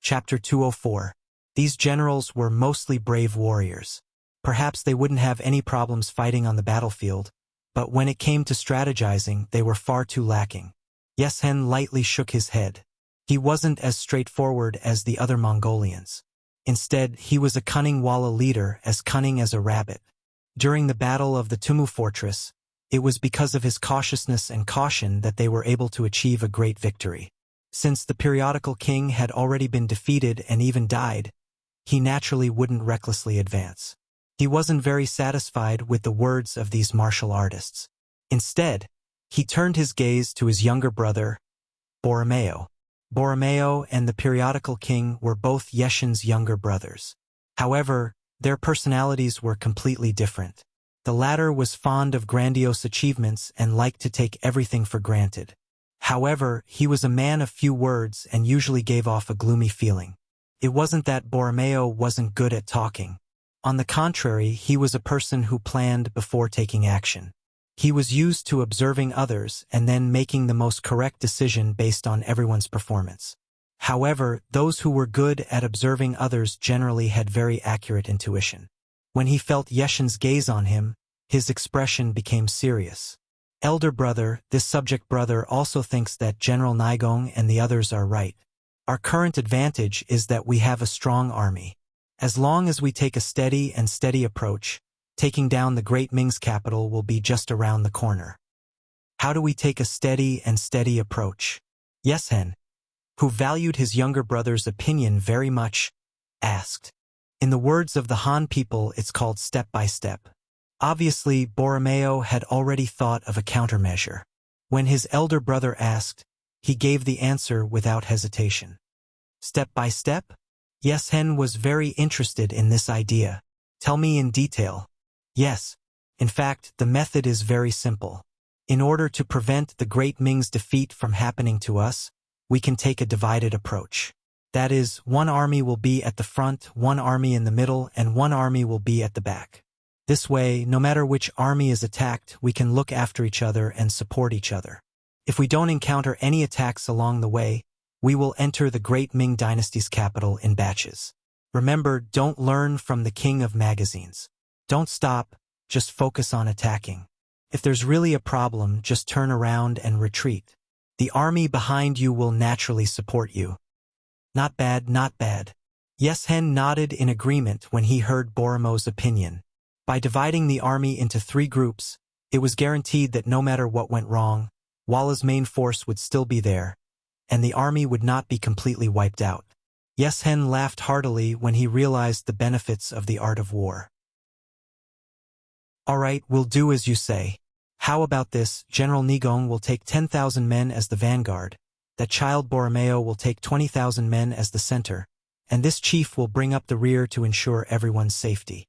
Chapter 204. These generals were mostly brave warriors. Perhaps they wouldn't have any problems fighting on the battlefield, but when it came to strategizing, they were far too lacking. Yeshen lightly shook his head. He wasn't as straightforward as the other Mongolians. Instead, he was a cunning Walla leader, as cunning as a rabbit. During the Battle of the Tumu Fortress, it was because of his cautiousness and caution that they were able to achieve a great victory. Since the periodical king had already been defeated and even died, he naturally wouldn't recklessly advance. He wasn't very satisfied with the words of these martial artists. Instead, he turned his gaze to his younger brother, Borromeo. Borromeo and the periodical king were both Yeshen's younger brothers. However, their personalities were completely different. The latter was fond of grandiose achievements and liked to take everything for granted. However, he was a man of few words and usually gave off a gloomy feeling. It wasn't that Borromeo wasn't good at talking. On the contrary, he was a person who planned before taking action. He was used to observing others and then making the most correct decision based on everyone's performance. However, those who were good at observing others generally had very accurate intuition. When he felt Yeshen's gaze on him, his expression became serious. Elder brother, this subject brother also thinks that General Nigong and the others are right. Our current advantage is that we have a strong army. As long as we take a steady approach, taking down the Great Ming's capital will be just around the corner. How do we take a steady approach? Yeshen, who valued his younger brother's opinion very much, asked. In the words of the Han people, it's called step by step. Obviously, Borromeo had already thought of a countermeasure. When his elder brother asked, he gave the answer without hesitation. Step by step? Yeshen was very interested in this idea. Tell me in detail. Yes. In fact, the method is very simple. In order to prevent the Great Ming's defeat from happening to us, we can take a divided approach. That is, one army will be at the front, one army in the middle, and one army will be at the back. This way, no matter which army is attacked, we can look after each other and support each other. If we don't encounter any attacks along the way, we will enter the Great Ming Dynasty's capital in batches. Remember, don't learn from the king of magazines. Don't stop, just focus on attacking. If there's really a problem, just turn around and retreat. The army behind you will naturally support you. Not bad, not bad. Yeshen nodded in agreement when he heard Borromeo's opinion. By dividing the army into 3 groups, it was guaranteed that no matter what went wrong, Walla's main force would still be there, and the army would not be completely wiped out. Yeshen laughed heartily when he realized the benefits of the art of war. All right, we'll do as you say. How about this? General Nigong will take 10,000 men as the vanguard, that child Borromeo will take 20,000 men as the center, and this chief will bring up the rear to ensure everyone's safety.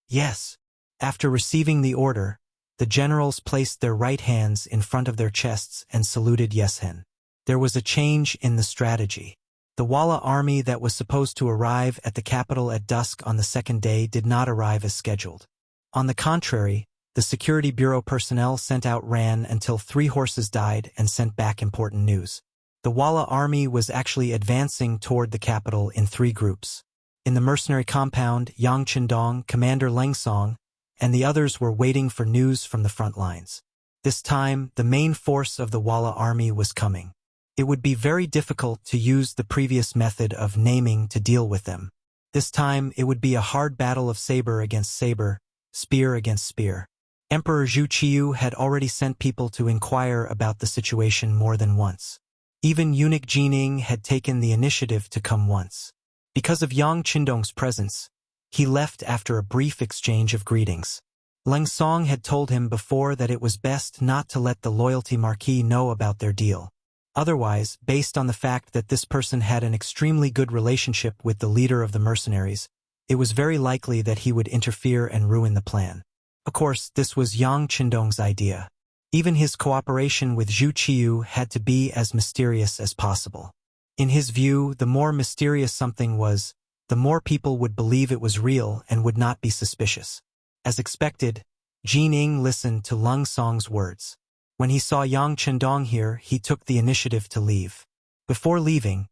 Yes. After receiving the order, the generals placed their right hands in front of their chests and saluted Yeshen. There was a change in the strategy. The Walla army that was supposed to arrive at the capital at dusk on the second day did not arrive as scheduled. On the contrary, the Security Bureau personnel sent out ran until 3 horses died and sent back important news. The Walla army was actually advancing toward the capital in 3 groups. In the mercenary compound, Yang Qindong, Commander Leng Song, and the others were waiting for news from the front lines. This time, the main force of the Walla army was coming. It would be very difficult to use the previous method of naming to deal with them. This time, it would be a hard battle of saber against saber, spear against spear. Emperor Zhu Qiyu had already sent people to inquire about the situation more than once. Even eunuch Jining had taken the initiative to come once. Because of Yang Qindong's presence, he left after a brief exchange of greetings. Leng Song had told him before that it was best not to let the loyalty marquis know about their deal. Otherwise, based on the fact that this person had an extremely good relationship with the leader of the mercenaries, it was very likely that he would interfere and ruin the plan. Of course, this was Yang Qindong's idea. Even his cooperation with Zhu Qiyu had to be as mysterious as possible. In his view, the more mysterious something was, the more people would believe it was real and would not be suspicious. As expected, Jining listened to Leng Song's words. When he saw Yang Qindong here, he took the initiative to leave. Before leaving,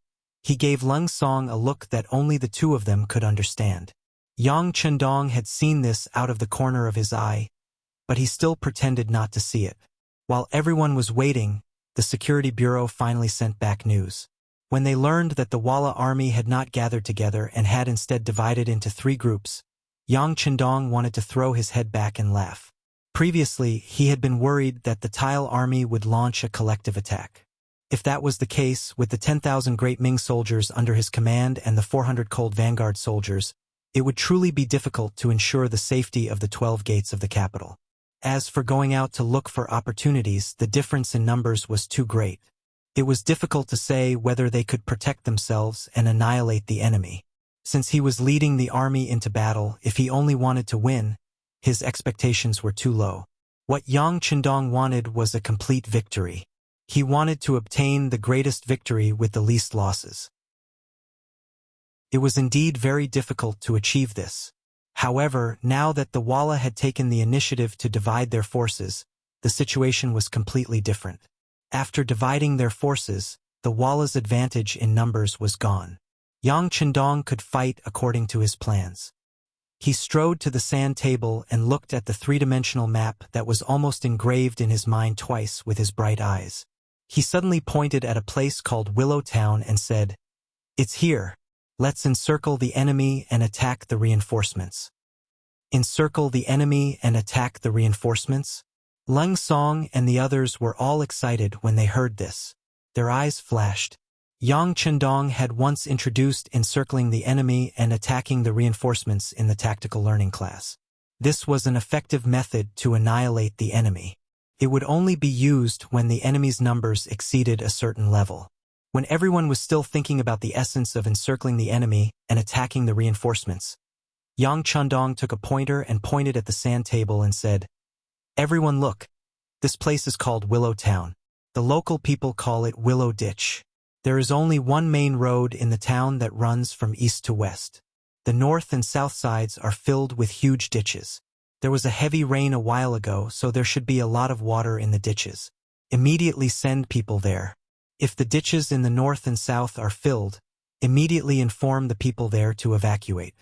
He gave Leng Song a look that only the two of them could understand. Yang Chendong had seen this out of the corner of his eye, but he still pretended not to see it. While everyone was waiting, the Security Bureau finally sent back news. When they learned that the Walla army had not gathered together and had instead divided into 3 groups, Yang Chendong wanted to throw his head back and laugh. Previously, he had been worried that the Tile army would launch a collective attack. If that was the case, with the 10,000 Great Ming soldiers under his command and the 400 Cold Vanguard soldiers, it would truly be difficult to ensure the safety of the 12 gates of the capital. As for going out to look for opportunities, the difference in numbers was too great. It was difficult to say whether they could protect themselves and annihilate the enemy. Since he was leading the army into battle, if he only wanted to win, his expectations were too low. What Yang Chendong wanted was a complete victory. He wanted to obtain the greatest victory with the least losses. It was indeed very difficult to achieve this. However, now that the Walla had taken the initiative to divide their forces, the situation was completely different. After dividing their forces, the Walla's advantage in numbers was gone. Yang Chendong could fight according to his plans. He strode to the sand table and looked at the 3-dimensional map that was almost engraved in his mind twice with his bright eyes. He suddenly pointed at a place called Willow Town and said, "It's here. Let's encircle the enemy and attack the reinforcements." Encircle the enemy and attack the reinforcements? Leng Song and the others were all excited when they heard this. Their eyes flashed. Yang Chendong had once introduced encircling the enemy and attacking the reinforcements in the tactical learning class. This was an effective method to annihilate the enemy. It would only be used when the enemy's numbers exceeded a certain level. When everyone was still thinking about the essence of encircling the enemy and attacking the reinforcements, Yang Chendong took a pointer and pointed at the sand table and said, "Everyone look. This place is called Willow Town. The local people call it Willow Ditch. There is only one main road in the town that runs from east to west. The north and south sides are filled with huge ditches. There was a heavy rain a while ago, so there should be a lot of water in the ditches. Immediately send people there. If the ditches in the north and south are filled, immediately inform the people there to evacuate."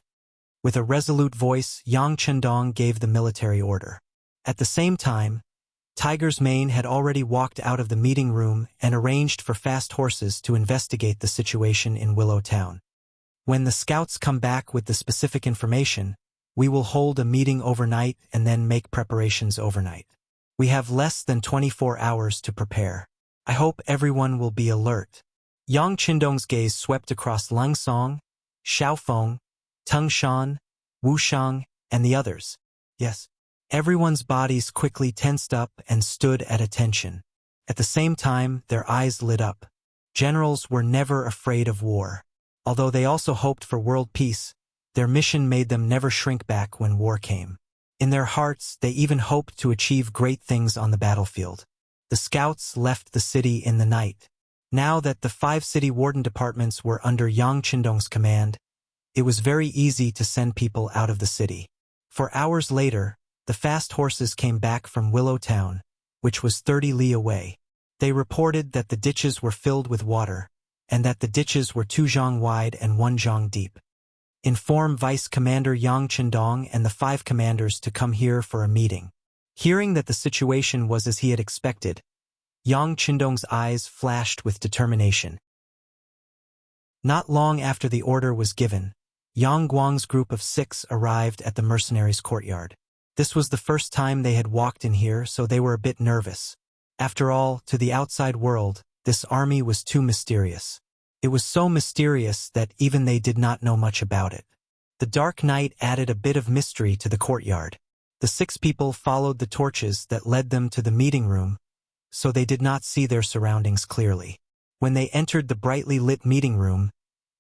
With a resolute voice, Yang Chendong gave the military order. At the same time, Tiger's Mane had already walked out of the meeting room and arranged for fast horses to investigate the situation in Willow Town. "When the scouts come back with the specific information, we will hold a meeting overnight and then make preparations overnight. We have less than 24 hours to prepare. I hope everyone will be alert." Yang Chendong's gaze swept across Leng Song, Xiaofeng, Tung Shan, Wu Shang, and the others. Yes. Everyone's bodies quickly tensed up and stood at attention. At the same time, their eyes lit up. Generals were never afraid of war. Although they also hoped for world peace, their mission made them never shrink back when war came. In their hearts, they even hoped to achieve great things on the battlefield. The scouts left the city in the night. Now that the 5 city warden departments were under Yang Chendong's command, it was very easy to send people out of the city. For hours later, the fast horses came back from Willow Town, which was 30 li away. They reported that the ditches were filled with water, and that the ditches were 2 zhang wide and 1 zhang deep. Inform Vice Commander Yang Chendong and the 5 commanders to come here for a meeting. Hearing that the situation was as he had expected, Yang Chendong's eyes flashed with determination. Not long after the order was given, Yang Guang's group of 6 arrived at the mercenaries' courtyard. This was the first time they had walked in here, so they were a bit nervous. After all, to the outside world, this army was too mysterious. It was so mysterious that even they did not know much about it. The dark night added a bit of mystery to the courtyard. The 6 people followed the torches that led them to the meeting room, so they did not see their surroundings clearly. When they entered the brightly lit meeting room,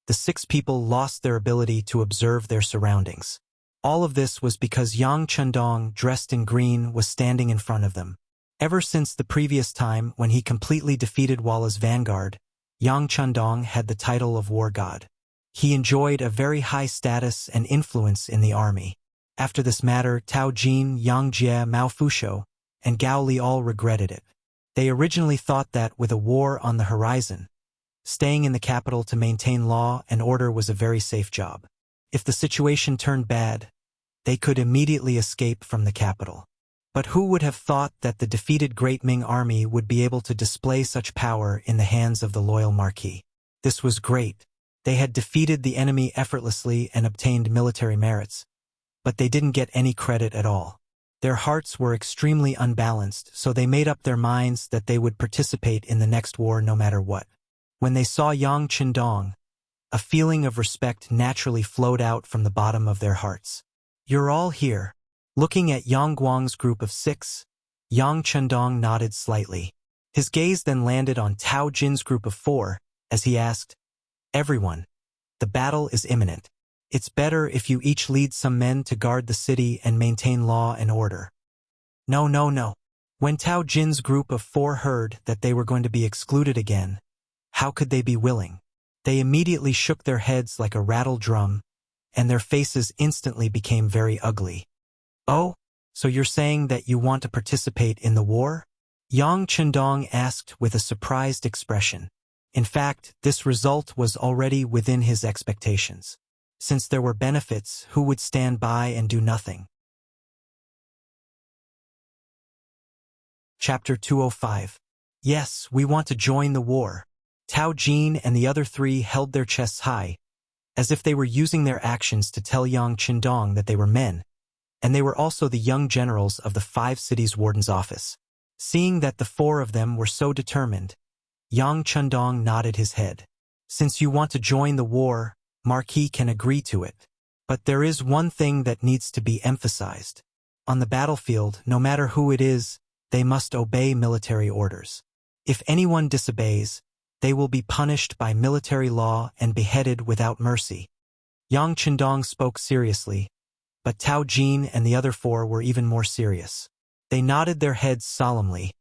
the 6 people lost their ability to observe their surroundings. All of this was because Yang Chendong, dressed in green, was standing in front of them. Ever since the previous time when he completely defeated Walla's vanguard, Yang Chendong had the title of War God. He enjoyed a very high status and influence in the army. After this matter, Tao Jin, Yang Jie, Mao Fusho, and Gao Li all regretted it. They originally thought that, with a war on the horizon, Staying in the capital to maintain law and order was a very safe job. If the situation turned bad, they could immediately escape from the capital. But who would have thought that the defeated Great Ming army would be able to display such power in the hands of the loyal Marquis? This was great. They had defeated the enemy effortlessly and obtained military merits, but they didn't get any credit at all. Their hearts were extremely unbalanced, so they made up their minds that they would participate in the next war no matter what. When they saw Yang Qindong, a feeling of respect naturally flowed out from the bottom of their hearts. "You're all here." Looking at Yang Guang's group of 6, Yang Qindong nodded slightly. His gaze then landed on Tao Jin's group of 4, as he asked, "Everyone, the battle is imminent. It's better if you each lead some men to guard the city and maintain law and order." No, no, no. When Tao Jin's group of 4 heard that they were going to be excluded again, how could they be willing? They immediately shook their heads like a rattled drum, and their faces instantly became very ugly. "Oh, so you're saying that you want to participate in the war?" Yang Qindong asked with a surprised expression. In fact, this result was already within his expectations. Since there were benefits, who would stand by and do nothing? Chapter 205. Yes, we want to join the war. Tao Jin and the other 3 held their chests high, as if they were using their actions to tell Yang Qindong that they were men, and they were also the young generals of the 5 cities' warden's office. Seeing that the 4 of them were so determined, Yang Qindong nodded his head. "Since you want to join the war, Marquis can agree to it. But there is one thing that needs to be emphasized. On the battlefield, no matter who it is, they must obey military orders. If anyone disobeys, they will be punished by military law and beheaded without mercy." Yang Qindong spoke seriously, but Tao Jin and the other 4 were even more serious. They nodded their heads solemnly,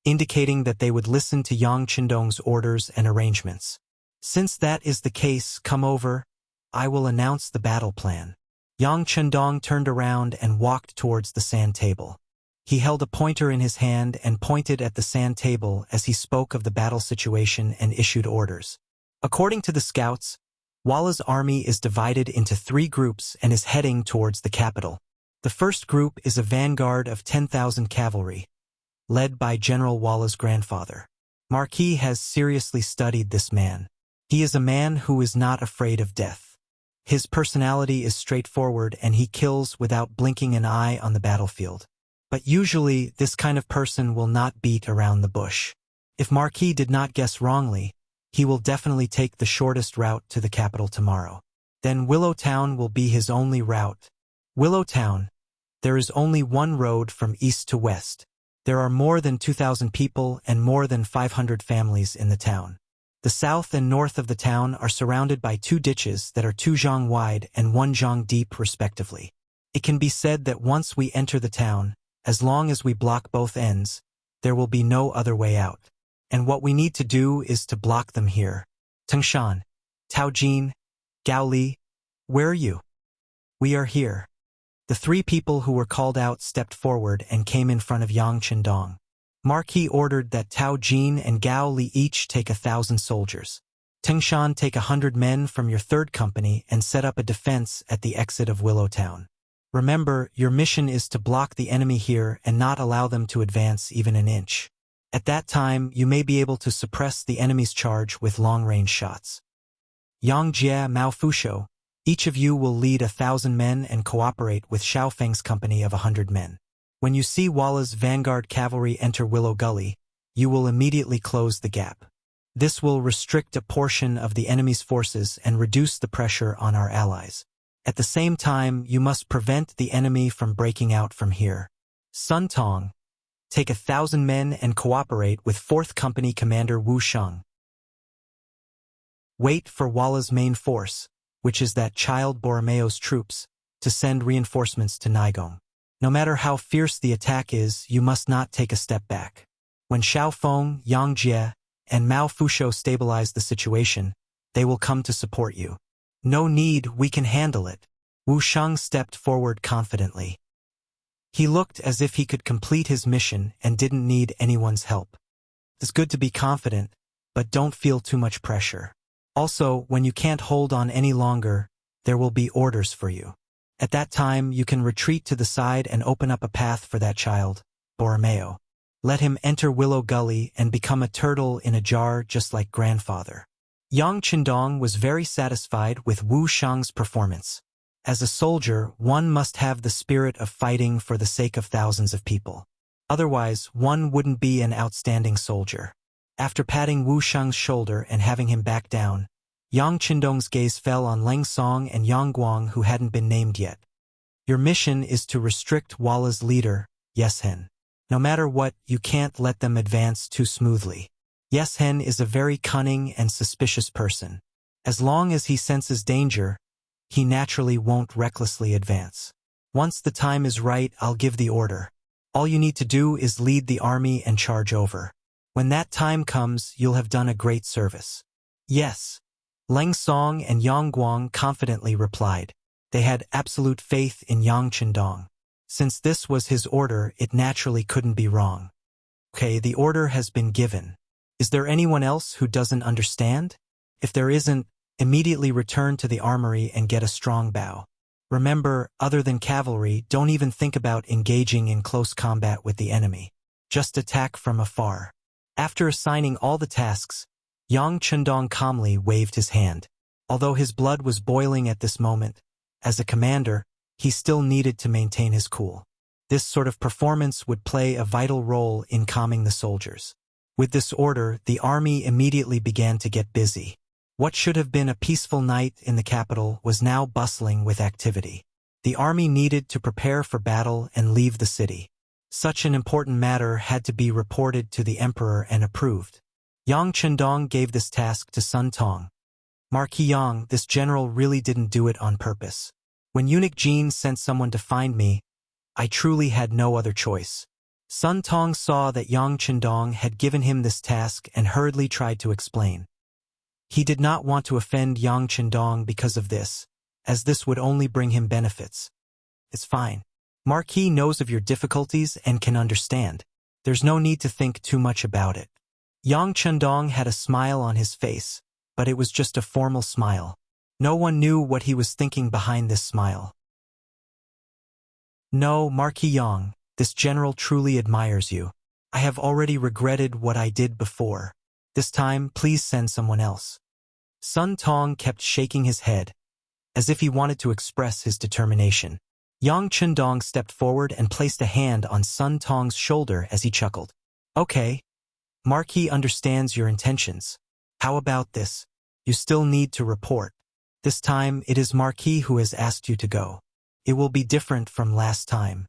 indicating that they would listen to Yang Qindong's orders and arrangements. "Since that is the case, come over. I will announce the battle plan." Yang Qindong turned around and walked towards the sand table. He held a pointer in his hand and pointed at the sand table as he spoke of the battle situation and issued orders. According to the scouts, Walla's army is divided into 3 groups and is heading towards the capital. The first group is a vanguard of 10,000 cavalry, led by General Walla's grandfather. Marquis has seriously studied this man. He is a man who is not afraid of death. His personality is straightforward and he kills without blinking an eye on the battlefield. But usually, this kind of person will not beat around the bush. If Marquis did not guess wrongly, he will definitely take the shortest route to the capital tomorrow. Then Willowtown will be his only route. Willowtown, there is only one road from east to west. There are more than 2,000 people and more than 500 families in the town. The south and north of the town are surrounded by 2 ditches that are 2 zhang wide and 1 zhang deep respectively. It can be said that once we enter the town, as long as we block both ends, there will be no other way out. And what we need to do is to block them here. Tangshan, Tao Jin, Gao Li, where are you? We are here. The 3 people who were called out stepped forward and came in front of Yang Qindong. Marquis ordered that Tao Jin and Gao Li each take 1,000 soldiers. Tangshan, take 100 men from your 3rd company and set up a defense at the exit of Willowtown. Remember, your mission is to block the enemy here and not allow them to advance even an inch. At that time, you may be able to suppress the enemy's charge with long-range shots. Yang Jie, Mao Fusho, each of you will lead 1,000 men and cooperate with Xiaofeng's company of 100 men. When you see Walla's vanguard cavalry enter Willow Gully, you will immediately close the gap. This will restrict a portion of the enemy's forces and reduce the pressure on our allies. At the same time, you must prevent the enemy from breaking out from here. Sun Tong, take 1,000 men and cooperate with 4th Company Commander Wu Sheng. Wait for Walla's main force, which is that child Borromeo's troops, to send reinforcements to Naigong. No matter how fierce the attack is, you must not take a step back. When Xiaofeng, Yang Jie, and Mao Fusho stabilize the situation, they will come to support you. No need, we can handle it. Wu Sheng stepped forward confidently. He looked as if he could complete his mission and didn't need anyone's help. It's good to be confident, but don't feel too much pressure. Also, when you can't hold on any longer, there will be orders for you. At that time, you can retreat to the side and open up a path for that child, Borromeo. Let him enter Willow Gully and become a turtle in a jar just like grandfather. Yang Qindong was very satisfied with Wu Shang's performance. As a soldier, one must have the spirit of fighting for the sake of thousands of people. Otherwise, one wouldn't be an outstanding soldier. After patting Wu Shang's shoulder and having him back down, Yang Qindong's gaze fell on Leng Song and Yang Guang, who hadn't been named yet. Your mission is to restrict Walla's leader, Yeshen. No matter what, you can't let them advance too smoothly. Yeshen is a very cunning and suspicious person. As long as he senses danger, he naturally won't recklessly advance. Once the time is right, I'll give the order. All you need to do is lead the army and charge over. When that time comes, you'll have done a great service. Yes. Leng Song and Yang Guang confidently replied. They had absolute faith in Yang Qindong. Since this was his order, it naturally couldn't be wrong. Okay, the order has been given. Is there anyone else who doesn't understand? If there isn't, immediately return to the armory and get a strong bow. Remember, other than cavalry, don't even think about engaging in close combat with the enemy. Just attack from afar. After assigning all the tasks, Yang Qindong calmly waved his hand. Although his blood was boiling at this moment, as a commander, he still needed to maintain his cool. This sort of performance would play a vital role in calming the soldiers. With this order, the army immediately began to get busy. What should have been a peaceful night in the capital was now bustling with activity. The army needed to prepare for battle and leave the city. Such an important matter had to be reported to the emperor and approved. Yang Qindong gave this task to Sun Tong. Marquis Yang, this general really didn't do it on purpose. When Eunuch Jin sent someone to find me, I truly had no other choice. Sun Tong saw that Yang Qindong had given him this task and hurriedly tried to explain. He did not want to offend Yang Qindong because of this, as this would only bring him benefits. It's fine. Marquis knows of your difficulties and can understand. There's no need to think too much about it. Yang Qindong had a smile on his face, but it was just a formal smile. No one knew what he was thinking behind this smile. No, Marquis Yang, this general truly admires you. I have already regretted what I did before. This time, please send someone else. Sun Tong kept shaking his head, as if he wanted to express his determination. Yang Qindong stepped forward and placed a hand on Sun Tong's shoulder as he chuckled. Okay. Marquis understands your intentions. How about this? You still need to report. This time, it is Marquis who has asked you to go. It will be different from last time.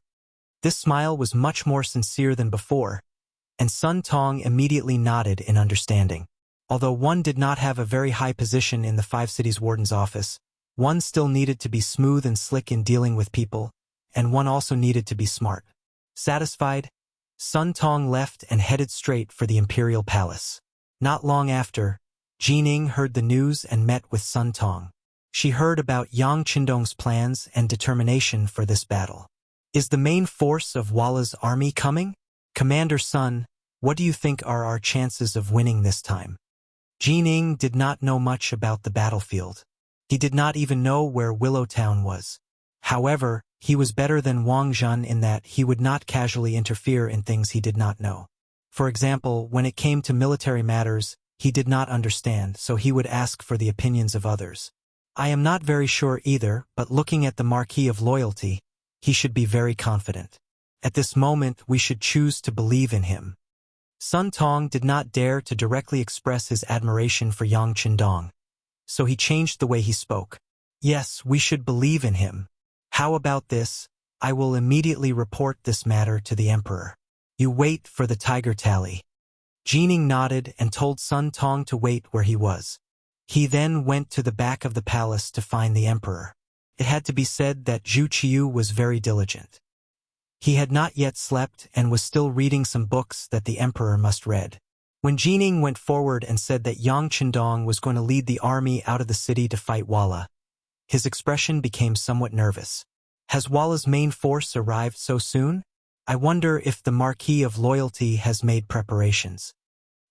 This smile was much more sincere than before, and Sun Tong immediately nodded in understanding. Although one did not have a very high position in the Five Cities Warden's office, one still needed to be smooth and slick in dealing with people, and one also needed to be smart. Satisfied, Sun Tong left and headed straight for the Imperial Palace. Not long after, Jining heard the news and met with Sun Tong. She heard about Yang Qindong's plans and determination for this battle. Is the main force of Walla's army coming? Commander Sun, what do you think are our chances of winning this time? Jining did not know much about the battlefield. He did not even know where Willowtown was. However, he was better than Wang Zhen in that he would not casually interfere in things he did not know. For example, when it came to military matters, he did not understand, so he would ask for the opinions of others. I am not very sure either, but looking at the Marquis of Loyalty, he should be very confident. At this moment, we should choose to believe in him. Sun Tong did not dare to directly express his admiration for Yang Qindong, so he changed the way he spoke. Yes, we should believe in him. How about this? I will immediately report this matter to the Emperor. You wait for the tiger tally. Jining nodded and told Sun Tong to wait where he was. He then went to the back of the palace to find the Emperor. It had to be said that Zhu Qiu was very diligent. He had not yet slept and was still reading some books that the Emperor must read. When Jining went forward and said that Yang Qindong was going to lead the army out of the city to fight Walla, his expression became somewhat nervous. Has Walla's main force arrived so soon? I wonder if the Marquis of Loyalty has made preparations.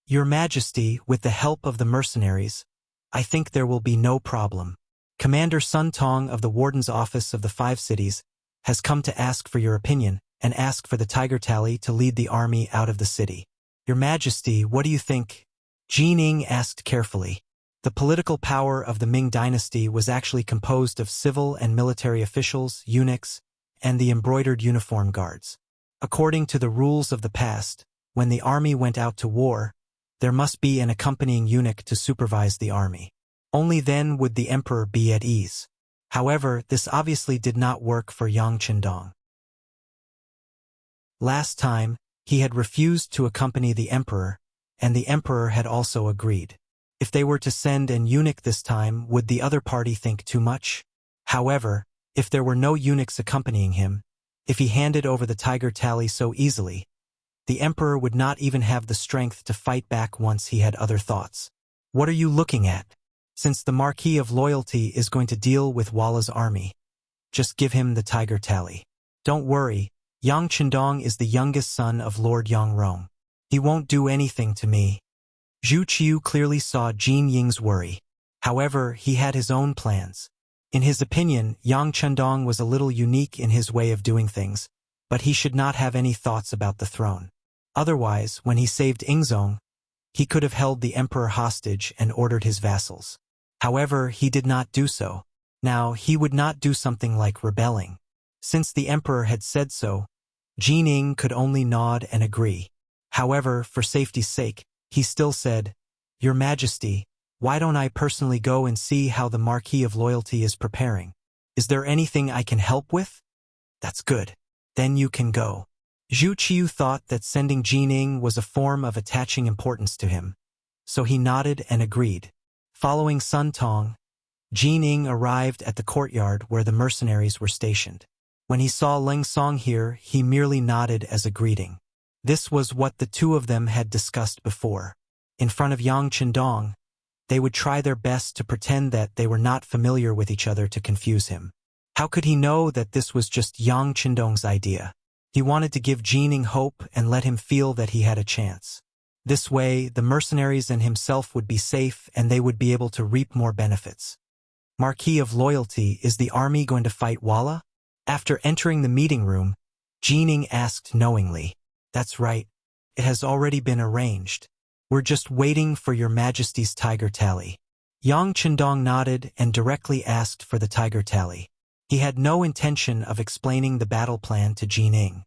Your Majesty, with the help of the mercenaries, I think there will be no problem. Commander Sun Tong of the Warden's Office of the Five Cities has come to ask for your opinion and ask for the Tiger Tally to lead the army out of the city. Your Majesty, what do you think? Jining asked carefully. The political power of the Ming dynasty was actually composed of civil and military officials, eunuchs, and the embroidered uniform guards. According to the rules of the past, when the army went out to war, there must be an accompanying eunuch to supervise the army. Only then would the emperor be at ease. However, this obviously did not work for Yang Chendong. Last time, he had refused to accompany the emperor, and the emperor had also agreed. If they were to send an eunuch this time, would the other party think too much? However, if there were no eunuchs accompanying him, if he handed over the Tiger Tally so easily, the emperor would not even have the strength to fight back once he had other thoughts. What are you looking at? Since the Marquis of Loyalty is going to deal with Walla's army, just give him the Tiger Tally. Don't worry, Yang Chendong is the youngest son of Lord Yang Rong. He won't do anything to me. Zhu Qiu clearly saw Jin Ying's worry. However, he had his own plans. In his opinion, Yang Chendong was a little unique in his way of doing things, but he should not have any thoughts about the throne. Otherwise, when he saved Ingzong, he could have held the emperor hostage and ordered his vassals. However, he did not do so. Now, he would not do something like rebelling. Since the emperor had said so, Jin Ying could only nod and agree. However, for safety's sake, he still said, Your Majesty, why don't I personally go and see how the Marquis of Loyalty is preparing? Is there anything I can help with? That's good. Then you can go. Zhu Qiu thought that sending Jin Ying was a form of attaching importance to him, so he nodded and agreed. Following Sun Tong, Jin Ying arrived at the courtyard where the mercenaries were stationed. When he saw Leng Song here, he merely nodded as a greeting. This was what the two of them had discussed before. In front of Yang Chendong, they would try their best to pretend that they were not familiar with each other to confuse him. How could he know that this was just Yang Chendong's idea? He wanted to give Jin Ying hope and let him feel that he had a chance. This way, the mercenaries and himself would be safe and they would be able to reap more benefits. Marquis of Loyalty, is the army going to fight Walla? After entering the meeting room, Jin Ying asked knowingly. That's right. It has already been arranged. We're just waiting for Your Majesty's Tiger Tally. Yang Chendong nodded and directly asked for the Tiger Tally. He had no intention of explaining the battle plan to Jin Ying.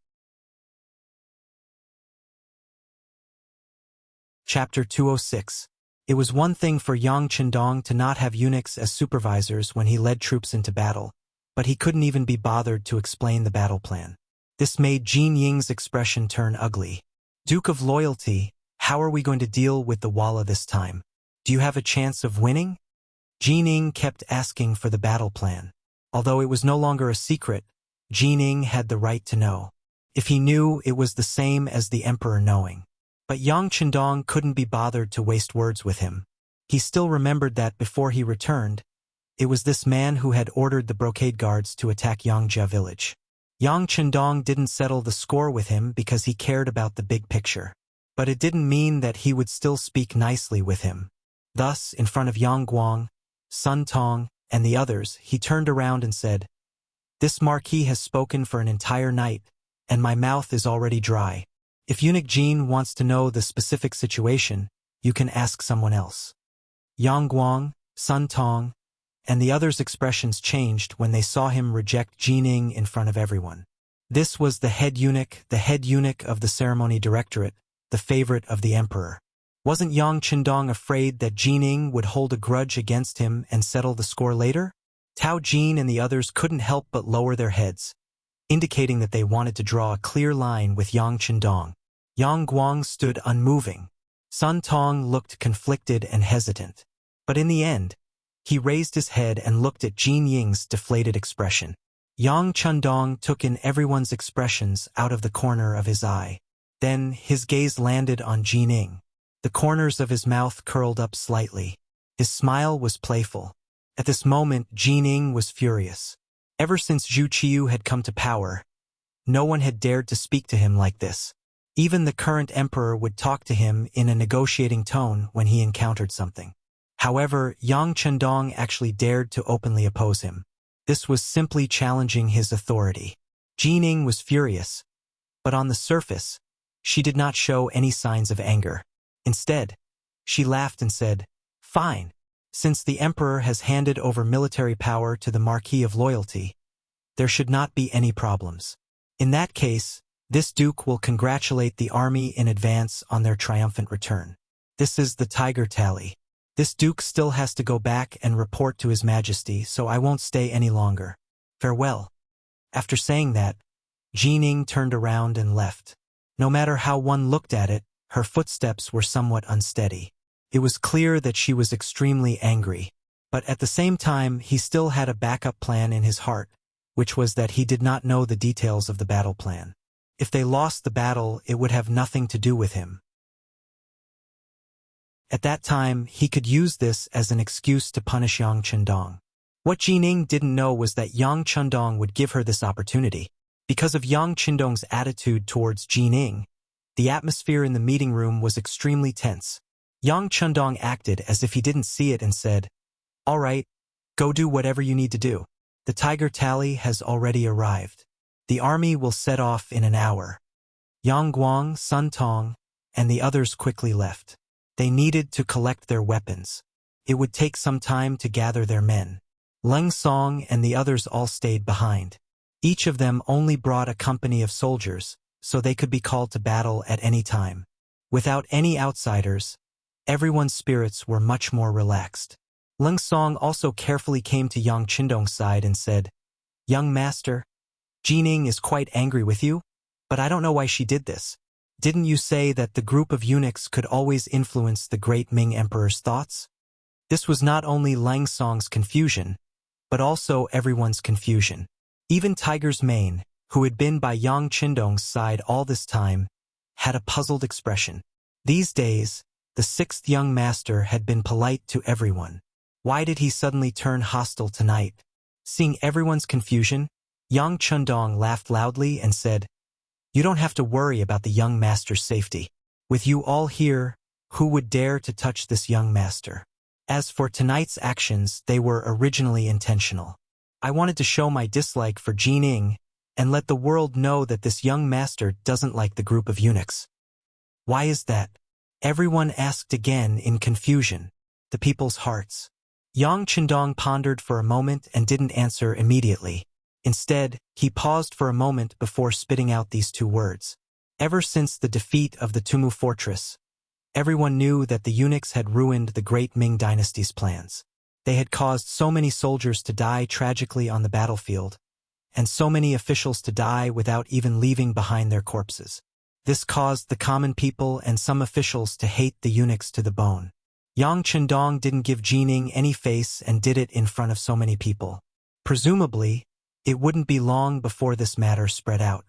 Chapter 206. It was one thing for Yang Chendong to not have eunuchs as supervisors when he led troops into battle, but he couldn't even be bothered to explain the battle plan. This made Jin Ying's expression turn ugly. Duke of Loyalty, how are we going to deal with the Walla this time? Do you have a chance of winning? Jin Ying kept asking for the battle plan. Although it was no longer a secret, Jin Ying had the right to know. If he knew, it was the same as the emperor knowing. But Yang Chendong couldn't be bothered to waste words with him. He still remembered that before he returned, it was this man who had ordered the brocade guards to attack Yangjia village. Yang Chendong didn't settle the score with him because he cared about the big picture. But it didn't mean that he would still speak nicely with him. Thus, in front of Yang Guang, Sun Tong, and the others, he turned around and said, This Marquis has spoken for an entire night, and my mouth is already dry. If Eunuch Jin wants to know the specific situation, you can ask someone else. Yang Guang, Sun Tong, and the others' expressions changed when they saw him reject Jin Ying in front of everyone. This was the head eunuch of the ceremony directorate, the favorite of the emperor. Wasn't Yang Chendong afraid that Jin Ying would hold a grudge against him and settle the score later? Tao Jin and the others couldn't help but lower their heads, indicating that they wanted to draw a clear line with Yang Chendong. Yang Guang stood unmoving. Sun Tong looked conflicted and hesitant. But in the end, he raised his head and looked at Jin Ying's deflated expression. Yang Chendong took in everyone's expressions out of the corner of his eye. Then his gaze landed on Jin Ying. The corners of his mouth curled up slightly. His smile was playful. At this moment, Jin Ying was furious. Ever since Zhu Qiu had come to power, no one had dared to speak to him like this. Even the current emperor would talk to him in a negotiating tone when he encountered something. However, Yang Chendong actually dared to openly oppose him. This was simply challenging his authority. Jining was furious, but on the surface, she did not show any signs of anger. Instead, she laughed and said, "Fine. Since the emperor has handed over military power to the Marquis of Loyalty, there should not be any problems. In that case, this duke will congratulate the army in advance on their triumphant return. This is the tiger tally. This duke still has to go back and report to His Majesty, so I won't stay any longer. Farewell." After saying that, Jining turned around and left. No matter how one looked at it, her footsteps were somewhat unsteady. It was clear that she was extremely angry, but at the same time he still had a backup plan in his heart, which was that he did not know the details of the battle plan. If they lost the battle, it would have nothing to do with him. At that time, he could use this as an excuse to punish Yang Chendong. What Jining didn't know was that Yang Chendong would give her this opportunity. Because of Yang Chendong's attitude towards Jining, the atmosphere in the meeting room was extremely tense. Yang Chendong acted as if he didn't see it and said, "All right, go do whatever you need to do. The tiger tally has already arrived. The army will set off in an hour." Yang Guang, Sun Tong, and the others quickly left. They needed to collect their weapons. It would take some time to gather their men. Leng Song and the others all stayed behind. Each of them only brought a company of soldiers, so they could be called to battle at any time. Without any outsiders, everyone's spirits were much more relaxed. Leng Song also carefully came to Yang Chendong's side and said, "Young master, Jining is quite angry with you, but I don't know why she did this. Didn't you say that the group of eunuchs could always influence the great Ming Emperor's thoughts?" This was not only Leng Song's confusion, but also everyone's confusion. Even Tiger's Mane, who had been by Yang Chendong's side all this time, had a puzzled expression. These days, the sixth young master had been polite to everyone. Why did he suddenly turn hostile tonight? Seeing everyone's confusion, Yang Chendong laughed loudly and said, "You don't have to worry about the young master's safety. With you all here, who would dare to touch this young master? As for tonight's actions, they were originally intentional. I wanted to show my dislike for Jining and let the world know that this young master doesn't like the group of eunuchs." "Why is that?" everyone asked again in confusion. The people's hearts. Yang Chendong pondered for a moment and didn't answer immediately. Instead, he paused for a moment before spitting out these two words. Ever since the defeat of the Tumu fortress, everyone knew that the eunuchs had ruined the great Ming dynasty's plans. They had caused so many soldiers to die tragically on the battlefield, and so many officials to die without even leaving behind their corpses. This caused the common people and some officials to hate the eunuchs to the bone. Yang Chendong didn't give Jining any face and did it in front of so many people. Presumably, it wouldn't be long before this matter spread out.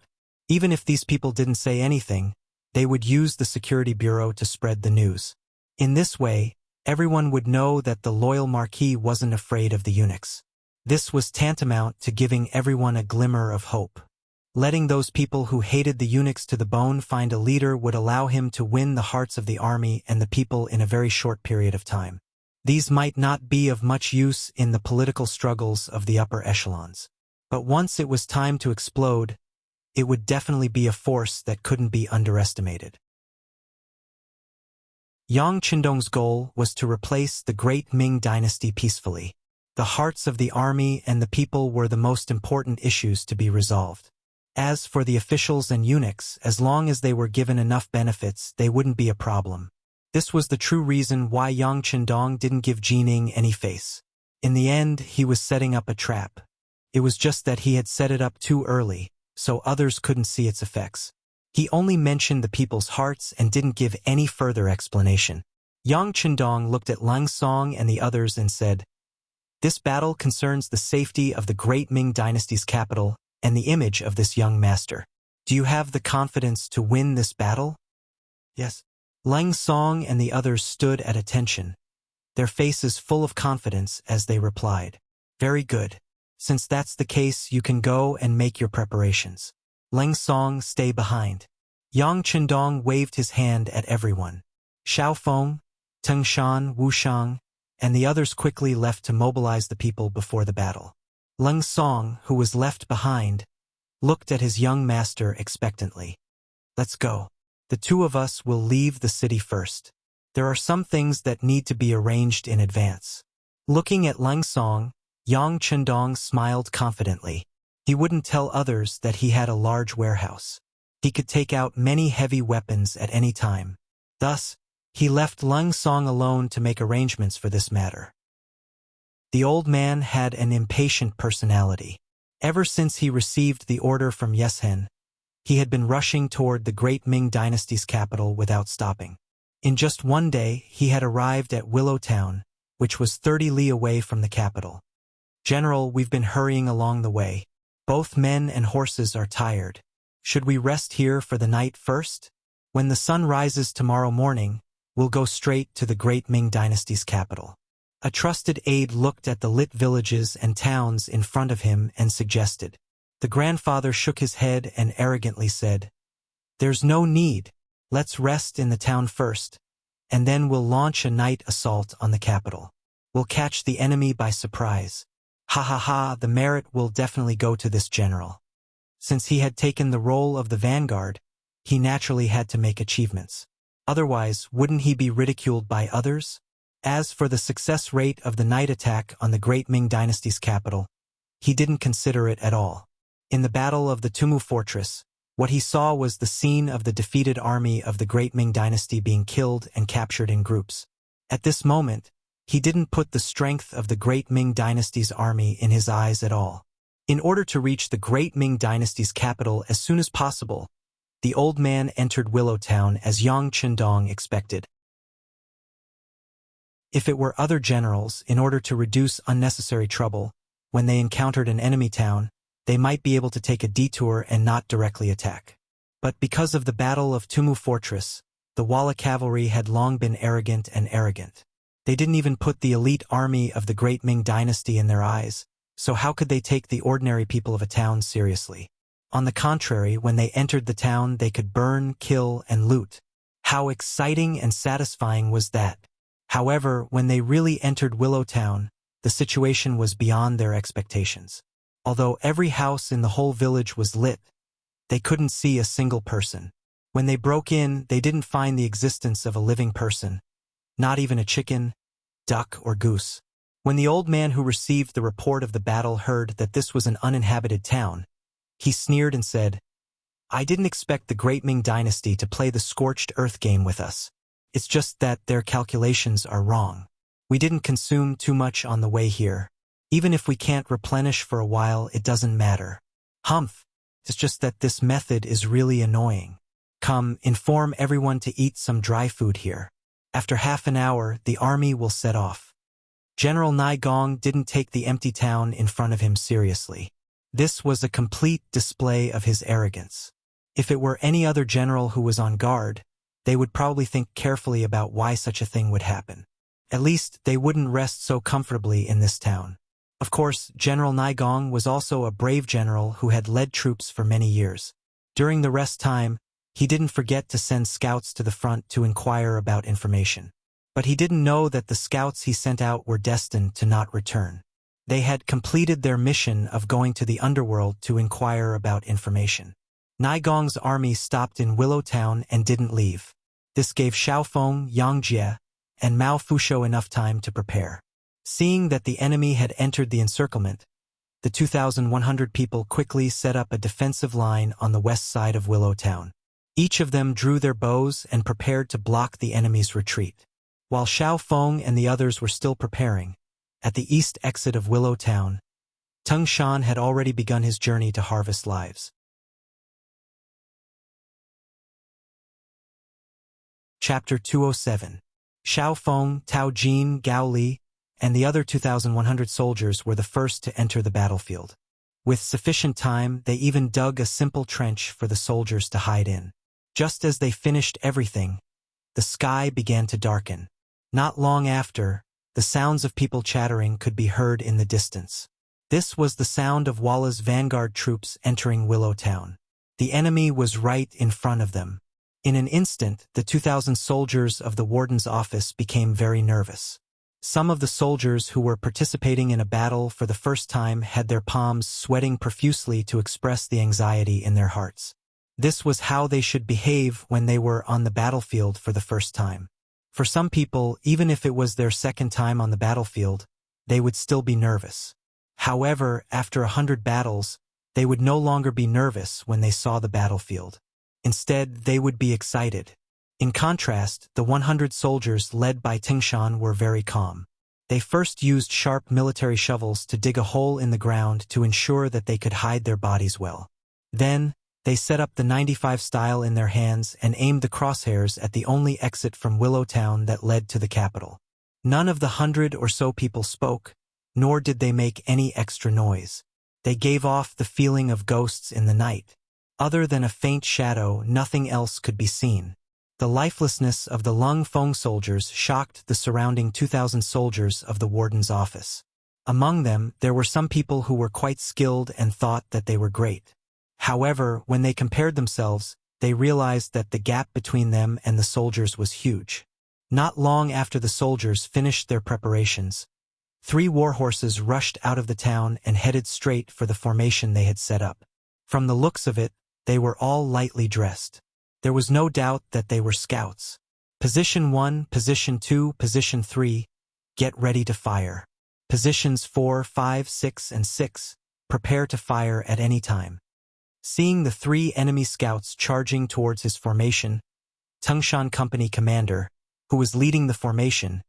Even if these people didn't say anything, they would use the security bureau to spread the news. In this way, everyone would know that the loyal Marquis wasn't afraid of the eunuchs. This was tantamount to giving everyone a glimmer of hope. Letting those people who hated the eunuchs to the bone find a leader would allow him to win the hearts of the army and the people in a very short period of time. These might not be of much use in the political struggles of the upper echelons. But once it was time to explode, it would definitely be a force that couldn't be underestimated. Yang Chendong's goal was to replace the great Ming dynasty peacefully. The hearts of the army and the people were the most important issues to be resolved. As for the officials and eunuchs, as long as they were given enough benefits, they wouldn't be a problem. This was the true reason why Yang Chendong didn't give Jining any face. In the end, he was setting up a trap. It was just that he had set it up too early, so others couldn't see its effects. He only mentioned the people's hearts and didn't give any further explanation. Yang Chendong looked at Leng Song and the others and said, "This battle concerns the safety of the great Ming dynasty's capital and the image of this young master. Do you have the confidence to win this battle?" "Yes." Leng Song and the others stood at attention, their faces full of confidence as they replied, "Very good. Since that's the case, you can go and make your preparations. Leng Song, stay behind. Yang Chendong waved his hand at everyone. Xiaofeng, Tengshan, Wuxiang, and the others quickly left to mobilize the people before the battle. Leng Song, who was left behind, looked at his young master expectantly. Let's go. The two of us will leave the city first. There are some things that need to be arranged in advance. Looking at Leng Song, Yang Chendong smiled confidently. He wouldn't tell others that he had a large warehouse. He could take out many heavy weapons at any time. Thus, he left Leng Song alone to make arrangements for this matter. The old man had an impatient personality. Ever since he received the order from Yeshen, he had been rushing toward the great Ming dynasty's capital without stopping. In just one day, he had arrived at Willow Town, which was 30 li away from the capital. General, we've been hurrying along the way. Both men and horses are tired. Should we rest here for the night first? When the sun rises tomorrow morning, we'll go straight to the great Ming dynasty's capital. A trusted aide looked at the lit villages and towns in front of him and suggested. The grandfather shook his head and arrogantly said, "There's no need. Let's rest in the town first, and then we'll launch a night assault on the capital. We'll catch the enemy by surprise. Ha ha ha, the merit will definitely go to this general." Since he had taken the role of the vanguard, he naturally had to make achievements. Otherwise, wouldn't he be ridiculed by others? As for the success rate of the night attack on the great Ming dynasty's capital, he didn't consider it at all. In the battle of the Tumu fortress, what he saw was the scene of the defeated army of the great Ming dynasty being killed and captured in groups. At this moment, he didn't put the strength of the great Ming dynasty's army in his eyes at all. In order to reach the great Ming dynasty's capital as soon as possible, the old man entered Willow Town as Yang Chendong expected. If it were other generals, in order to reduce unnecessary trouble, when they encountered an enemy town, they might be able to take a detour and not directly attack. But because of the Battle of Tumu Fortress, the Walla cavalry had long been arrogant. They didn't even put the elite army of the great Ming dynasty in their eyes, so how could they take the ordinary people of a town seriously? On the contrary, when they entered the town, they could burn, kill, and loot. How exciting and satisfying was that? However, when they really entered Willow Town, the situation was beyond their expectations. Although every house in the whole village was lit, they couldn't see a single person. When they broke in, they didn't find the existence of a living person, not even a chicken, duck, or goose. When the old man who received the report of the battle heard that this was an uninhabited town, he sneered and said, "I didn't expect the great Ming dynasty to play the scorched earth game with us. It's just that their calculations are wrong. We didn't consume too much on the way here. Even if we can't replenish for a while, it doesn't matter. Humph, it's just that this method is really annoying. Come, inform everyone to eat some dry food here. After half an hour, the army will set off." General Nai Gong didn't take the empty town in front of him seriously. This was a complete display of his arrogance. If it were any other general who was on guard, they would probably think carefully about why such a thing would happen. At least, they wouldn't rest so comfortably in this town. Of course, General Nai Gong was also a brave general who had led troops for many years. During the rest time, he didn't forget to send scouts to the front to inquire about information. But he didn't know that the scouts he sent out were destined to not return. They had completed their mission of going to the underworld to inquire about information. Nai Gong's army stopped in Willow Town and didn't leave. This gave Xiaofeng, Yang Jie, and Mao Fusho enough time to prepare. Seeing that the enemy had entered the encirclement, the 2,100 people quickly set up a defensive line on the west side of Willow Town. Each of them drew their bows and prepared to block the enemy's retreat. While Xiaofeng and the others were still preparing, at the east exit of Willow Town, Tengshan had already begun his journey to harvest lives. Chapter 207. Xiaofeng, Tao Jin, Gao Li, and the other 2,100 soldiers were the first to enter the battlefield. With sufficient time, they even dug a simple trench for the soldiers to hide in. Just as they finished everything, the sky began to darken. Not long after, the sounds of people chattering could be heard in the distance. This was the sound of Walla's vanguard troops entering Willow Town. The enemy was right in front of them. In an instant, the 2,000 soldiers of the warden's office became very nervous. Some of the soldiers who were participating in a battle for the first time had their palms sweating profusely to express the anxiety in their hearts. This was how they should behave when they were on the battlefield for the first time. For some people, even if it was their second time on the battlefield, they would still be nervous. However, after 100 battles, they would no longer be nervous when they saw the battlefield. Instead, they would be excited. In contrast, the 100 soldiers led by Tingshan were very calm. They first used sharp military shovels to dig a hole in the ground to ensure that they could hide their bodies well. Then, they set up the 95 style in their hands and aimed the crosshairs at the only exit from Willowtown that led to the capital. None of the 100 or so people spoke, nor did they make any extra noise. They gave off the feeling of ghosts in the night. Other than a faint shadow, nothing else could be seen. The lifelessness of the Lung Feng soldiers shocked the surrounding 2,000 soldiers of the warden's office. Among them, there were some people who were quite skilled and thought that they were great. However, when they compared themselves, they realized that the gap between them and the soldiers was huge. Not long after the soldiers finished their preparations, 3 warhorses rushed out of the town and headed straight for the formation they had set up. From the looks of it, they were all lightly dressed. There was no doubt that they were scouts. Position 1, Position 2, Position 3, get ready to fire. Positions 4, 5, 6, and 6, prepare to fire at any time. Seeing the 3 enemy scouts charging towards his formation, Tingshan Company commander, who was leading the formation,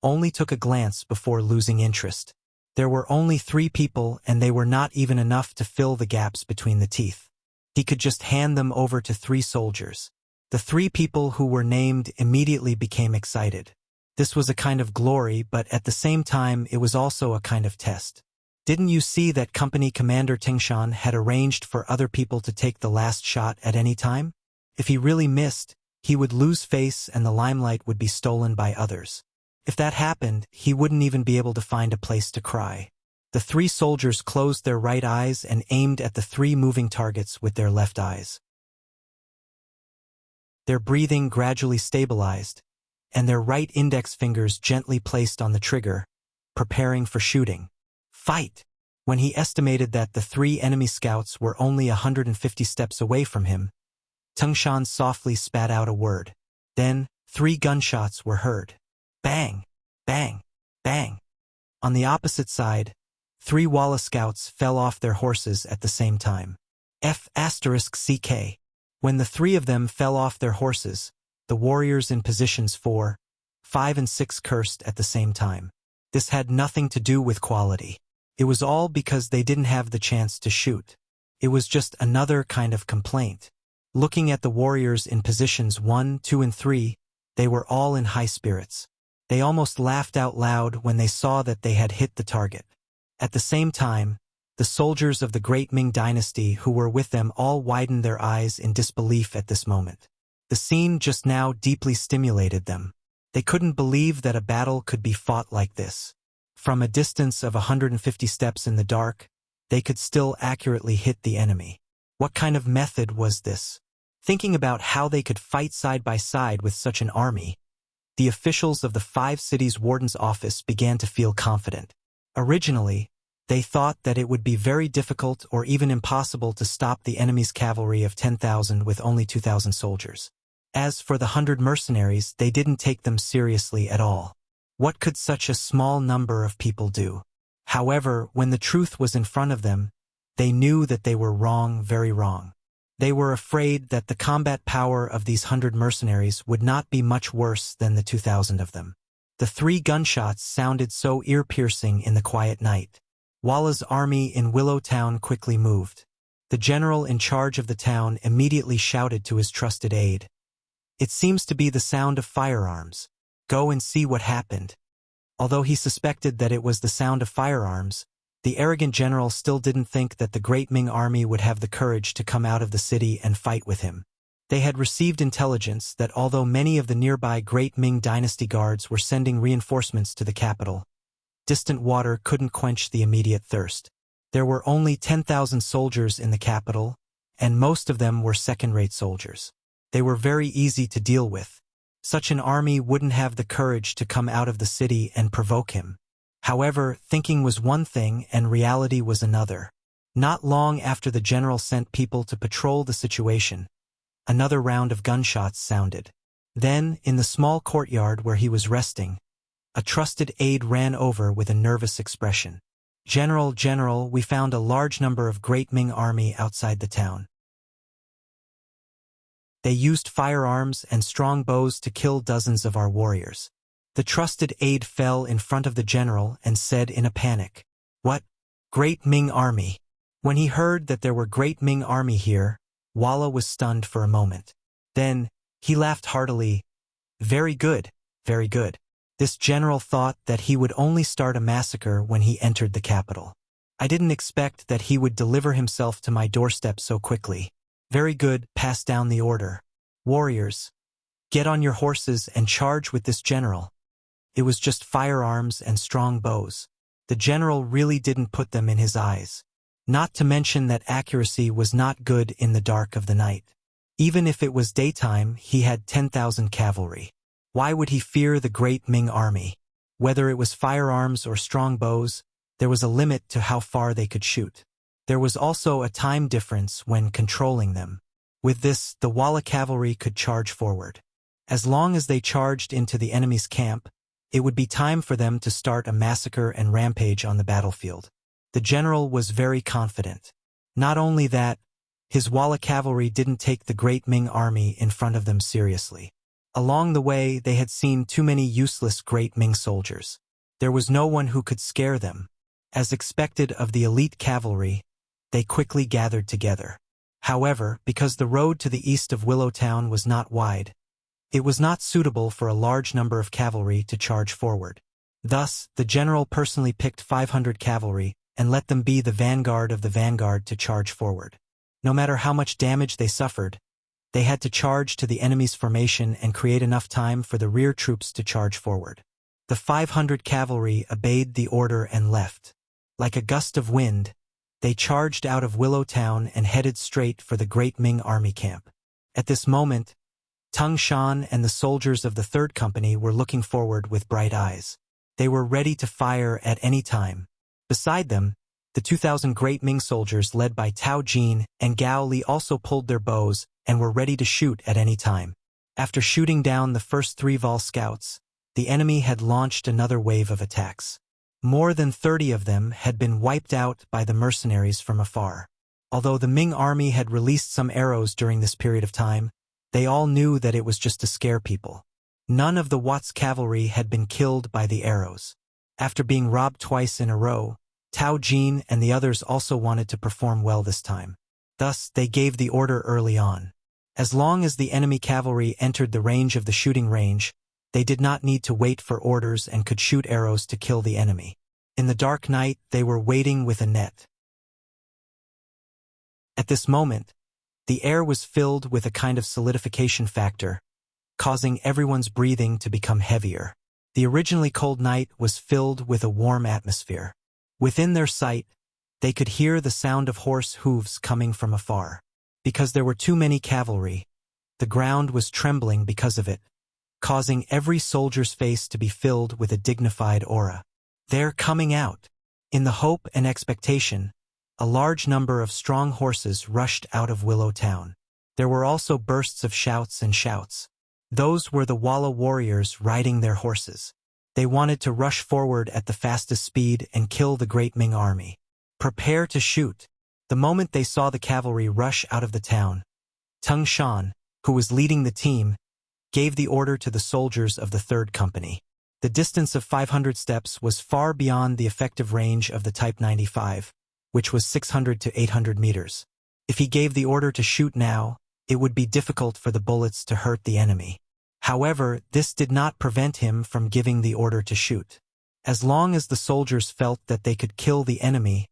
only took a glance before losing interest. There were only 3 people and they were not even enough to fill the gaps between the teeth. He could just hand them over to 3 soldiers. The 3 people who were named immediately became excited. This was a kind of glory, but at the same time it was also a kind of test. Didn't you see that Company Commander Tingshan had arranged for other people to take the last shot at any time? If he really missed, he would lose face and the limelight would be stolen by others. If that happened, he wouldn't even be able to find a place to cry. The 3 soldiers closed their right eyes and aimed at the 3 moving targets with their left eyes. Their breathing gradually stabilized, and their right index fingers gently placed on the trigger, preparing for shooting. Fight! When he estimated that the 3 enemy scouts were only 150 steps away from him, Tingshan softly spat out a word. Then, 3 gunshots were heard. Bang! Bang! Bang! On the opposite side, 3 Walla scouts fell off their horses at the same time. F***CK. When the 3 of them fell off their horses, the warriors in positions 4, 5 and 6 cursed at the same time. This had nothing to do with quality. It was all because they didn't have the chance to shoot. It was just another kind of complaint. Looking at the warriors in positions 1, 2 and 3, they were all in high spirits. They almost laughed out loud when they saw that they had hit the target. At the same time, the soldiers of the Great Ming Dynasty who were with them all widened their eyes in disbelief at this moment. The scene just now deeply stimulated them. They couldn't believe that a battle could be fought like this. From a distance of 150 steps in the dark, they could still accurately hit the enemy. What kind of method was this? Thinking about how they could fight side by side with such an army, the officials of the 5 cities' warden's office began to feel confident. Originally, they thought that it would be very difficult or even impossible to stop the enemy's cavalry of 10,000 with only 2,000 soldiers. As for the 100 mercenaries, they didn't take them seriously at all. What could such a small number of people do? However, when the truth was in front of them, they knew that they were wrong, very wrong. They were afraid that the combat power of these 100 mercenaries would not be much worse than the 2,000 of them. The 3 gunshots sounded so ear-piercing in the quiet night. Walla's army in Willowtown quickly moved. The general in charge of the town immediately shouted to his trusted aide. "It seems to be the sound of firearms. Go and see what happened." Although he suspected that it was the sound of firearms, the arrogant general still didn't think that the Great Ming army would have the courage to come out of the city and fight with him. They had received intelligence that although many of the nearby Great Ming Dynasty guards were sending reinforcements to the capital, distant water couldn't quench the immediate thirst. There were only 10,000 soldiers in the capital, and most of them were second-rate soldiers. They were very easy to deal with. Such an army wouldn't have the courage to come out of the city and provoke him. However, thinking was one thing and reality was another. Not long after the general sent people to patrol the situation, another round of gunshots sounded. Then, in the small courtyard where he was resting, a trusted aide ran over with a nervous expression. General, we found a large number of Great Ming army outside the town. They used firearms and strong bows to kill dozens of our warriors. The trusted aide fell in front of the general and said in a panic, "What? Great Ming army?" When he heard that there were Great Ming army here, Walla was stunned for a moment. Then, he laughed heartily. Very good, very good. This general thought that he would only start a massacre when he entered the capital. I didn't expect that he would deliver himself to my doorstep so quickly. Very good, pass down the order. Warriors, get on your horses and charge with this general. It was just firearms and strong bows. The general really didn't put them in his eyes. Not to mention that accuracy was not good in the dark of the night. Even if it was daytime, he had 10,000 cavalry. Why would he fear the Great Ming army? Whether it was firearms or strong bows, there was a limit to how far they could shoot. There was also a time difference when controlling them. With this, the Walla cavalry could charge forward. As long as they charged into the enemy's camp, it would be time for them to start a massacre and rampage on the battlefield. The general was very confident. Not only that, his Walla cavalry didn't take the Great Ming army in front of them seriously. Along the way, they had seen too many useless Great Ming soldiers. There was no one who could scare them. As expected of the elite cavalry, they quickly gathered together. However, because the road to the east of Willowtown was not wide, it was not suitable for a large number of cavalry to charge forward. Thus, the general personally picked 500 cavalry and let them be the vanguard of the vanguard to charge forward. No matter how much damage they suffered, they had to charge to the enemy's formation and create enough time for the rear troops to charge forward. The 500 cavalry obeyed the order and left. Like a gust of wind, they charged out of Willowtown and headed straight for the Great Ming army camp. At this moment, Tung Shan and the soldiers of the 3rd Company were looking forward with bright eyes. They were ready to fire at any time. Beside them, the 2,000 Great Ming soldiers led by Tao Jin and Gao Li also pulled their bows and were ready to shoot at any time. After shooting down the first 3 Vol scouts, the enemy had launched another wave of attacks. More than 30 of them had been wiped out by the mercenaries from afar. Although the Ming army had released some arrows during this period of time, they all knew that it was just to scare people. None of the Watts cavalry had been killed by the arrows. After being robbed twice in a row, Tao Jin and the others also wanted to perform well this time. Thus, they gave the order early on. As long as the enemy cavalry entered the range of the shooting range, they did not need to wait for orders and could shoot arrows to kill the enemy. In the dark night, they were waiting with a net. At this moment, the air was filled with a kind of solidification factor, causing everyone's breathing to become heavier. The originally cold night was filled with a warm atmosphere. Within their sight, they could hear the sound of horse hooves coming from afar. Because there were too many cavalry, the ground was trembling because of it, causing every soldier's face to be filled with a dignified aura. They're coming out. In the hope and expectation, a large number of strong horses rushed out of Willowtown. There were also bursts of shouts and shouts. Those were the Walla warriors riding their horses. They wanted to rush forward at the fastest speed and kill the Great Ming army. Prepare to shoot. The moment they saw the cavalry rush out of the town, Tung Shan, who was leading the team, gave the order to the soldiers of the 3rd Company. The distance of 500 steps was far beyond the effective range of the Type 95, which was 600 to 800 meters. If he gave the order to shoot now, it would be difficult for the bullets to hurt the enemy. However, this did not prevent him from giving the order to shoot. As long as the soldiers felt that they could kill the enemy,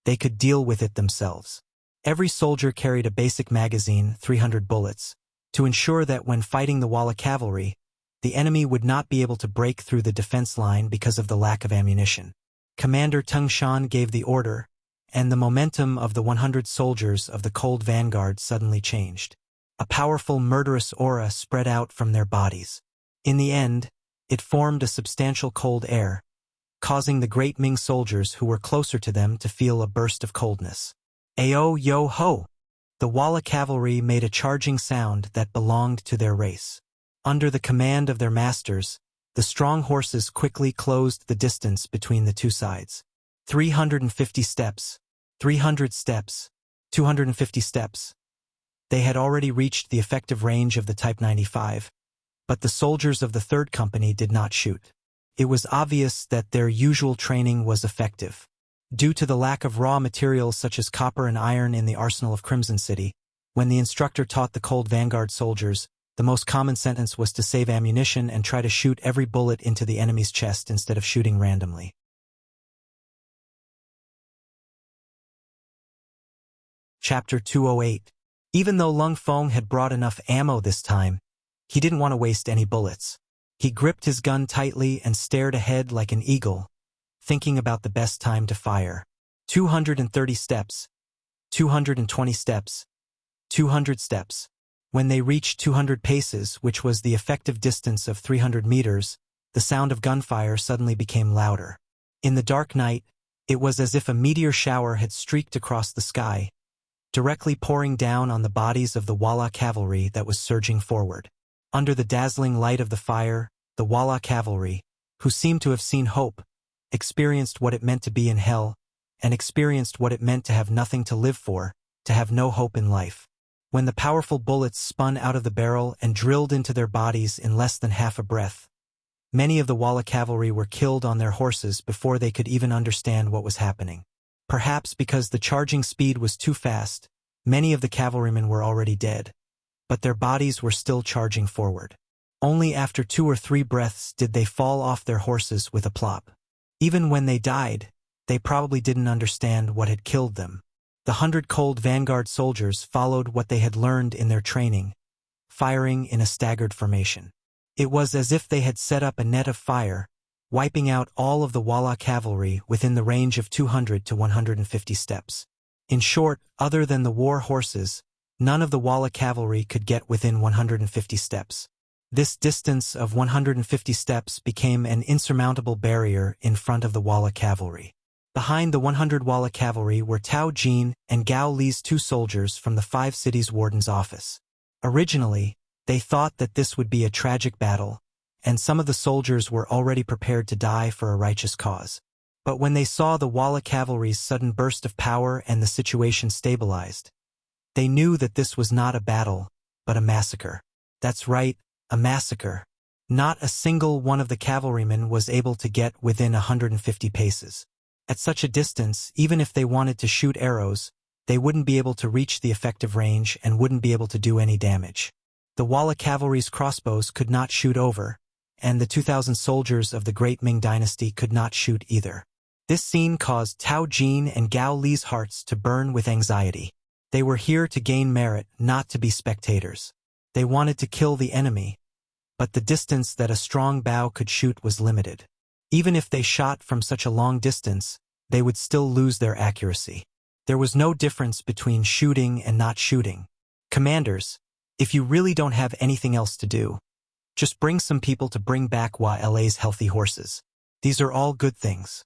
they could deal with it themselves. Every soldier carried a basic magazine, 300 bullets, to ensure that when fighting the Walla cavalry, the enemy would not be able to break through the defense line because of the lack of ammunition. Commander Tung Shan gave the order, and the momentum of the 100 soldiers of the cold vanguard suddenly changed. A powerful murderous aura spread out from their bodies. In the end, it formed a substantial cold air, causing the great Ming soldiers who were closer to them to feel a burst of coldness. Ayo yo ho! The Walla cavalry made a charging sound that belonged to their race. Under the command of their masters, the strong horses quickly closed the distance between the two sides. 350 steps, 300 steps, 250 steps. They had already reached the effective range of the Type 95, but the soldiers of the 3rd Company did not shoot. It was obvious that their usual training was effective. Due to the lack of raw materials such as copper and iron in the arsenal of Crimson City, when the instructor taught the Cold Vanguard soldiers, the most common sentence was to save ammunition and try to shoot every bullet into the enemy's chest instead of shooting randomly. Chapter 208. Even though Lung Feng had brought enough ammo this time, he didn't want to waste any bullets. He gripped his gun tightly and stared ahead like an eagle, thinking about the best time to fire. 230 steps, 220 steps, 200 steps. When they reached 200 paces, which was the effective distance of 300 meters, the sound of gunfire suddenly became louder. In the dark night, it was as if a meteor shower had streaked across the sky, directly pouring down on the bodies of the Walla cavalry that was surging forward. Under the dazzling light of the fire, the Walla cavalry, who seemed to have seen hope, experienced what it meant to be in hell, and experienced what it meant to have nothing to live for, to have no hope in life. When the powerful bullets spun out of the barrel and drilled into their bodies in less than half a breath, many of the Walla cavalry were killed on their horses before they could even understand what was happening. Perhaps because the charging speed was too fast, many of the cavalrymen were already dead, but their bodies were still charging forward. Only after 2 or 3 breaths did they fall off their horses with a plop. Even when they died, they probably didn't understand what had killed them. The 100 Cold Vanguard soldiers followed what they had learned in their training, firing in a staggered formation. It was as if they had set up a net of fire, wiping out all of the Walla cavalry within the range of 200 to 150 steps. In short, other than the war horses, none of the Walla cavalry could get within 150 steps. This distance of 150 steps became an insurmountable barrier in front of the Walla cavalry. Behind the 100 Walla cavalry were Tao Jin and Gao Li's 2 soldiers from the 5 cities warden's office. Originally, they thought that this would be a tragic battle, and some of the soldiers were already prepared to die for a righteous cause. But when they saw the Walla cavalry's sudden burst of power and the situation stabilized, they knew that this was not a battle, but a massacre. That's right, a massacre. Not a single one of the cavalrymen was able to get within 150 paces. At such a distance, even if they wanted to shoot arrows, they wouldn't be able to reach the effective range and wouldn't be able to do any damage. The Walla cavalry's crossbows could not shoot over, and the 2,000 soldiers of the Great Ming Dynasty could not shoot either. This scene caused Tao Jin and Gao Li's hearts to burn with anxiety. They were here to gain merit, not to be spectators. They wanted to kill the enemy, but the distance that a strong bow could shoot was limited. Even if they shot from such a long distance, they would still lose their accuracy. There was no difference between shooting and not shooting. Commanders, if you really don't have anything else to do, just bring some people to bring back WALA's healthy horses. These are all good things.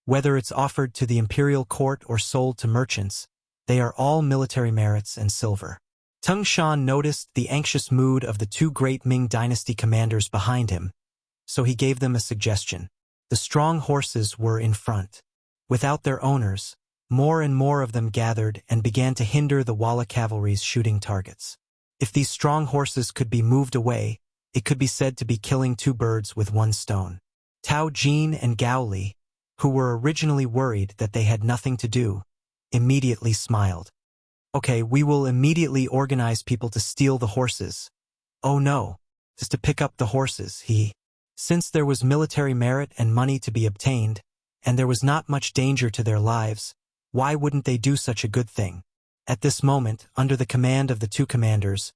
Whether it's offered to the imperial court or sold to merchants, they are all military merits and silver. Tung Shan noticed the anxious mood of the 2 Great Ming Dynasty commanders behind him, so he gave them a suggestion. The strong horses were in front. Without their owners, more and more of them gathered and began to hinder the Walla cavalry's shooting targets. If these strong horses could be moved away, it could be said to be killing 2 birds with 1 stone. Tao Jin and Gao Li, who were originally worried that they had nothing to do, immediately smiled. Okay, we will immediately organize people to steal the horses. Oh no, just to pick up the horses, Since there was military merit and money to be obtained, and there was not much danger to their lives, why wouldn't they do such a good thing? At this moment, under the command of the 2 commanders,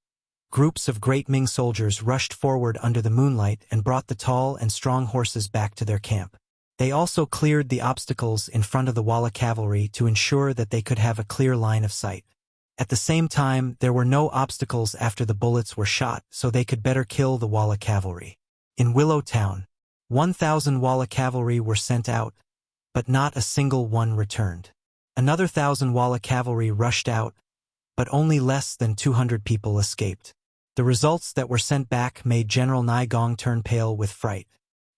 groups of Great Ming soldiers rushed forward under the moonlight and brought the tall and strong horses back to their camp. They also cleared the obstacles in front of the Walla cavalry to ensure that they could have a clear line of sight. At the same time, there were no obstacles after the bullets were shot, so they could better kill the Walla cavalry. In Willow Town, 1,000 Walla cavalry were sent out, but not a single one returned. Another 1,000 Walla cavalry rushed out, but only less than 200 people escaped. The results that were sent back made General Naigong turn pale with fright.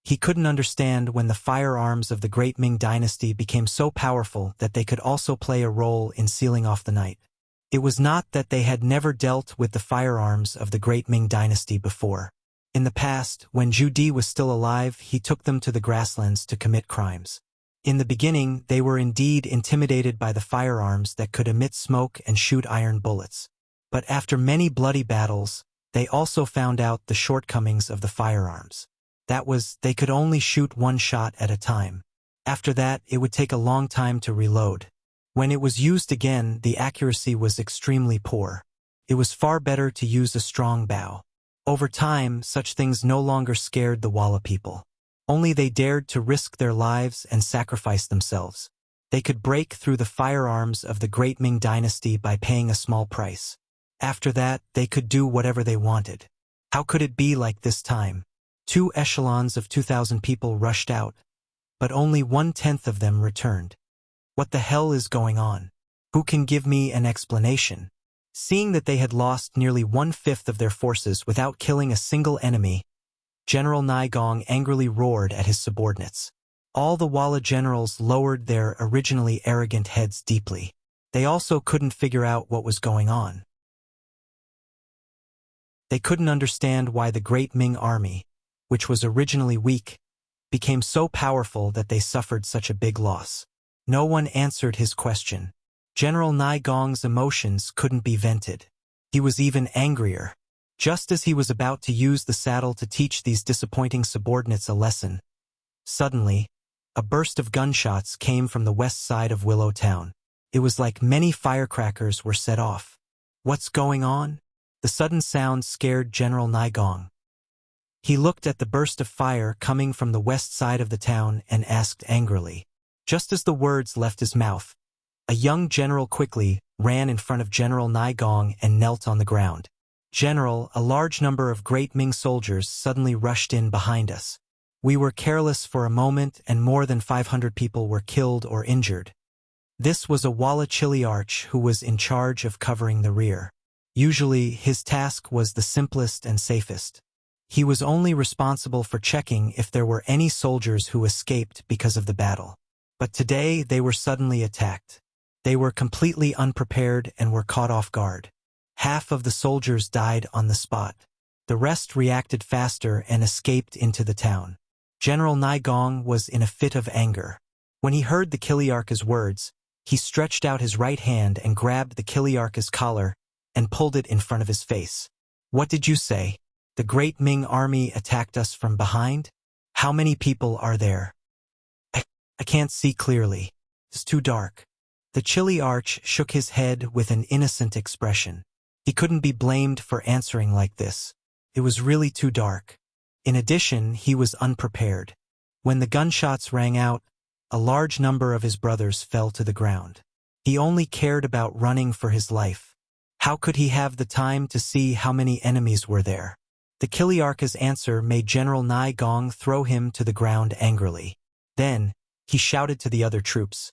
He couldn't understand when the firearms of the Great Ming Dynasty became so powerful that they could also play a role in sealing off the night. It was not that they had never dealt with the firearms of the Great Ming Dynasty before. In the past, when Zhu Di was still alive, he took them to the grasslands to commit crimes. In the beginning, they were indeed intimidated by the firearms that could emit smoke and shoot iron bullets. But after many bloody battles, they also found out the shortcomings of the firearms. That was, they could only shoot one shot at a time. After that, it would take a long time to reload. When it was used again, the accuracy was extremely poor. It was far better to use a strong bow. Over time, such things no longer scared the Walla people. Only they dared to risk their lives and sacrifice themselves. They could break through the firearms of the Great Ming Dynasty by paying a small price. After that, they could do whatever they wanted. How could it be like this time? 2 echelons of 2,000 people rushed out, but only 1/10 of them returned. What the hell is going on? Who can give me an explanation? Seeing that they had lost nearly 1/5 of their forces without killing a single enemy, General Naigong angrily roared at his subordinates. All the Walla generals lowered their originally arrogant heads deeply. They also couldn't figure out what was going on. They couldn't understand why the Great Ming army, which was originally weak, became so powerful that they suffered such a big loss. No one answered his question. General Naigong's emotions couldn't be vented. He was even angrier. Just as he was about to use the saddle to teach these disappointing subordinates a lesson, suddenly, a burst of gunshots came from the west side of Willow Town. It was like many firecrackers were set off. What's going on? The sudden sound scared General Naigong. He looked at the burst of fire coming from the west side of the town and asked angrily. Just as the words left his mouth, a young general quickly ran in front of General Naigong and knelt on the ground. General, a large number of Great Ming soldiers suddenly rushed in behind us. We were careless for a moment and more than 500 people were killed or injured. This was a Walla Chiliarch who was in charge of covering the rear. Usually, his task was the simplest and safest. He was only responsible for checking if there were any soldiers who escaped because of the battle. But today, they were suddenly attacked. They were completely unprepared and were caught off guard. Half of the soldiers died on the spot. The rest reacted faster and escaped into the town. General Naigong was in a fit of anger. When he heard the Kiliarch's words, he stretched out his right hand and grabbed the Kiliarch's collar and pulled it in front of his face. What did you say? The Great Ming army attacked us from behind? How many people are there? I can't see clearly. It's too dark. The Chiliarch shook his head with an innocent expression. He couldn't be blamed for answering like this. It was really too dark. In addition, he was unprepared. When the gunshots rang out, a large number of his brothers fell to the ground. He only cared about running for his life. How could he have the time to see how many enemies were there? The Kiliarch's answer made General Naigong throw him to the ground angrily. Then, he shouted to the other troops.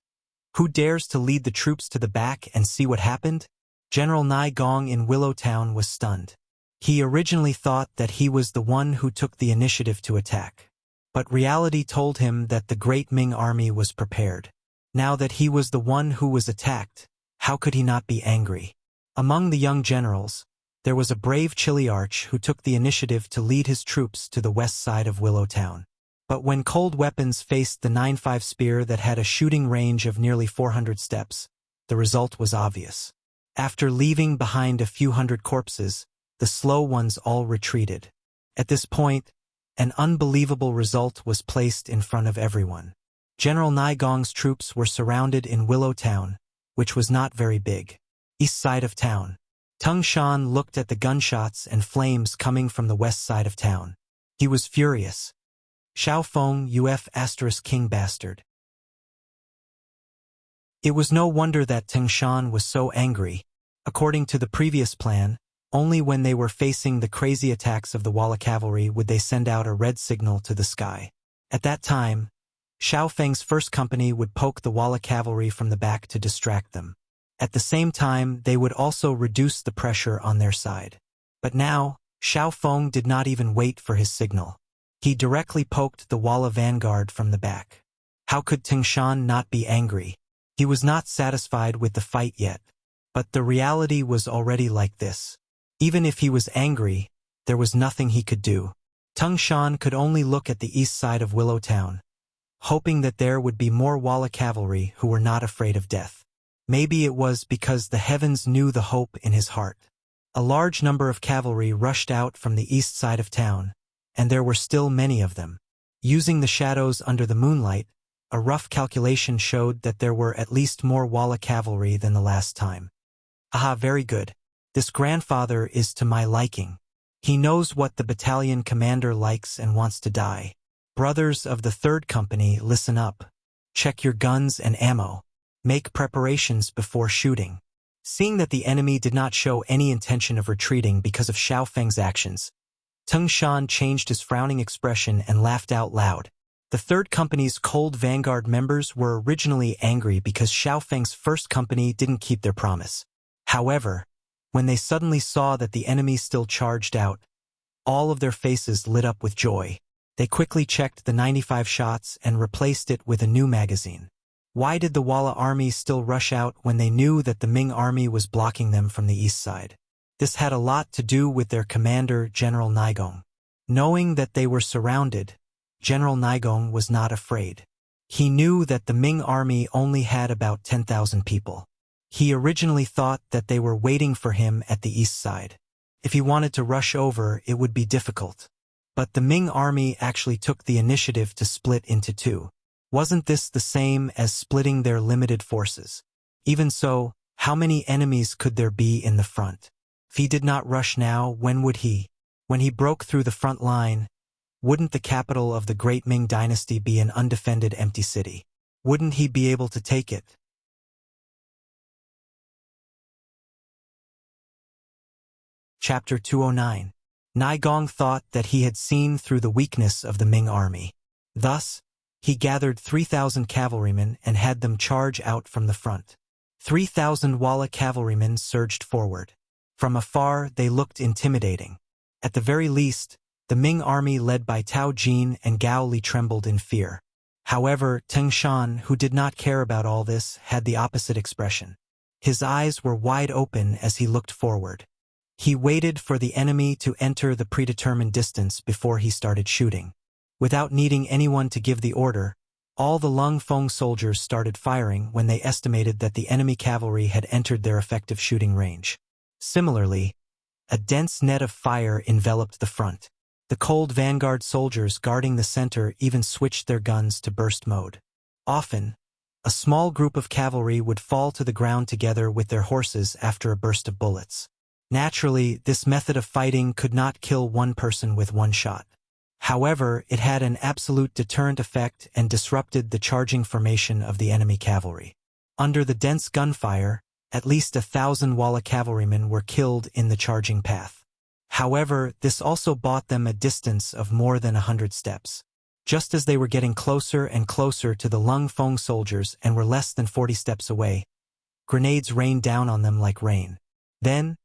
Who dares to lead the troops to the back and see what happened? General Naigong in Willow Town was stunned. He originally thought that he was the one who took the initiative to attack. But reality told him that the Great Ming army was prepared. Now that he was the one who was attacked, how could he not be angry? Among the young generals, there was a brave Chiliarch who took the initiative to lead his troops to the west side of Willow Town. But when cold weapons faced the 9.5 spear that had a shooting range of nearly 400 steps, the result was obvious. After leaving behind a few hundred corpses, the slow ones all retreated. At this point, an unbelievable result was placed in front of everyone. General Naigong's troops were surrounded in Willow Town, which was not very big. East side of town. Tung Shan looked at the gunshots and flames coming from the west side of town. He was furious. Xiao Feng UF *King Bastard. It was no wonder that Teng Shan was so angry. According to the previous plan, only when they were facing the crazy attacks of the Walla cavalry would they send out a red signal to the sky. At that time, Xiao Feng's first company would poke the Walla cavalry from the back to distract them. At the same time, they would also reduce the pressure on their side. But now, Xiao Feng did not even wait for his signal. He directly poked the Walla vanguard from the back. How could Teng Shan not be angry? He was not satisfied with the fight yet. But the reality was already like this. Even if he was angry, there was nothing he could do. Teng Shan could only look at the east side of Willow Town, hoping that there would be more Walla cavalry who were not afraid of death. Maybe it was because the heavens knew the hope in his heart. A large number of cavalry rushed out from the east side of town, and there were still many of them. Using the shadows under the moonlight, a rough calculation showed that there were at least more Walla cavalry than the last time. Aha, very good. This grandfather is to my liking. He knows what the battalion commander likes and wants to die. Brothers of the 3rd Company, listen up. Check your guns and ammo. Make preparations before shooting. Seeing that the enemy did not show any intention of retreating because of Xiao Feng's actions, Teng Shan changed his frowning expression and laughed out loud. The 3rd Company's cold vanguard members were originally angry because Xiao Feng's 1st Company didn't keep their promise. However, when they suddenly saw that the enemy still charged out, all of their faces lit up with joy. They quickly checked the 95 shots and replaced it with a new magazine. Why did the Walla army still rush out when they knew that the Ming army was blocking them from the east side? This had a lot to do with their commander, General Naigong. Knowing that they were surrounded, General Naigong was not afraid. He knew that the Ming army only had about 10,000 people. He originally thought that they were waiting for him at the east side. If he wanted to rush over, it would be difficult. But the Ming army actually took the initiative to split into two. Wasn't this the same as splitting their limited forces? Even so, how many enemies could there be in the front? If he did not rush now, when would he? When he broke through the front line, wouldn't the capital of the Great Ming Dynasty be an undefended empty city? Wouldn't he be able to take it? Chapter 209. Naigong thought that he had seen through the weakness of the Ming army. Thus, he gathered 3,000 cavalrymen and had them charge out from the front. 3,000 Walla cavalrymen surged forward. From afar, they looked intimidating. At the very least, the Ming army led by Tao Jin and Gao Li trembled in fear. However, Teng Shan, who did not care about all this, had the opposite expression. His eyes were wide open as he looked forward. He waited for the enemy to enter the predetermined distance before he started shooting. Without needing anyone to give the order, all the Lung Feng soldiers started firing when they estimated that the enemy cavalry had entered their effective shooting range. Similarly, a dense net of fire enveloped the front. The cold vanguard soldiers guarding the center even switched their guns to burst mode. Often, a small group of cavalry would fall to the ground together with their horses after a burst of bullets. Naturally, this method of fighting could not kill one person with one shot. However, it had an absolute deterrent effect and disrupted the charging formation of the enemy cavalry. Under the dense gunfire, at least 1,000 Walla cavalrymen were killed in the charging path. However, this also bought them a distance of more than 100 steps. Just as they were getting closer and closer to the Lung Feng soldiers and were less than 40 steps away, grenades rained down on them like rain. Then,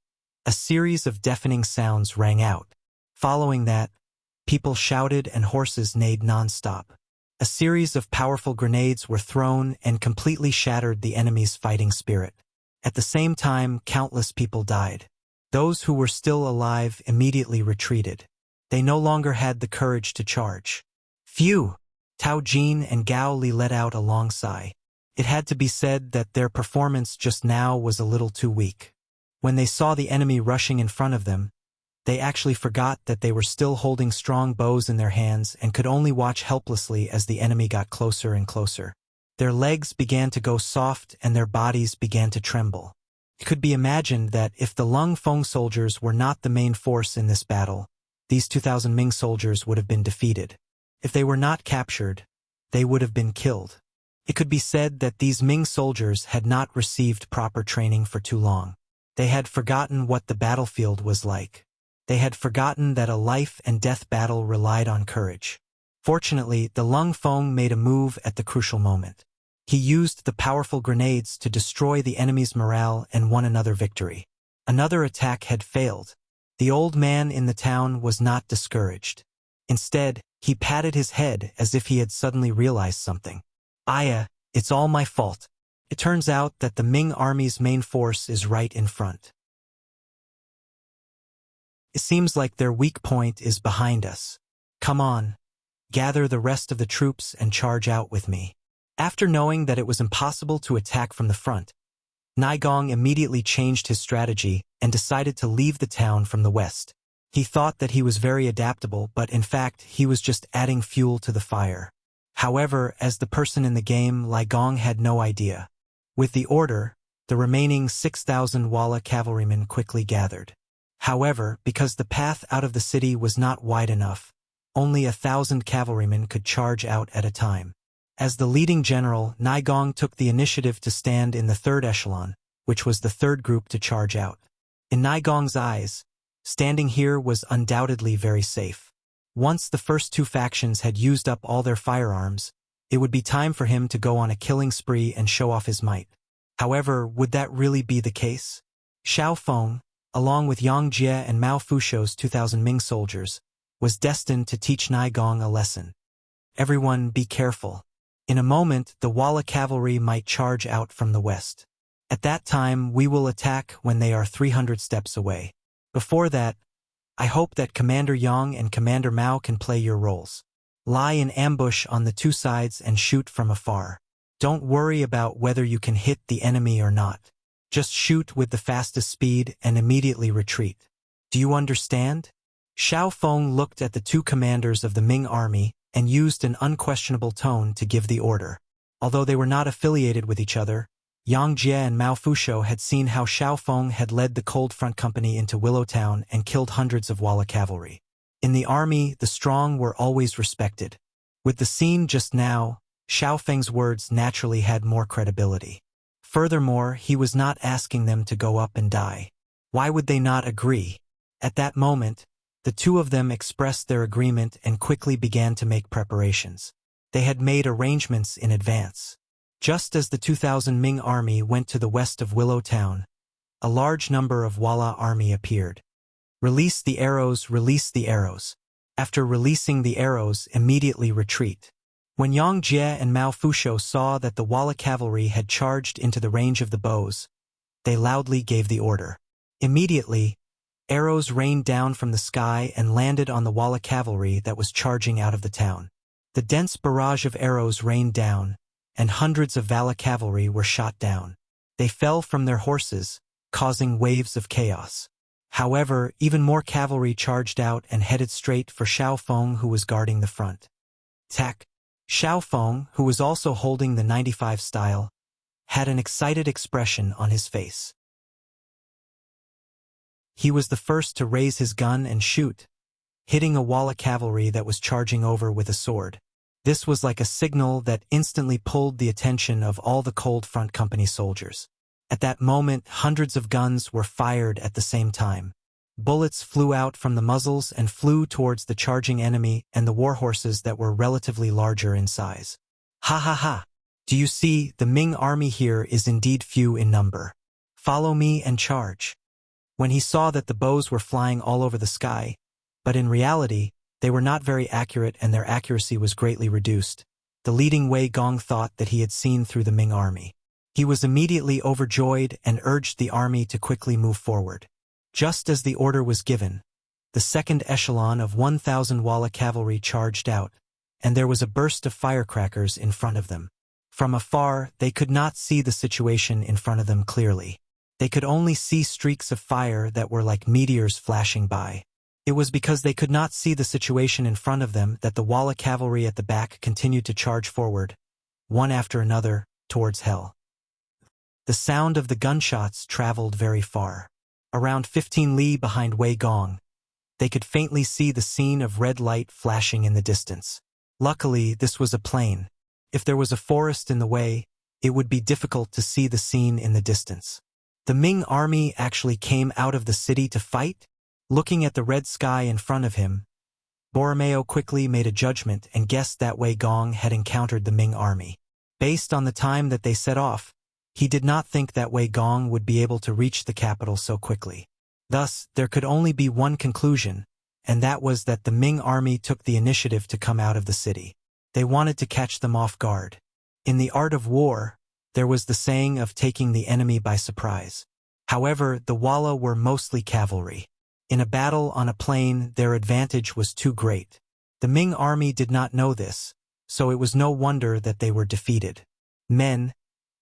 a series of deafening sounds rang out. Following that, people shouted and horses neighed non-stop. A series of powerful grenades were thrown and completely shattered the enemy's fighting spirit. At the same time, countless people died. Those who were still alive immediately retreated. They no longer had the courage to charge. Phew! Tao Jin and Gao Li let out a long sigh. It had to be said that their performance just now was a little too weak. When they saw the enemy rushing in front of them, they actually forgot that they were still holding strong bows in their hands and could only watch helplessly as the enemy got closer and closer. Their legs began to go soft and their bodies began to tremble. It could be imagined that if the Lung Feng soldiers were not the main force in this battle, these 2,000 Ming soldiers would have been defeated. If they were not captured, they would have been killed. It could be said that these Ming soldiers had not received proper training for too long. They had forgotten what the battlefield was like. They had forgotten that a life-and-death battle relied on courage. Fortunately, the Lung Feng made a move at the crucial moment. He used the powerful grenades to destroy the enemy's morale and won another victory. Another attack had failed. The old man in the town was not discouraged. Instead, he patted his head as if he had suddenly realized something. "Aya, it's all my fault. It turns out that the Ming army's main force is right in front. It seems like their weak point is behind us. Come on, gather the rest of the troops and charge out with me." After knowing that it was impossible to attack from the front, Naigong immediately changed his strategy and decided to leave the town from the west. He thought that he was very adaptable, but in fact he was just adding fuel to the fire. However, as the person in the game, Lai Gong had no idea. With the order, the remaining 6,000 Walla cavalrymen quickly gathered. However, because the path out of the city was not wide enough, only 1,000 cavalrymen could charge out at a time. As the leading general, Naigong took the initiative to stand in the third echelon, which was the third group to charge out. In Naigong's eyes, standing here was undoubtedly very safe. Once the first two factions had used up all their firearms, it would be time for him to go on a killing spree and show off his might. However, would that really be the case? Xiao Feng, along with Yang Jie and Mao Fushou's 2,000 Ming soldiers, was destined to teach Naigong a lesson. Everyone be careful. In a moment, the Walla cavalry might charge out from the west. At that time, we will attack when they are 300 steps away. Before that, I hope that Commander Yang and Commander Mao can play your roles. Lie in ambush on the two sides and shoot from afar. Don't worry about whether you can hit the enemy or not. Just shoot with the fastest speed and immediately retreat. Do you understand? Xiao Feng looked at the two commanders of the Ming army and used an unquestionable tone to give the order. Although they were not affiliated with each other, Yang Jie and Mao Fushou had seen how Xiao Feng had led the Cold Front Company into Willowtown and killed hundreds of Walla cavalry. In the army, the strong were always respected. With the scene just now, Xiao Feng's words naturally had more credibility. Furthermore, he was not asking them to go up and die. Why would they not agree? At that moment, the two of them expressed their agreement and quickly began to make preparations. They had made arrangements in advance. Just as the 2,000 Ming army went to the west of Willowtown, a large number of Walla army appeared. Release the arrows, release the arrows. After releasing the arrows, immediately retreat. When Yang Jie and Mao Fushou saw that the Walla cavalry had charged into the range of the bows, they loudly gave the order. Immediately, arrows rained down from the sky and landed on the Walla cavalry that was charging out of the town. The dense barrage of arrows rained down, and hundreds of Walla cavalry were shot down. They fell from their horses, causing waves of chaos. However, even more cavalry charged out and headed straight for Xiao Feng, who was guarding the front. Attack! Xiao Feng, who was also holding the 95 style, had an excited expression on his face. He was the first to raise his gun and shoot, hitting a Walla cavalry that was charging over with a sword. This was like a signal that instantly pulled the attention of all the Cold Front Company soldiers. At that moment, hundreds of guns were fired at the same time. Bullets flew out from the muzzles and flew towards the charging enemy and the warhorses that were relatively larger in size. Ha ha ha! Do you see, the Ming army here is indeed few in number. Follow me and charge. When he saw that the bows were flying all over the sky, but in reality, they were not very accurate and their accuracy was greatly reduced, the leading Wei Gong thought that he had seen through the Ming army. He was immediately overjoyed and urged the army to quickly move forward. Just as the order was given, the second echelon of 1,000 Walla cavalry charged out, and there was a burst of firecrackers in front of them. From afar, they could not see the situation in front of them clearly. They could only see streaks of fire that were like meteors flashing by. It was because they could not see the situation in front of them that the Walla cavalry at the back continued to charge forward, one after another, towards hell. The sound of the gunshots traveled very far. Around 15 li behind Wei Gong, they could faintly see the scene of red light flashing in the distance. Luckily, this was a plain. If there was a forest in the way, it would be difficult to see the scene in the distance. The Ming army actually came out of the city to fight? Looking at the red sky in front of him, Borromeo quickly made a judgment and guessed that Wei Gong had encountered the Ming army. Based on the time that they set off, he did not think that Wei Gong would be able to reach the capital so quickly. Thus, there could only be one conclusion, and that was that the Ming army took the initiative to come out of the city. They wanted to catch them off guard. In the art of war, there was the saying of taking the enemy by surprise. However, the Walla were mostly cavalry. In a battle on a plain, their advantage was too great. The Ming army did not know this, so it was no wonder that they were defeated. Men,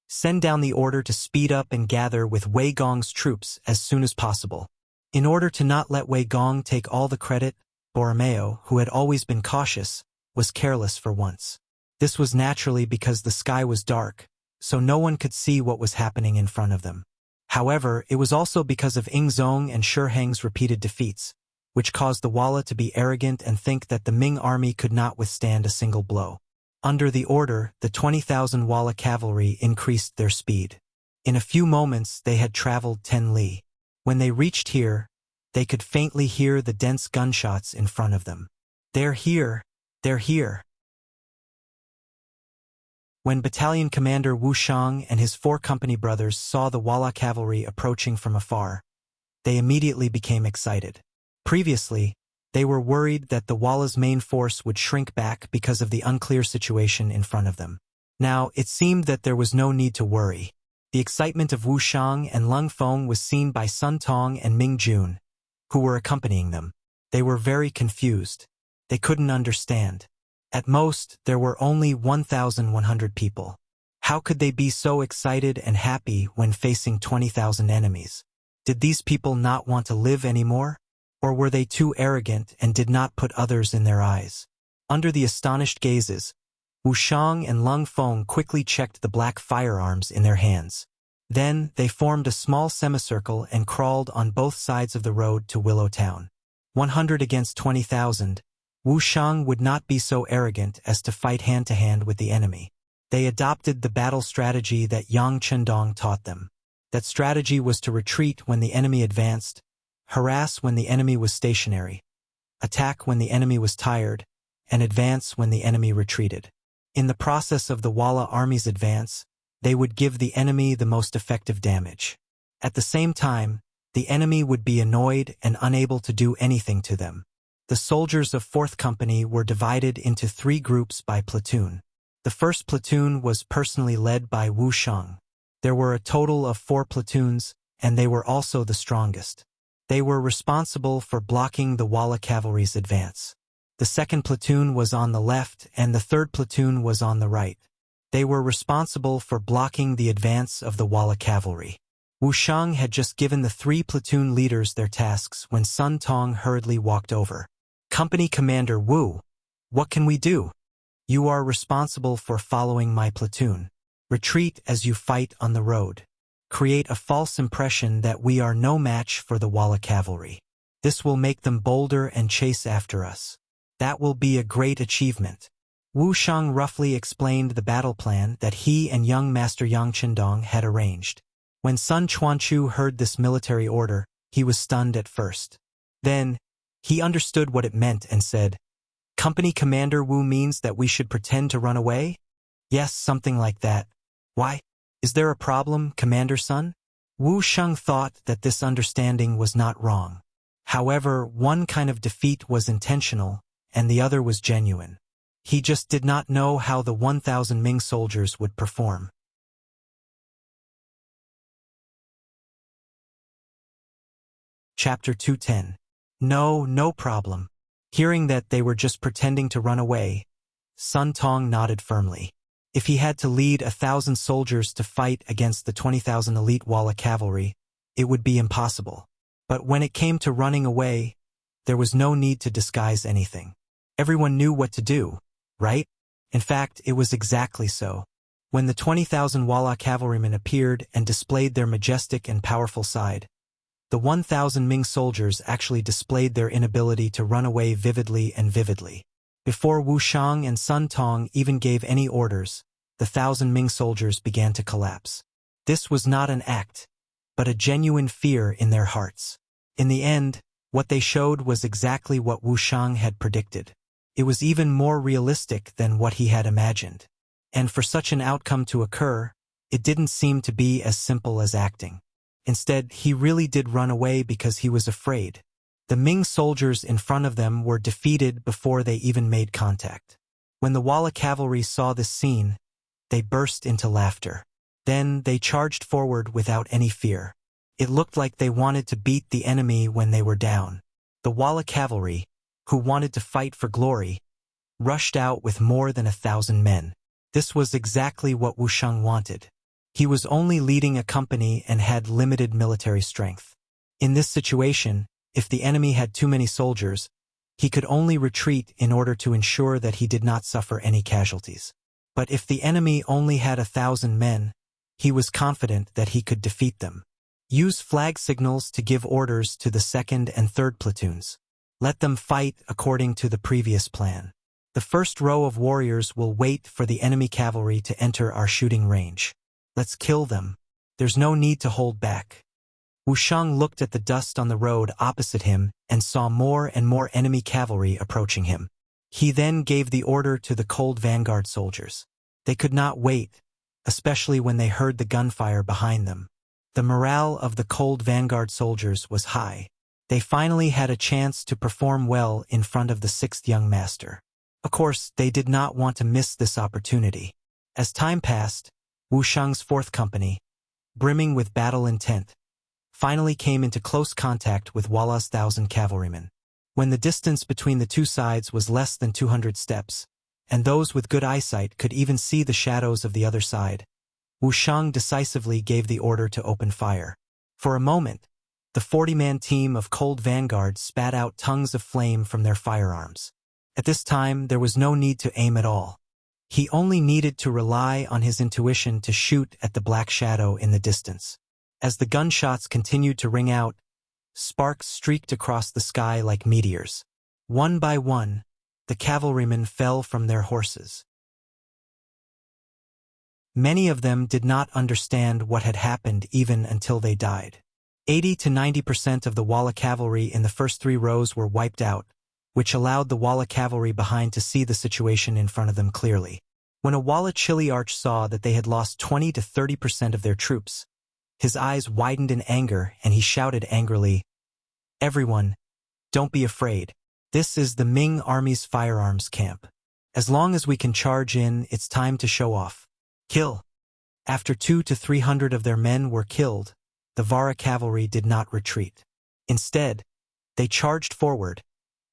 send down the order to speed up and gather with Wei Gong's troops as soon as possible. In order to not let Wei Gong take all the credit, Borromeo, who had always been cautious, was careless for once. This was naturally because the sky was dark, so no one could see what was happening in front of them. However, it was also because of Ing Zong and Shi Heng's repeated defeats, which caused the Walla to be arrogant and think that the Ming army could not withstand a single blow. Under the order, the 20,000 Walla cavalry increased their speed. In a few moments they had traveled 10 li. When they reached here, they could faintly hear the dense gunshots in front of them. "They're here! They're here!" When Battalion Commander Wu Shang and his 4 company brothers saw the Walla cavalry approaching from afar, they immediately became excited. Previously, they were worried that the Walla's main force would shrink back because of the unclear situation in front of them. Now, it seemed that there was no need to worry. The excitement of Wu Shang and Lung Feng was seen by Sun Tong and Ming Jun, who were accompanying them. They were very confused. They couldn't understand. At most, there were only 1,100 people. How could they be so excited and happy when facing 20,000 enemies? Did these people not want to live anymore? Or were they too arrogant and did not put others in their eyes? Under the astonished gazes, Wu Shang and Lung Feng quickly checked the black firearms in their hands. Then, they formed a small semicircle and crawled on both sides of the road to Willow Town. 100 against 20,000. Wu Shang would not be so arrogant as to fight hand-to-hand with the enemy. They adopted the battle strategy that Yang Chendong taught them. That strategy was to retreat when the enemy advanced, harass when the enemy was stationary, attack when the enemy was tired, and advance when the enemy retreated. In the process of the Walla army's advance, they would give the enemy the most effective damage. At the same time, the enemy would be annoyed and unable to do anything to them. The soldiers of 4th Company were divided into 3 groups by platoon. The first platoon was personally led by Wu Shang. There were a total of 4 platoons, and they were also the strongest. They were responsible for blocking the Walla cavalry's advance. The second platoon was on the left and the third platoon was on the right. They were responsible for blocking the advance of the Walla cavalry. Wu Shang had just given the 3 platoon leaders their tasks when Sun Tong hurriedly walked over. "Company Commander Wu, what can we do? You are responsible for following my platoon. Retreat as you fight on the road. Create a false impression that we are no match for the Walla cavalry. This will make them bolder and chase after us. That will be a great achievement." Wu Shang roughly explained the battle plan that he and young Master Yang Chendong had arranged. When Sun Chuanchu heard this military order, he was stunned at first. Then, he understood what it meant and said, "Company Commander Wu means that we should pretend to run away?" "Yes, something like that." "Why? Is there a problem, Commander Sun?" Wu Shang thought that this understanding was not wrong. However, one kind of defeat was intentional, and the other was genuine. He just did not know how the 1,000 Ming soldiers would perform. Chapter 210. No problem. Hearing that they were just pretending to run away, Sun Tong nodded firmly. If he had to lead 1,000 soldiers to fight against the 20,000 elite Walla cavalry, it would be impossible. But when it came to running away, there was no need to disguise anything. Everyone knew what to do, right? In fact, it was exactly so. When the 20,000 Walla cavalrymen appeared and displayed their majestic and powerful side, the 1,000 Ming soldiers actually displayed their inability to run away vividly. Before Wu Shang and Sun Tong even gave any orders, the 1,000 Ming soldiers began to collapse. This was not an act, but a genuine fear in their hearts. In the end, what they showed was exactly what Wu Shang had predicted. It was even more realistic than what he had imagined. And for such an outcome to occur, it didn't seem to be as simple as acting. Instead, he really did run away because he was afraid. The Ming soldiers in front of them were defeated before they even made contact. When the Walla cavalry saw this scene, they burst into laughter. Then they charged forward without any fear. It looked like they wanted to beat the enemy when they were down. The Walla cavalry, who wanted to fight for glory, rushed out with more than 1,000 men. This was exactly what Wu Shang wanted. He was only leading a company and had limited military strength. In this situation, if the enemy had too many soldiers, he could only retreat in order to ensure that he did not suffer any casualties. But if the enemy only had 1,000 men, he was confident that he could defeat them. Use flag signals to give orders to the 2nd and 3rd platoons. Let them fight according to the previous plan. The first row of warriors will wait for the enemy cavalry to enter our shooting range. Let's kill them. There's no need to hold back. Wu Shang looked at the dust on the road opposite him and saw more and more enemy cavalry approaching him. He then gave the order to the cold vanguard soldiers. They could not wait, especially when they heard the gunfire behind them. The morale of the cold vanguard soldiers was high. They finally had a chance to perform well in front of the 6th young master. Of course, they did not want to miss this opportunity. As time passed, Wu Shang's 4th company, brimming with battle intent, finally came into close contact with Walla's 1,000 cavalrymen. When the distance between the two sides was less than 200 steps, and those with good eyesight could even see the shadows of the other side, Wu Shang decisively gave the order to open fire. For a moment, the 40-man team of Cold Vanguard spat out tongues of flame from their firearms. At this time, there was no need to aim at all. He only needed to rely on his intuition to shoot at the black shadow in the distance. As the gunshots continued to ring out, sparks streaked across the sky like meteors. One by one, the cavalrymen fell from their horses. Many of them did not understand what had happened even until they died. 80 to 90% of the Walla cavalry in the first 3 rows were wiped out, which allowed the Walla cavalry behind to see the situation in front of them clearly. When a Walla Chiliarch saw that they had lost 20 to 30% of their troops, his eyes widened in anger and he shouted angrily, "Everyone, don't be afraid. This is the Ming Army's firearms camp. As long as we can charge in, it's time to show off. Kill." After 200 to 300 of their men were killed, the Vara cavalry did not retreat. Instead, they charged forward,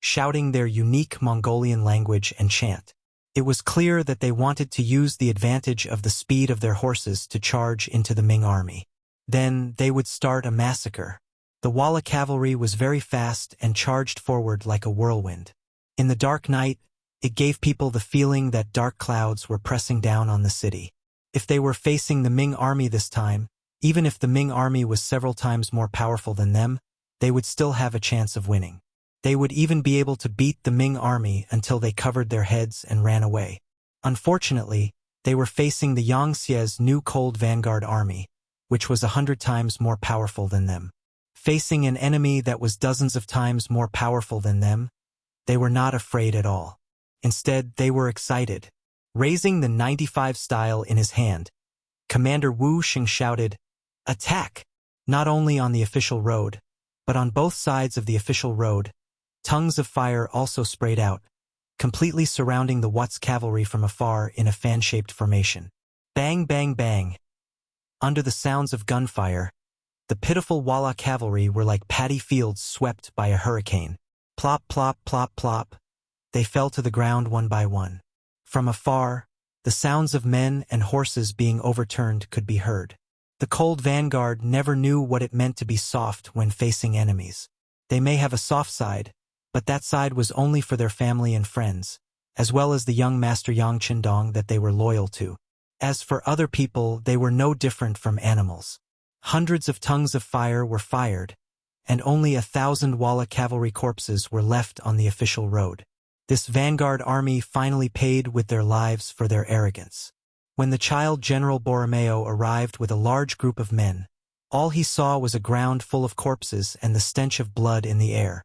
shouting their unique Mongolian language and chant. It was clear that they wanted to use the advantage of the speed of their horses to charge into the Ming army. Then they would start a massacre. The Walla cavalry was very fast and charged forward like a whirlwind. In the dark night, it gave people the feeling that dark clouds were pressing down on the city. If they were facing the Ming army this time, even if the Ming army was several times more powerful than them, they would still have a chance of winning. They would even be able to beat the Ming army until they covered their heads and ran away. Unfortunately, they were facing the Yangtze's new Cold Vanguard army, which was 100 times more powerful than them. Facing an enemy that was dozens of times more powerful than them, they were not afraid at all. Instead, they were excited. Raising the 95 style in his hand, Commander Wu Shing shouted, "Attack!" Not only on the official road, but on both sides of the official road, tongues of fire also sprayed out, completely surrounding the Watts cavalry from afar in a fan-shaped formation. Bang, bang, bang. Under the sounds of gunfire, the pitiful Walla cavalry were like paddy fields swept by a hurricane. Plop, plop, plop, plop. They fell to the ground one by one. From afar, the sounds of men and horses being overturned could be heard. The Cold Vanguard never knew what it meant to be soft when facing enemies. They may have a soft side, but that side was only for their family and friends, as well as the young Master Yang Qindong that they were loyal to. As for other people, they were no different from animals. Hundreds of tongues of fire were fired, and only 1,000 Walla cavalry corpses were left on the official road. This vanguard army finally paid with their lives for their arrogance. When the child General Borromeo arrived with a large group of men, all he saw was a ground full of corpses and the stench of blood in the air.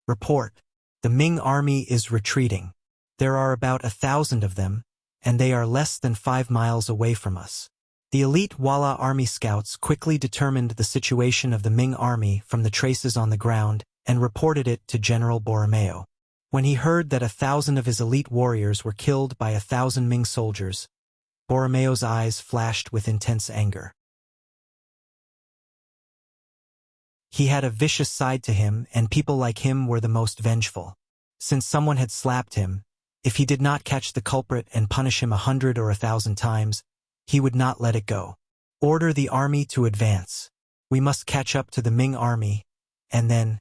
Report: the Ming army is retreating. There are about 1,000 of them, and they are less than 5 miles away from us. The elite Walla army scouts quickly determined the situation of the Ming army from the traces on the ground and reported it to General Borromeo. When he heard that 1,000 of his elite warriors were killed by 1,000 Ming soldiers, Borromeo's eyes flashed with intense anger. He had a vicious side to him, and people like him were the most vengeful. Since someone had slapped him, if he did not catch the culprit and punish him 100 or 1,000 times, he would not let it go. Order the army to advance. We must catch up to the Ming army, and then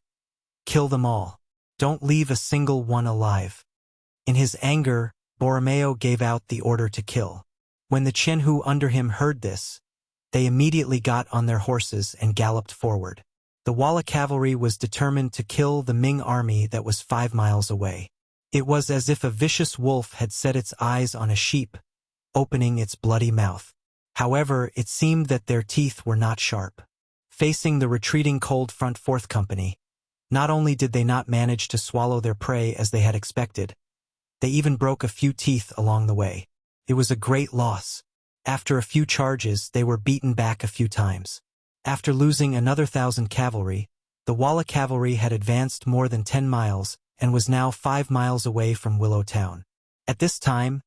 kill them all. Don't leave a single one alive. In his anger, Borromeo gave out the order to kill. When the Qianhu under him heard this, they immediately got on their horses and galloped forward. The Walla cavalry was determined to kill the Ming army that was 5 miles away. It was as if a vicious wolf had set its eyes on a sheep, opening its bloody mouth. However, it seemed that their teeth were not sharp. Facing the retreating Cold Front 4th Company, not only did they not manage to swallow their prey as they had expected, they even broke a few teeth along the way. It was a great loss. After a few charges, they were beaten back a few times. After losing another 1,000 cavalry, the Walla cavalry had advanced more than 10 miles and was now 5 miles away from Willow Town. At this time,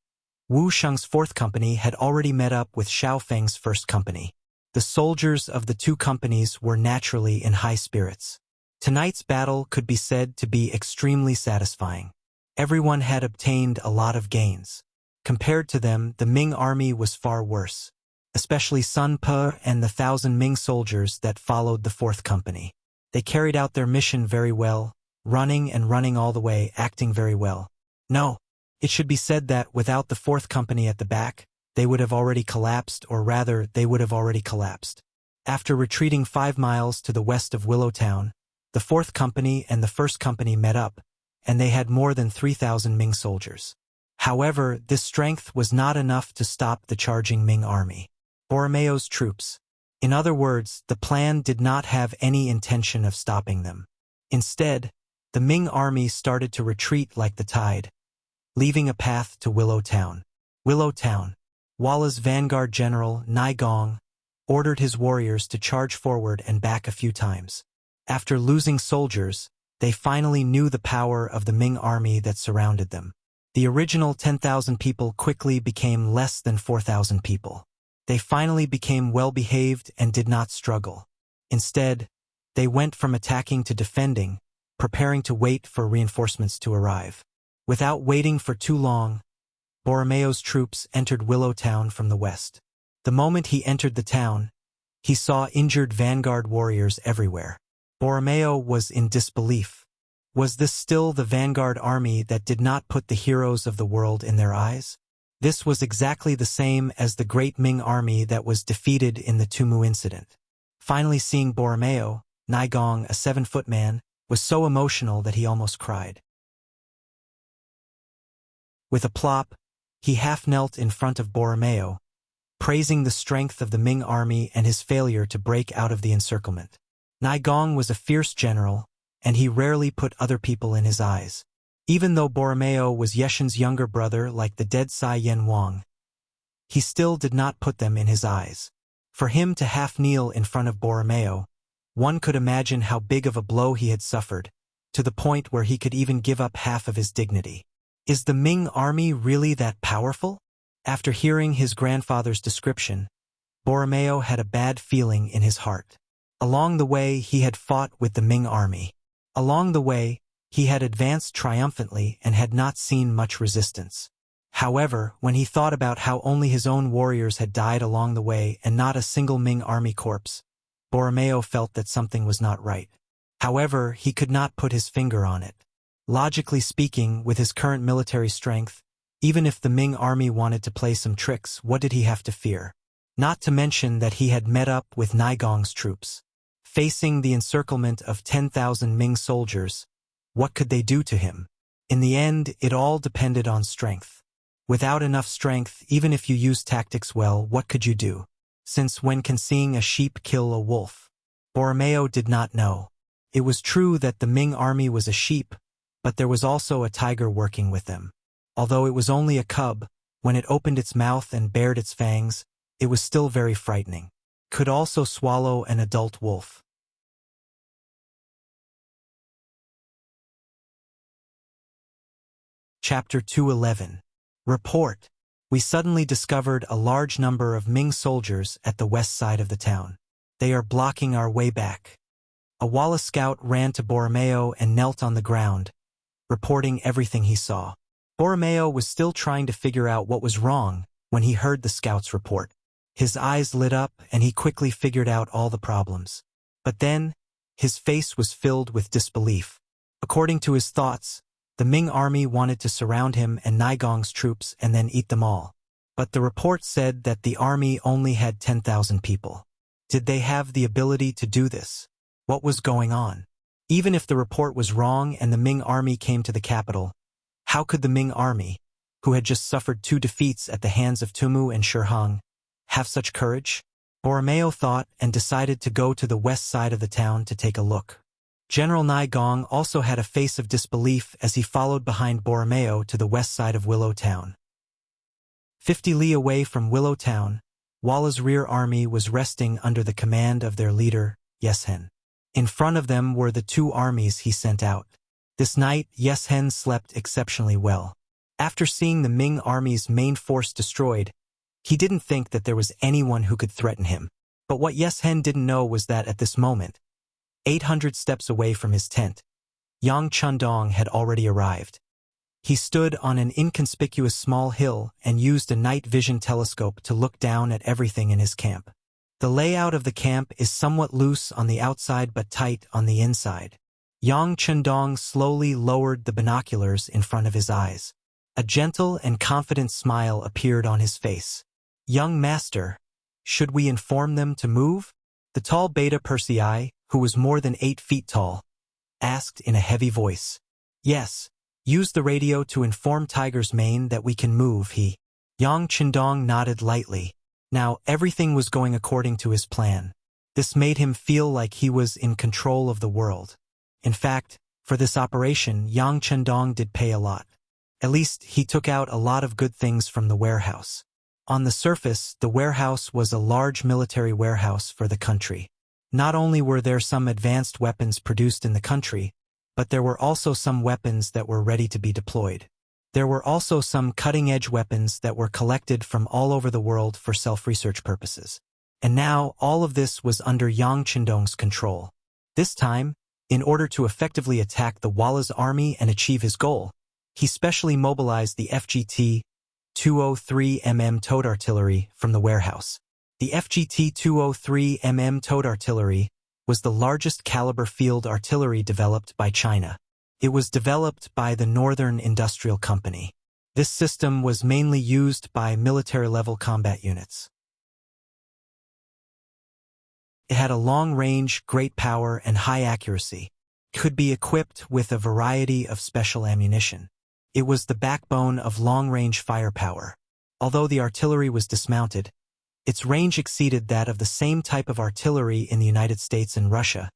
Wu Sheng's 4th Company had already met up with Xiao Feng's 1st Company. The soldiers of the two companies were naturally in high spirits. Tonight's battle could be said to be extremely satisfying. Everyone had obtained a lot of gains. Compared to them, the Ming army was far worse, especially Sun Pe and the 1,000 Ming soldiers that followed the 4th Company. They carried out their mission very well, running and running all the way, acting very well. No, it should be said that without the 4th Company at the back, they would have already collapsed, or rather, they would have already collapsed. After retreating 5 miles to the west of Willow Town, the 4th Company and the 1st Company met up, and they had more than 3,000 Ming soldiers. However, this strength was not enough to stop the charging Ming army. Borromeo's troops. In other words, the plan did not have any intention of stopping them. Instead, the Ming army started to retreat like the tide, leaving a path to Willow Town. Willow Town. Walla's vanguard general, Nai Gong, ordered his warriors to charge forward and back a few times. After losing soldiers, they finally knew the power of the Ming army that surrounded them. The original 10,000 people quickly became less than 4,000 people. They finally became well-behaved and did not struggle. Instead, they went from attacking to defending, preparing to wait for reinforcements to arrive. Without waiting for too long, Borromeo's troops entered Willow Town from the west. The moment he entered the town, he saw injured vanguard warriors everywhere. Borromeo was in disbelief. Was this still the vanguard army that did not put the heroes of the world in their eyes? This was exactly the same as the great Ming army that was defeated in the Tumu incident. Finally seeing Borromeo, Nai Gong, a 7-foot man, was so emotional that he almost cried. With a plop, he half-knelt in front of Borromeo, praising the strength of the Ming army and his failure to break out of the encirclement. Nai Gong was a fierce general, and he rarely put other people in his eyes. Even though Borromeo was Yeshen's younger brother like the dead Sai Yen Wang, he still did not put them in his eyes. For him to half-kneel in front of Borromeo, one could imagine how big of a blow he had suffered, to the point where he could even give up half of his dignity. Is the Ming army really that powerful? After hearing his grandfather's description, Borromeo had a bad feeling in his heart. Along the way, he had fought with the Ming army. Along the way, he had advanced triumphantly and had not seen much resistance. However, when he thought about how only his own warriors had died along the way and not a single Ming army corpse, Borromeo felt that something was not right. However, he could not put his finger on it. Logically speaking, with his current military strength, even if the Ming army wanted to play some tricks, what did he have to fear? Not to mention that he had met up with Nai Gong's troops. Facing the encirclement of 10,000 Ming soldiers, what could they do to him? In the end, it all depended on strength. Without enough strength, even if you used tactics well, what could you do? Since when can seeing a sheep kill a wolf? Borromeo did not know. It was true that the Ming army was a sheep, but there was also a tiger working with them. Although it was only a cub, when it opened its mouth and bared its fangs, it was still very frightening. Could also swallow an adult wolf. Chapter 211. Report. We suddenly discovered a large number of Ming soldiers at the west side of the town. They are blocking our way back. A Wallace scout ran to Borromeo and knelt on the ground, reporting everything he saw. Borromeo was still trying to figure out what was wrong when he heard the scout's report. His eyes lit up and he quickly figured out all the problems. But then, his face was filled with disbelief. According to his thoughts, the Ming army wanted to surround him and Naigong's troops and then eat them all. But the report said that the army only had 10,000 people. Did they have the ability to do this? What was going on? Even if the report was wrong and the Ming army came to the capital, how could the Ming army, who had just suffered 2 defeats at the hands of Tumu and Shihang, have such courage? Borromeo thought and decided to go to the west side of the town to take a look. General Naigong also had a face of disbelief as he followed behind Borromeo to the west side of Willow Town. 50 li away from Willow Town, Walla's rear army was resting under the command of their leader, Yeshen. In front of them were the 2 armies he sent out. This night, Yeshen slept exceptionally well. After seeing the Ming army's main force destroyed, he didn't think that there was anyone who could threaten him. But what Yeshen didn't know was that at this moment, 800 steps away from his tent, Yang Chundong had already arrived. He stood on an inconspicuous small hill and used a night vision telescope to look down at everything in his camp. The layout of the camp is somewhat loose on the outside but tight on the inside. Yang Chundong slowly lowered the binoculars in front of his eyes. A gentle and confident smile appeared on his face. "Young master, should we inform them to move?" The tall Beta Persei, who was more than 8 feet tall, asked in a heavy voice. "Yes, use the radio to inform Tiger's Mane that we can move," Yang Chundong nodded lightly. Now everything was going according to his plan. This made him feel like he was in control of the world. In fact, for this operation, Yang Chundong did pay a lot. At least he took out a lot of good things from the warehouse. On the surface, the warehouse was a large military warehouse for the country. Not only were there some advanced weapons produced in the country, but there were also some weapons that were ready to be deployed. There were also some cutting-edge weapons that were collected from all over the world for self-research purposes. And now all of this was under Yang Chundong's control. This time, in order to effectively attack the Walla's army and achieve his goal, he specially mobilized the FGT 203mm towed artillery from the warehouse. The FGT 203mm towed artillery was the largest caliber field artillery developed by China. It was developed by the Northern Industrial Company. This system was mainly used by military-level combat units. It had a long range, great power, and high accuracy. It could be equipped with a variety of special ammunition. It was the backbone of long-range firepower. Although the artillery was dismounted, its range exceeded that of the same type of artillery in the United States and Russia,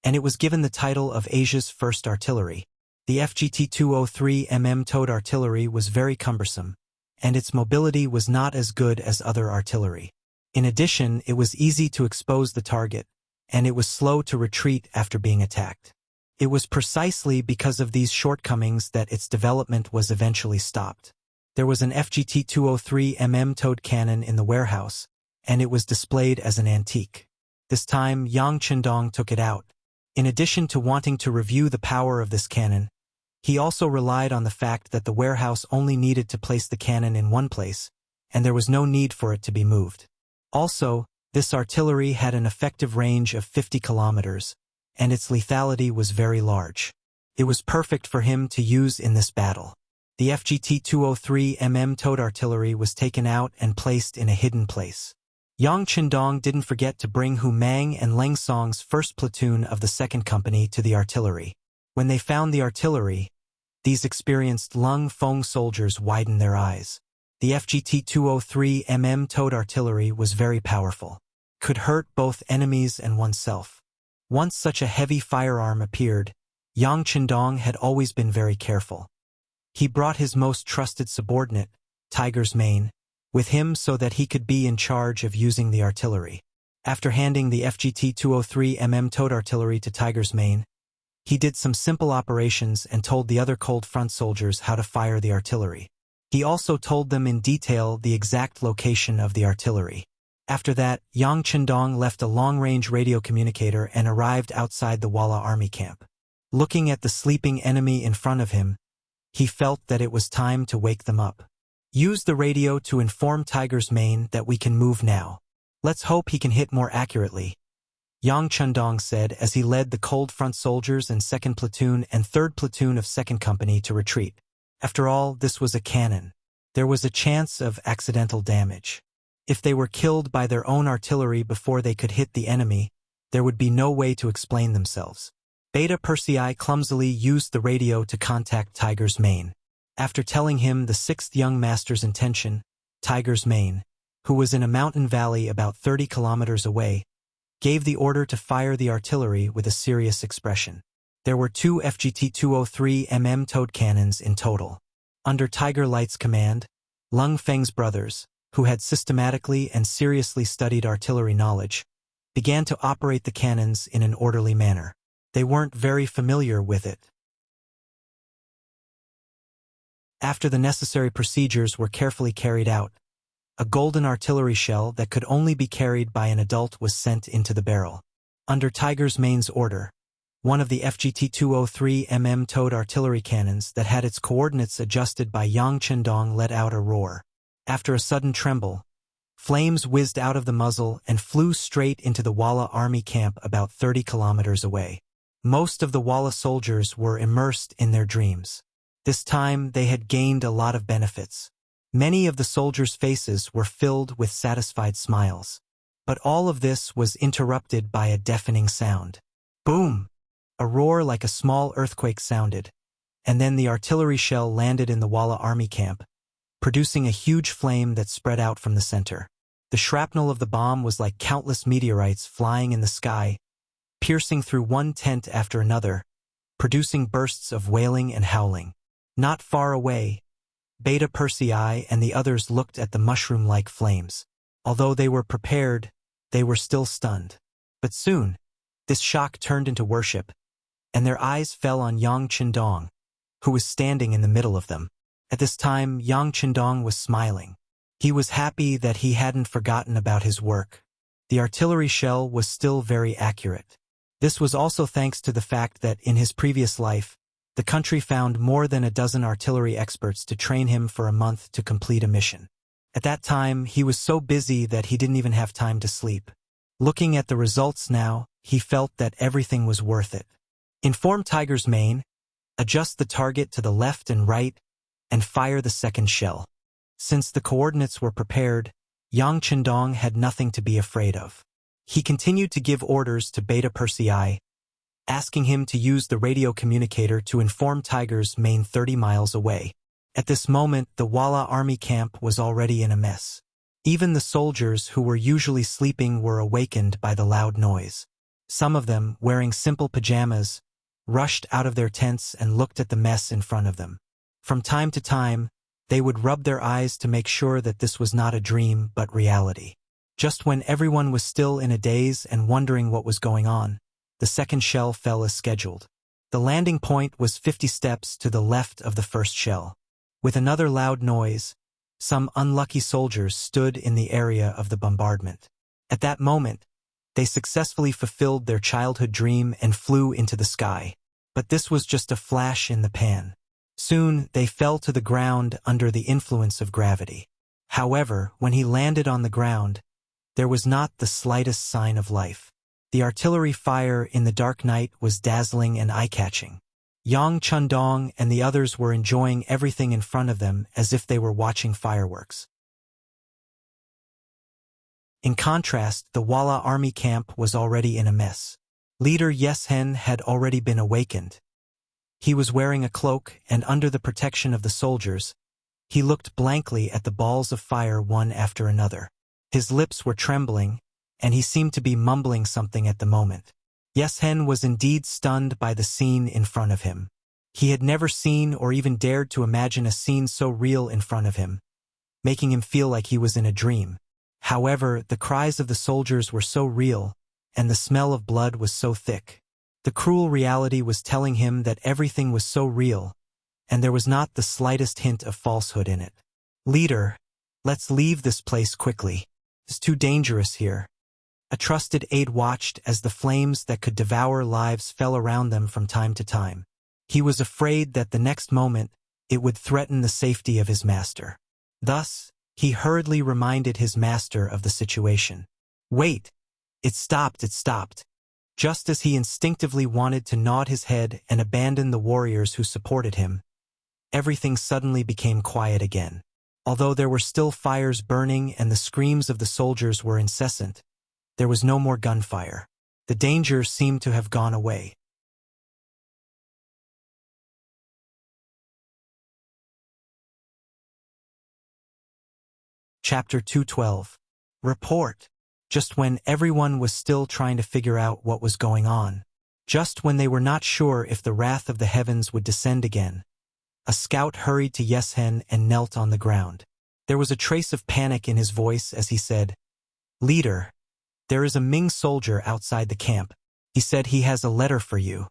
and it was given the title of Asia's first artillery. The FGT 203mm towed artillery was very cumbersome, and its mobility was not as good as other artillery. In addition, it was easy to expose the target, and it was slow to retreat after being attacked. It was precisely because of these shortcomings that its development was eventually stopped. There was an FGT 203mm towed cannon in the warehouse, and it was displayed as an antique. This time, Yang Chundong took it out. In addition to wanting to review the power of this cannon, he also relied on the fact that the warehouse only needed to place the cannon in one place, and there was no need for it to be moved. Also, this artillery had an effective range of 50 kilometers, and its lethality was very large. It was perfect for him to use in this battle. The FGT 203mm towed artillery was taken out and placed in a hidden place. Yang Chundong didn't forget to bring Hu Mang and Leng Song's first platoon of the second company to the artillery. When they found the artillery, These experienced Lung Feng soldiers widened their eyes. The FGT-203mm towed artillery was very powerful. Could hurt both enemies and oneself. Once such a heavy firearm appeared, Yang Chendong had always been very careful. He brought his most trusted subordinate, Tiger's Mane, with him so that he could be in charge of using the artillery. After handing the FGT-203mm towed artillery to Tiger's Mane, he did some simple operations and told the other cold front soldiers how to fire the artillery. He also told them in detail the exact location of the artillery. After that, Yang Chendong left a long-range radio communicator and arrived outside the Walla army camp. Looking at the sleeping enemy in front of him, he felt that it was time to wake them up. Use the radio to inform Tiger's Mane that we can move now. Let's hope he can hit more accurately, Yang Chendong said as he led the cold front soldiers and 2nd Platoon and 3rd Platoon of 2nd Company to retreat. After all, this was a cannon. There was a chance of accidental damage. If they were killed by their own artillery before they could hit the enemy, there would be no way to explain themselves. Beta Persei clumsily used the radio to contact Tiger's Mane. After telling him the 6th young master's intention, Tiger's Mane, who was in a mountain valley about 30 kilometers away, gave the order to fire the artillery with a serious expression. There were 2 FGT-203mm towed cannons in total. Under Tiger Light's command, Lung Feng's brothers, who had systematically and seriously studied artillery knowledge, began to operate the cannons in an orderly manner. They weren't very familiar with it. After the necessary procedures were carefully carried out, a golden artillery shell that could only be carried by an adult was sent into the barrel. Under Tiger's Mane's order, one of the FGT-203mm towed artillery cannons that had its coordinates adjusted by Yang Chendong let out a roar. After a sudden tremble, flames whizzed out of the muzzle and flew straight into the Walla army camp about 30 kilometers away. Most of the Walla soldiers were immersed in their dreams. This time they had gained a lot of benefits. Many of the soldiers' faces were filled with satisfied smiles. But all of this was interrupted by a deafening sound. Boom! A roar like a small earthquake sounded, and then the artillery shell landed in the Walla army camp, producing a huge flame that spread out from the center. The shrapnel of the bomb was like countless meteorites flying in the sky, piercing through one tent after another, producing bursts of wailing and howling. Not far away, Beta Persei and the others looked at the mushroom-like flames. Although they were prepared, they were still stunned. But soon, this shock turned into worship, and their eyes fell on Yang Chendong, who was standing in the middle of them. At this time, Yang Chendong was smiling. He was happy that he hadn't forgotten about his work. The artillery shell was still very accurate. This was also thanks to the fact that in his previous life, the country found more than a dozen artillery experts to train him for a month to complete a mission. At that time, he was so busy that he didn't even have time to sleep. Looking at the results now, he felt that everything was worth it. Inform Tiger's Mane, adjust the target to the left and right, and fire the second shell. Since the coordinates were prepared, Yang Chendong had nothing to be afraid of. He continued to give orders to Beta Persei, asking him to use the radio communicator to inform Tiger's Mane 30 miles away. At this moment, the Walla army camp was already in a mess. Even the soldiers who were usually sleeping were awakened by the loud noise. Some of them, wearing simple pajamas, rushed out of their tents and looked at the mess in front of them. From time to time, they would rub their eyes to make sure that this was not a dream but reality. Just when everyone was still in a daze and wondering what was going on, the second shell fell as scheduled. The landing point was 50 steps to the left of the first shell. With another loud noise, some unlucky soldiers stood in the area of the bombardment. At that moment, they successfully fulfilled their childhood dream and flew into the sky. But this was just a flash in the pan. Soon, they fell to the ground under the influence of gravity. However, when he landed on the ground, there was not the slightest sign of life. The artillery fire in the dark night was dazzling and eye-catching. Yang Chendong and the others were enjoying everything in front of them as if they were watching fireworks. In contrast, the Walla army camp was already in a mess. Leader Yeshen had already been awakened, He was wearing a cloak, and under the protection of the soldiers, he looked blankly at the balls of fire one after another. His lips were trembling, and he seemed to be mumbling something at the moment. Yeshen was indeed stunned by the scene in front of him. He had never seen or even dared to imagine a scene so real in front of him, making him feel like he was in a dream. However, the cries of the soldiers were so real, and the smell of blood was so thick. The cruel reality was telling him that everything was so real, and there was not the slightest hint of falsehood in it. "Leader, let's leave this place quickly. It's too dangerous here." A trusted aide watched as the flames that could devour lives fell around them from time to time. He was afraid that the next moment it would threaten the safety of his master. Thus, he hurriedly reminded his master of the situation. "Wait! It stopped, it stopped." Just as he instinctively wanted to nod his head and abandon the warriors who supported him, everything suddenly became quiet again. Although there were still fires burning and the screams of the soldiers were incessant, there was no more gunfire. The danger seemed to have gone away. Chapter 212. Report. Just when everyone was still trying to figure out what was going on, just when they were not sure if the wrath of the heavens would descend again, a scout hurried to Yeshen and knelt on the ground. There was a trace of panic in his voice as he said, "Leader, there is a Ming soldier outside the camp. He said he has a letter for you."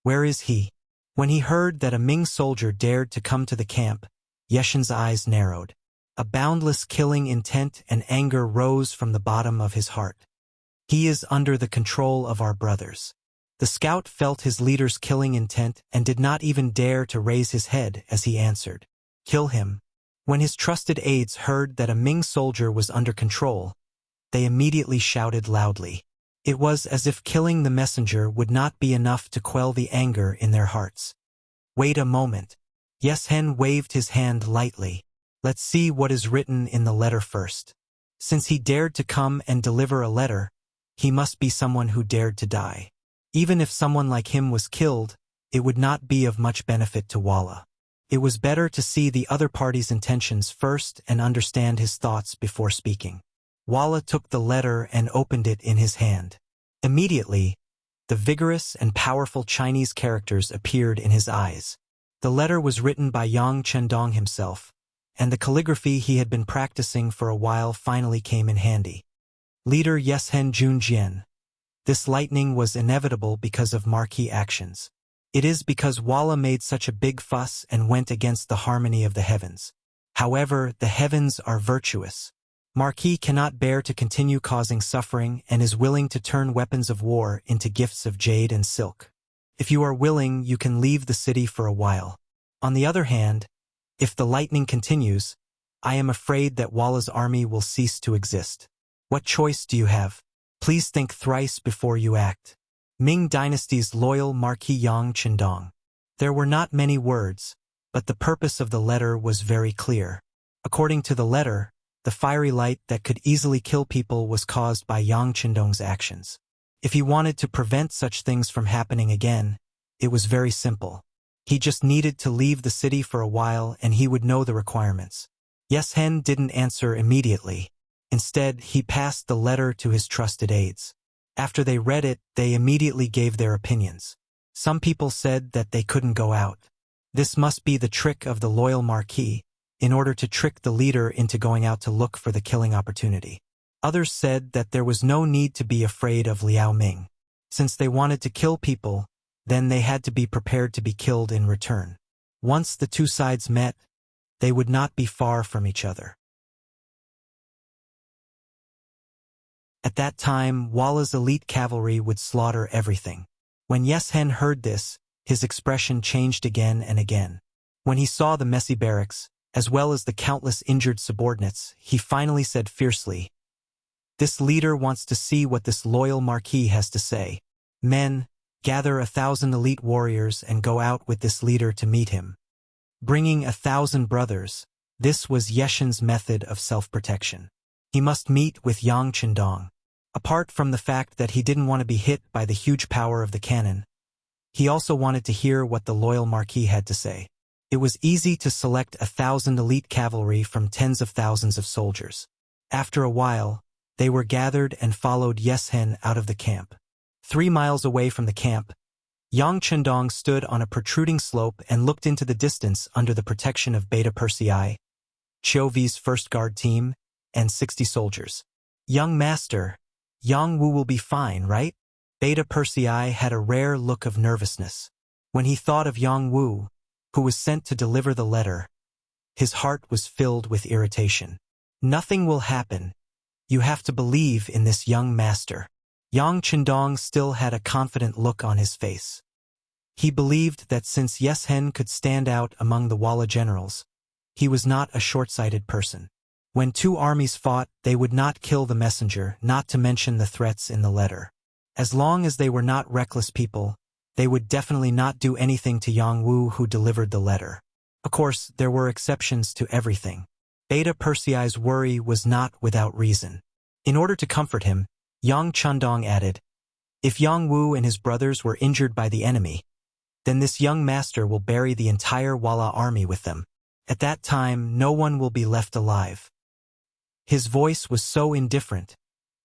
"Where is he?" When he heard that a Ming soldier dared to come to the camp, Yeshen's eyes narrowed. A boundless killing intent and anger rose from the bottom of his heart. "He is under the control of our brothers." The scout felt his leader's killing intent and did not even dare to raise his head as he answered, "Kill him." When his trusted aides heard that a Ming soldier was under control, they immediately shouted loudly. It was as if killing the messenger would not be enough to quell the anger in their hearts. "Wait a moment." Yeshen waved his hand lightly. "Let's see what is written in the letter first." Since he dared to come and deliver a letter, he must be someone who dared to die. Even if someone like him was killed, it would not be of much benefit to Walla. It was better to see the other party's intentions first and understand his thoughts before speaking. Walla took the letter and opened it in his hand. Immediately, the vigorous and powerful Chinese characters appeared in his eyes. The letter was written by Yang Chendong himself, and the calligraphy he had been practicing for a while finally came in handy. Leader Yeshen Junjian. This lightning was inevitable because of marquee actions. It is because Walla made such a big fuss and went against the harmony of the heavens. However, the heavens are virtuous. Marquis cannot bear to continue causing suffering and is willing to turn weapons of war into gifts of jade and silk. If you are willing, you can leave the city for a while. On the other hand, if the lightning continues, I am afraid that Walla's army will cease to exist. What choice do you have? Please think thrice before you act. Ming Dynasty's loyal Marquis Yang Chendong. There were not many words, but the purpose of the letter was very clear. According to the letter, the fiery light that could easily kill people was caused by Yang Chendong's actions. If he wanted to prevent such things from happening again, it was very simple. He just needed to leave the city for a while and he would know the requirements. Yeshen didn't answer immediately. Instead, he passed the letter to his trusted aides. After they read it, they immediately gave their opinions. Some people said that they couldn't go out. This must be the trick of the loyal Marquis, in order to trick the leader into going out to look for the killing opportunity. Others said that there was no need to be afraid of Liao Ming. Since they wanted to kill people, then they had to be prepared to be killed in return. Once the two sides met, they would not be far from each other. At that time, Walla's elite cavalry would slaughter everything. When Yeshen heard this, his expression changed again and again. When he saw the messy barracks, as well as the countless injured subordinates, he finally said fiercely, "This leader wants to see what this loyal Marquis has to say. Men, gather 1,000 elite warriors and go out with this leader to meet him." Bringing 1,000 brothers, this was Yeshen's method of self-protection. He must meet with Yang Chendong. Apart from the fact that he didn't want to be hit by the huge power of the cannon, He also wanted to hear what the loyal Marquis had to say. It was easy to select 1,000 elite cavalry from tens of thousands of soldiers. After a while, they were gathered and followed Yeshen out of the camp. 3 miles away from the camp, Yang Chendong stood on a protruding slope and looked into the distance under the protection of Beta Persei, Chiovi's first guard team, and 60 soldiers. Young master, Yang Wu will be fine, right? Beta Persei had a rare look of nervousness. When he thought of Yang Wu, who was sent to deliver the letter, his heart was filled with irritation. Nothing will happen. You have to believe in this young master. Yang Chendong still had a confident look on his face. He believed that since Yeshen could stand out among the Walla generals, he was not a short-sighted person. When 2 armies fought, they would not kill the messenger, not to mention the threats in the letter. As long as they were not reckless people, they would definitely not do anything to Yang Wu who delivered the letter. Of course, there were exceptions to everything. Beta Persei's worry was not without reason. In order to comfort him, Yang Chendong added, "If Yang Wu and his brothers were injured by the enemy, then this young master will bury the entire Walla army with them. At that time, no one will be left alive." His voice was so indifferent,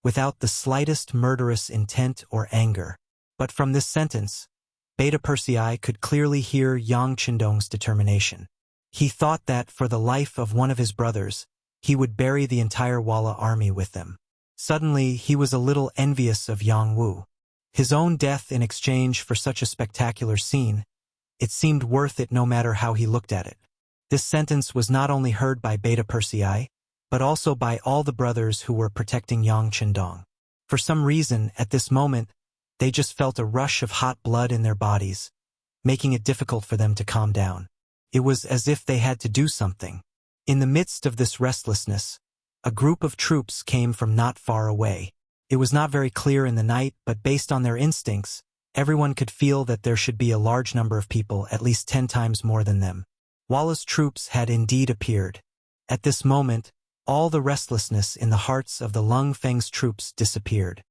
without the slightest murderous intent or anger. But from this sentence, Beta Persei could clearly hear Yang Chendong's determination. He thought that for the life of one of his brothers, he would bury the entire Walla army with them. Suddenly, he was a little envious of Yang Wu. His own death in exchange for such a spectacular scene, it seemed worth it no matter how he looked at it. This sentence was not only heard by Beta Persei, but also by all the brothers who were protecting Yang Chendong. For some reason, at this moment, they just felt a rush of hot blood in their bodies, making it difficult for them to calm down. It was as if they had to do something. In the midst of this restlessness, a group of troops came from not far away. It was not very clear in the night, but based on their instincts, everyone could feel that there should be a large number of people, at least 10 times more than them. Walla's troops had indeed appeared. At this moment, all the restlessness in the hearts of the Lung Feng's troops disappeared.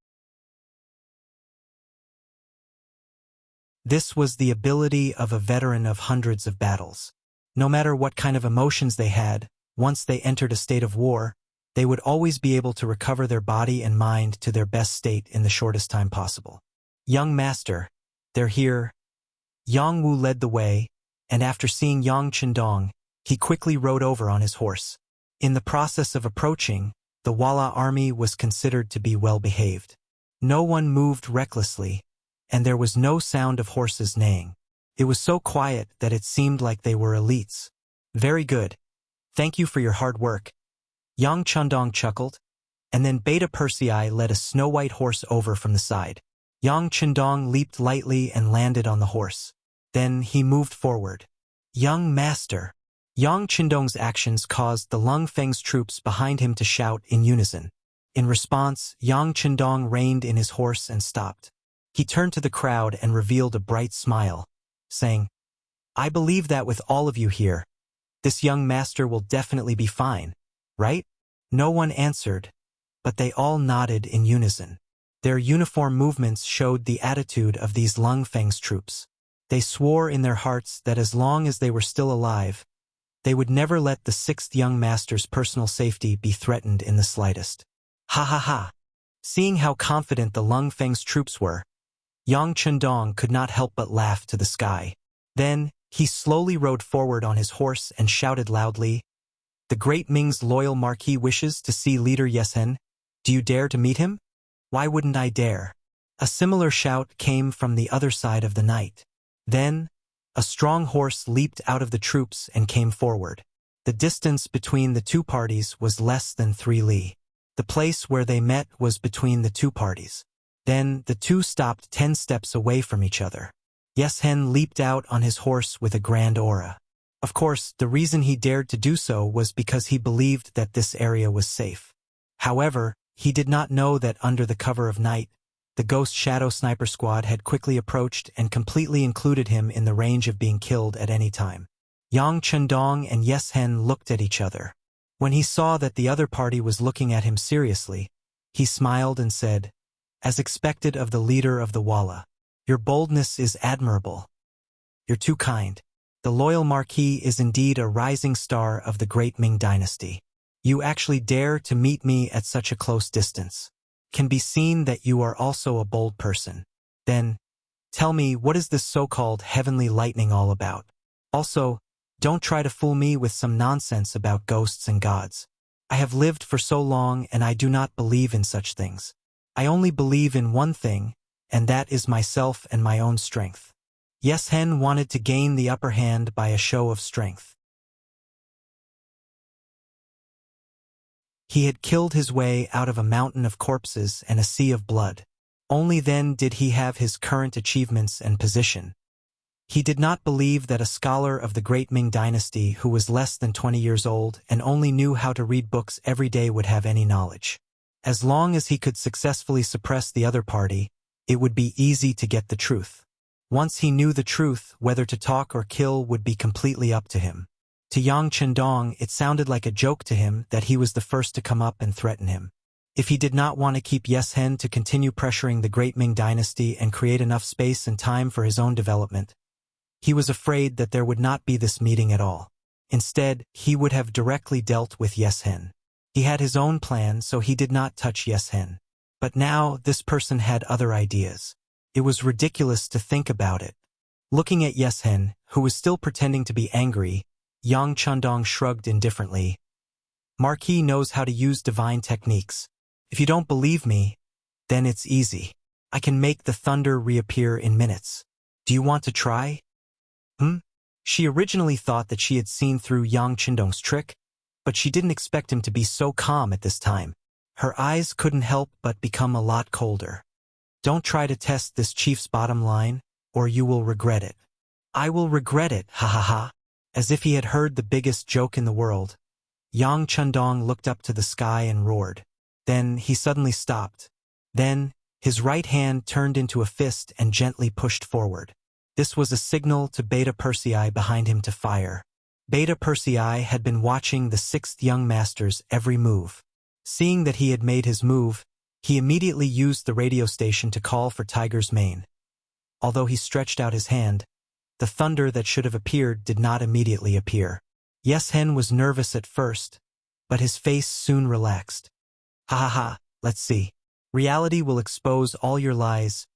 This was the ability of a veteran of hundreds of battles. No matter what kind of emotions they had, once they entered a state of war, they would always be able to recover their body and mind to their best state in the shortest time possible. "Young master, they're here." Yang Wu led the way, and after seeing Yang Chendong, he quickly rode over on his horse. In the process of approaching, the Walla army was considered to be well-behaved. No one moved recklessly, and there was no sound of horses neighing. It was so quiet that it seemed like they were elites. "Very good. Thank you for your hard work." Yang Chendong chuckled, and then Beta Persei led a snow-white horse over from the side. Yang Chendong leaped lightly and landed on the horse. Then he moved forward. "Young master." Yang Chendong's actions caused the Lung Feng's troops behind him to shout in unison. In response, Yang Chendong reined in his horse and stopped. He turned to the crowd and revealed a bright smile, saying, "I believe that with all of you here, this young master will definitely be fine, right?" No one answered, but they all nodded in unison. Their uniform movements showed the attitude of these Lung Feng's troops. They swore in their hearts that as long as they were still alive, they would never let the 6th young master's personal safety be threatened in the slightest. Ha ha ha! Seeing how confident the Lung Feng's troops were, Yang Chendong could not help but laugh to the sky. Then, he slowly rode forward on his horse and shouted loudly, "The Great Ming's loyal Marquis wishes to see leader Yeshen. Do you dare to meet him?" "Why wouldn't I dare?" A similar shout came from the other side of the night. Then, a strong horse leaped out of the troops and came forward. The distance between the two parties was less than 3 li. The place where they met was between the two parties. Then, the two stopped 10 steps away from each other. Yeshen leaped out on his horse with a grand aura. Of course, the reason he dared to do so was because he believed that this area was safe. However, he did not know that under the cover of night, the Ghost Shadow Sniper Squad had quickly approached and completely included him in the range of being killed at any time. Yang Chendong and Yeshen looked at each other. When he saw that the other party was looking at him seriously, he smiled and said, "As expected of the leader of the Walla." Your boldness is admirable. You're too kind. The loyal Marquis is indeed a rising star of the great Ming dynasty. You actually dare to meet me at such a close distance. Can be seen that you are also a bold person. Then, tell me, what is this so-called heavenly lightning all about? Also, don't try to fool me with some nonsense about ghosts and gods. I have lived for so long and I do not believe in such things. I only believe in one thing, and that is myself and my own strength. Yes Hen wanted to gain the upper hand by a show of strength. He had killed his way out of a mountain of corpses and a sea of blood. Only then did he have his current achievements and position. He did not believe that a scholar of the great Ming dynasty who was less than 20 years old and only knew how to read books every day would have any knowledge. As long as he could successfully suppress the other party, it would be easy to get the truth. Once he knew the truth, whether to talk or kill would be completely up to him. To Yang Chendong, it sounded like a joke to him that he was the first to come up and threaten him. If he did not want to keep Yes Hen to continue pressuring the great Ming dynasty and create enough space and time for his own development, he was afraid that there would not be this meeting at all. Instead, he would have directly dealt with Yes Hen. He had his own plan, so he did not touch Yes Hen. But now, this person had other ideas. It was ridiculous to think about it. Looking at Yes Hen, who was still pretending to be angry, Yang Chendong shrugged indifferently. Marquis knows how to use divine techniques. If you don't believe me, then it's easy. I can make the thunder reappear in minutes. Do you want to try? She originally thought that she had seen through Yang Chendong's trick, but she didn't expect him to be so calm at this time. Her eyes couldn't help but become a lot colder. Don't try to test this chief's bottom line, or you will regret it. I will regret it, ha ha ha. As if he had heard the biggest joke in the world, Yang Chendong looked up to the sky and roared. Then he suddenly stopped. Then, his right hand turned into a fist and gently pushed forward. This was a signal to Beta Persei behind him to fire. Beta Persei had been watching the sixth young master's every move. Seeing that he had made his move, he immediately used the radio station to call for Tiger's mane. Although he stretched out his hand, the thunder that should have appeared did not immediately appear. Yes Hen was nervous at first, but his face soon relaxed. Ha ha ha, let's see. Reality will expose all your lies.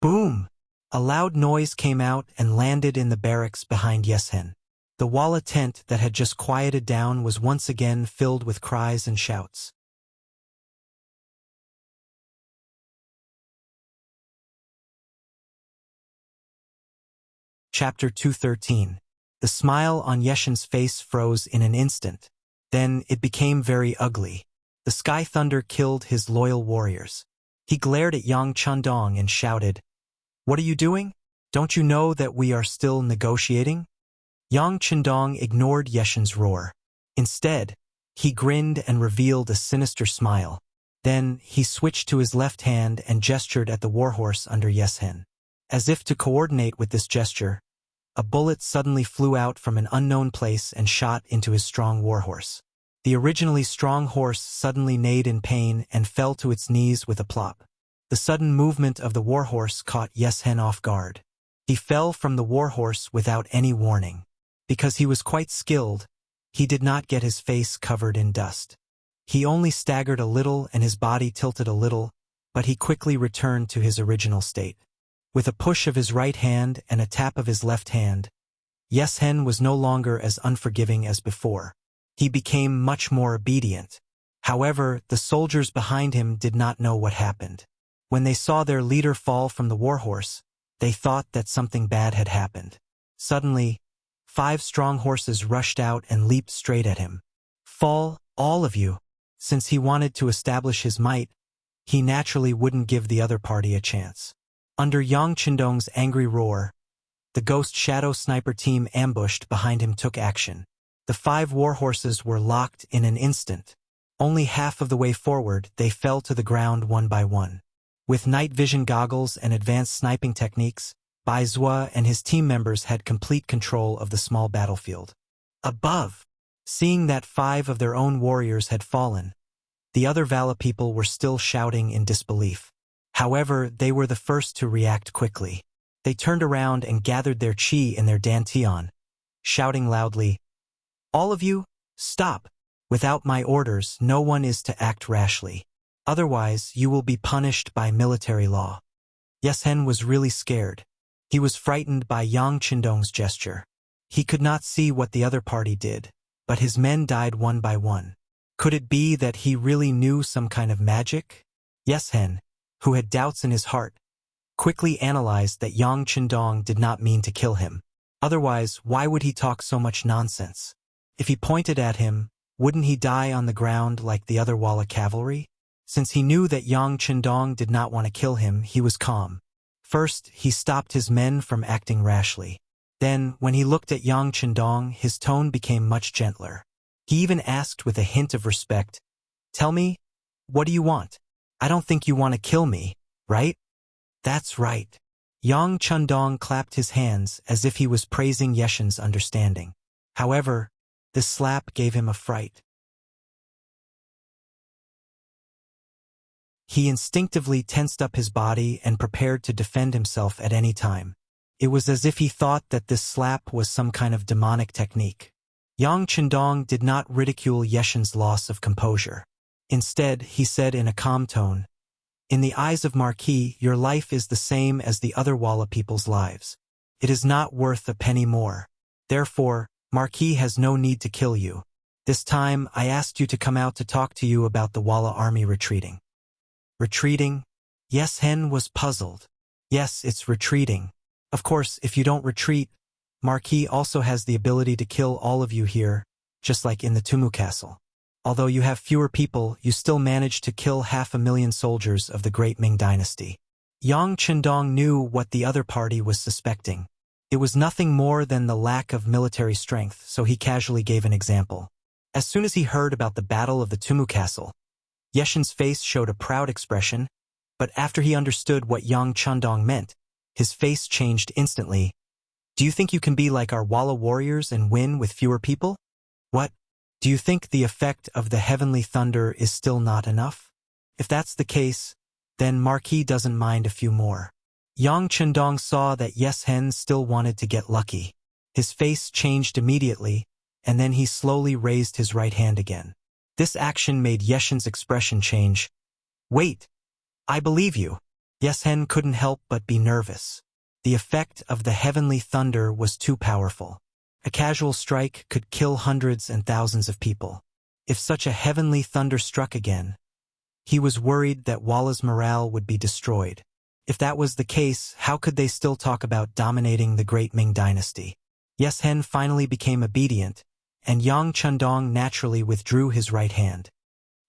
Boom! A loud noise came out and landed in the barracks behind Yes Hen. The Walla tent that had just quieted down was once again filled with cries and shouts. Chapter 213. The smile on Yeshen's face froze in an instant. Then it became very ugly. The sky thunder killed his loyal warriors. He glared at Yang Chendong and shouted, "What are you doing? Don't you know that we are still negotiating?" Yang Chendong ignored Yeshen's roar. Instead, he grinned and revealed a sinister smile. Then he switched to his left hand and gestured at the warhorse under Yes Hen. As if to coordinate with this gesture, a bullet suddenly flew out from an unknown place and shot into his strong warhorse. The originally strong horse suddenly neighed in pain and fell to its knees with a plop. The sudden movement of the warhorse caught Yes Hen off guard. He fell from the warhorse without any warning. Because he was quite skilled, he did not get his face covered in dust. He only staggered a little and his body tilted a little, but he quickly returned to his original state. With a push of his right hand and a tap of his left hand, Yes Hen was no longer as unforgiving as before. He became much more obedient. However, the soldiers behind him did not know what happened. When they saw their leader fall from the warhorse, they thought that something bad had happened. Suddenly, 5 strong horses rushed out and leaped straight at him. "Fall, all of you!" Since he wanted to establish his might, he naturally wouldn't give the other party a chance. Under Yang Chendong's angry roar, the Ghost Shadow Sniper team ambushed behind him took action. The 5 warhorses were locked in an instant. Only half of the way forward, they fell to the ground one by one. With night vision goggles and advanced sniping techniques, Bai Zhua and his team members had complete control of the small battlefield. Above, seeing that 5 of their own warriors had fallen, the other Vala people were still shouting in disbelief. However, they were the first to react quickly. They turned around and gathered their chi in their dantian, shouting loudly, "All of you, stop! Without my orders, no one is to act rashly. Otherwise, you will be punished by military law." Yeshen was really scared. He was frightened by Yang Qindong's gesture. He could not see what the other party did, but his men died one by one. Could it be that he really knew some kind of magic? Yeshen, who had doubts in his heart, quickly analyzed that Yang Qindong did not mean to kill him. Otherwise, why would he talk so much nonsense? If he pointed at him, wouldn't he die on the ground like the other Walla cavalry? Since he knew that Yang Qindong did not want to kill him, he was calm. First, he stopped his men from acting rashly. Then, when he looked at Yang Qindong, his tone became much gentler. He even asked with a hint of respect, "Tell me, what do you want? I don't think you want to kill me, right?" "That's right." Yang Qindong clapped his hands as if he was praising Yeshen's understanding. However, this slap gave him a fright. He instinctively tensed up his body and prepared to defend himself at any time. It was as if he thought that this slap was some kind of demonic technique. Yang Qindong did not ridicule Yeshen's loss of composure. Instead, he said in a calm tone, "In the eyes of Marquis, your life is the same as the other Walla people's lives. It is not worth a penny more. Therefore, Marquis has no need to kill you. This time, I asked you to come out to talk to you about the Walla army retreating." Retreating? Yeshen was puzzled. Yes, it's retreating. Of course, if you don't retreat, Marquis also has the ability to kill all of you here, just like in the Tumu Castle. Although you have fewer people, you still managed to kill 500,000 soldiers of the Great Ming Dynasty. Yang Qindong knew what the other party was suspecting. It was nothing more than the lack of military strength, so he casually gave an example. As soon as he heard about the Battle of the Tumu Castle, Yeshen's face showed a proud expression, but after he understood what Yang Qindong meant, his face changed instantly. "Do you think you can be like our Walla warriors and win with fewer people? What? Do you think the effect of the heavenly thunder is still not enough? If that's the case, then Marquis doesn't mind a few more." Yang Qindong saw that Yeshen still wanted to get lucky. His face changed immediately, and then he slowly raised his right hand again. This action made Yeshen's expression change. "Wait, I believe you." Yeshen couldn't help but be nervous. The effect of the heavenly thunder was too powerful. A casual strike could kill hundreds and thousands of people. If such a heavenly thunder struck again, he was worried that Walla's morale would be destroyed. If that was the case, how could they still talk about dominating the Great Ming Dynasty? Yeshen finally became obedient, and Yang Qindong naturally withdrew his right hand.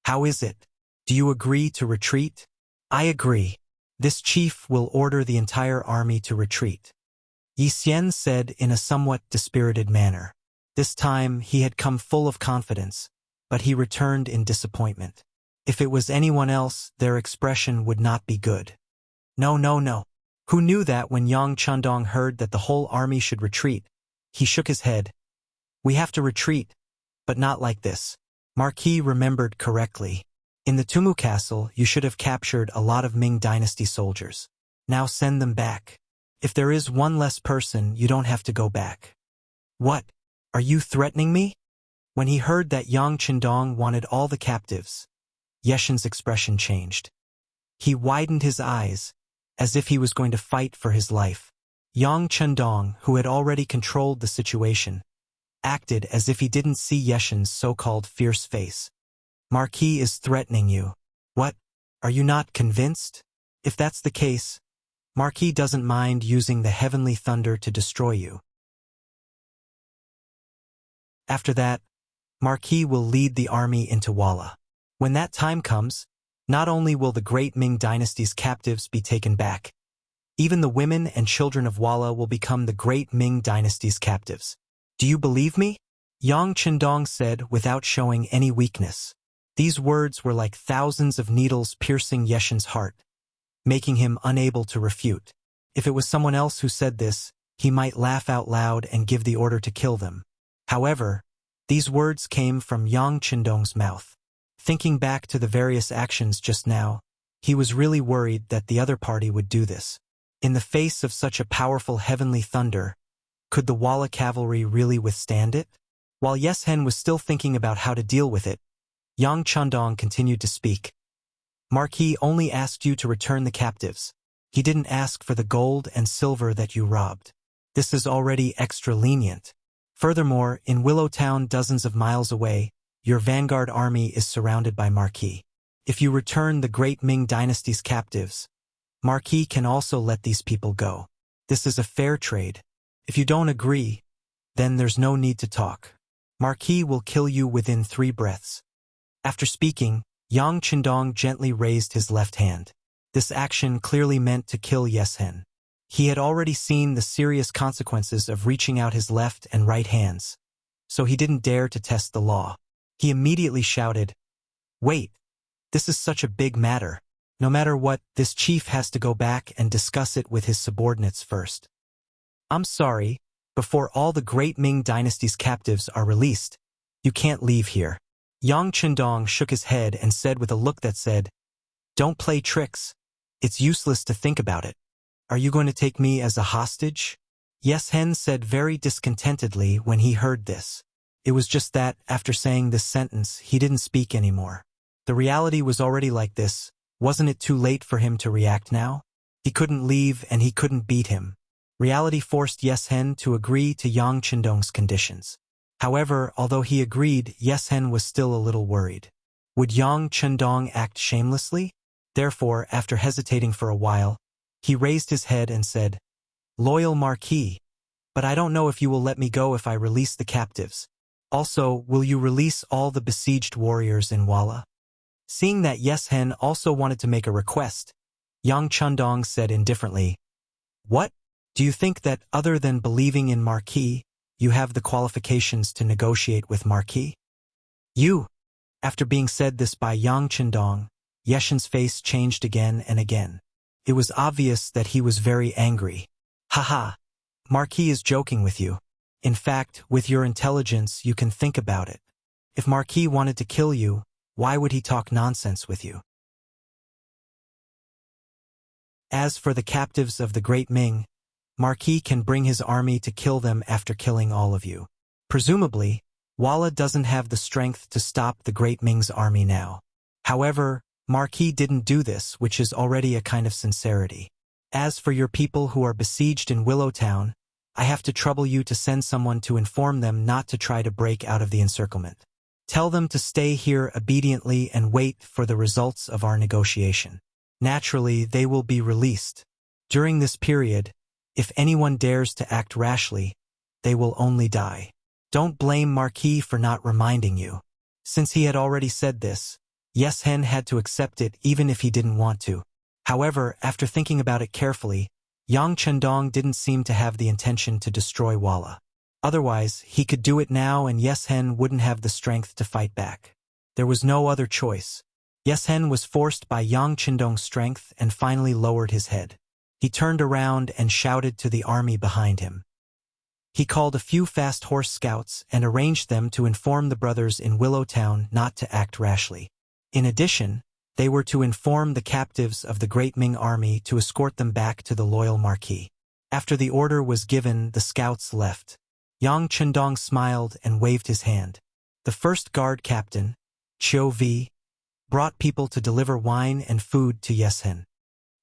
"How is it? Do you agree to retreat?" "I agree. This chief will order the entire army to retreat," Yi Xian said in a somewhat dispirited manner. This time he had come full of confidence, but he returned in disappointment. If it was anyone else, their expression would not be good. No, no, no. Who knew that when Yang Qindong heard that the whole army should retreat, he shook his head. "We have to retreat, but not like this." Marquis remembered correctly. In the Tumu Castle, you should have captured a lot of Ming Dynasty soldiers. Now send them back. If there is one less person, you don't have to go back. "What? Are you threatening me?" When he heard that Yang Qindong wanted all the captives, Yeshen's expression changed. He widened his eyes, as if he was going to fight for his life. Yang Qindong, who had already controlled the situation, acted as if he didn't see Yeshen's so-called fierce face. "Marquis is threatening you. What? Are you not convinced? If that's the case, Marquis doesn't mind using the heavenly thunder to destroy you. After that, Marquis will lead the army into Walla. When that time comes, not only will the Great Ming Dynasty's captives be taken back, even the women and children of Walla will become the Great Ming Dynasty's captives. Do you believe me?" Yang Qindong said without showing any weakness. These words were like thousands of needles piercing Yeshen's heart, making him unable to refute. If it was someone else who said this, he might laugh out loud and give the order to kill them. However, these words came from Yang Qindong's mouth. Thinking back to the various actions just now, He was really worried that the other party would do this. In the face of such a powerful heavenly thunder, could the Walla cavalry really withstand it? While Yeshen was still thinking about how to deal with it, Yang Chandong continued to speak. Marquis only asked you to return the captives. He didn't ask for the gold and silver that you robbed. This is already extra lenient. Furthermore, in Willowtown, dozens of miles away, your vanguard army is surrounded by Marquis. If you return the Great Ming Dynasty's captives, Marquis can also let these people go. This is a fair trade. If you don't agree, then there's no need to talk. Marquis will kill you within 3 breaths. After speaking, Yang Chandong gently raised his left hand. This action clearly meant to kill Yeshen. He had already seen the serious consequences of reaching out his left and right hands, so he didn't dare to test the law. He immediately shouted, "Wait, this is such a big matter. No matter what, this chief has to go back and discuss it with his subordinates first. I'm sorry, before all the Great Ming Dynasty's captives are released, you can't leave here." Yang Chandong shook his head and said with a look that said, "Don't play tricks. It's useless to think about it. Are you going to take me as a hostage?" Yeshen said very discontentedly when he heard this. It was just that, after saying this sentence, he didn't speak anymore. The reality was already like this. Wasn't it too late for him to react now? He couldn't leave and he couldn't beat him. Reality forced Yeshen to agree to Yang Chandong's conditions. However, although he agreed, Yeshen was still a little worried. Would Yang Chandong act shamelessly? Therefore, after hesitating for a while, he raised his head and said, "Loyal Marquis, but I don't know if you will let me go if I release the captives. Also, will you release all the besieged warriors in Walla?" Seeing that Yeshen also wanted to make a request, Yang Chandong said indifferently, "What? Do you think that other than believing in Marquis, you have the qualifications to negotiate with Marquis?" "You?" After being said this by Yang Chandong, Yeshen's face changed again and again. It was obvious that he was very angry. "Haha, Marquis is joking with you. In fact, with your intelligence, you can think about it. If Marquis wanted to kill you, why would he talk nonsense with you? As for the captives of the Great Ming, Marquis can bring his army to kill them after killing all of you. Presumably, Walla doesn't have the strength to stop the Great Ming's army now. However, Marquis didn't do this, which is already a kind of sincerity. As for your people who are besieged in Willowtown, I have to trouble you to send someone to inform them not to try to break out of the encirclement. Tell them to stay here obediently and wait for the results of our negotiation. Naturally, they will be released. During this period, if anyone dares to act rashly, they will only die. Don't blame Marquis for not reminding you." Since he had already said this, Yeshen had to accept it even if he didn't want to. However, after thinking about it carefully, Yang Chandong didn't seem to have the intention to destroy Walla. Otherwise, he could do it now and Yeshen wouldn't have the strength to fight back. There was no other choice. Yeshen was forced by Yang Chandong's strength and finally lowered his head. He turned around and shouted to the army behind him. He called a few fast horse scouts and arranged them to inform the brothers in Willowtown not to act rashly. In addition, they were to inform the captives of the Great Ming army to escort them back to the loyal Marquis. After the order was given, the scouts left. Yang Chandong smiled and waved his hand. The first guard captain, Chiu Vi, brought people to deliver wine and food to Yeshen.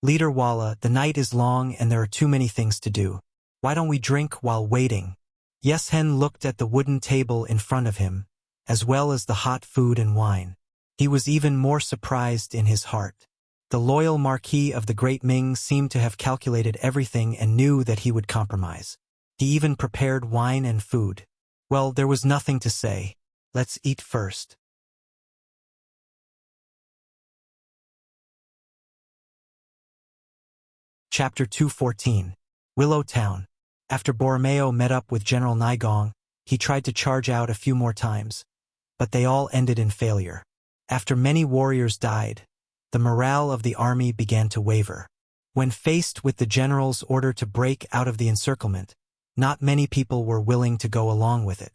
"Leader Walla, the night is long and there are too many things to do. Why don't we drink while waiting?" Yeshen looked at the wooden table in front of him, as well as the hot food and wine. He was even more surprised in his heart. The loyal Marquis of the Great Ming seemed to have calculated everything and knew that he would compromise. He even prepared wine and food. Well, there was nothing to say. Let's eat first. Chapter 214. Willowtown. After Borromeo met up with General Nigong, he tried to charge out a few more times, but they all ended in failure. After many warriors died, the morale of the army began to waver. When faced with the general's order to break out of the encirclement, not many people were willing to go along with it.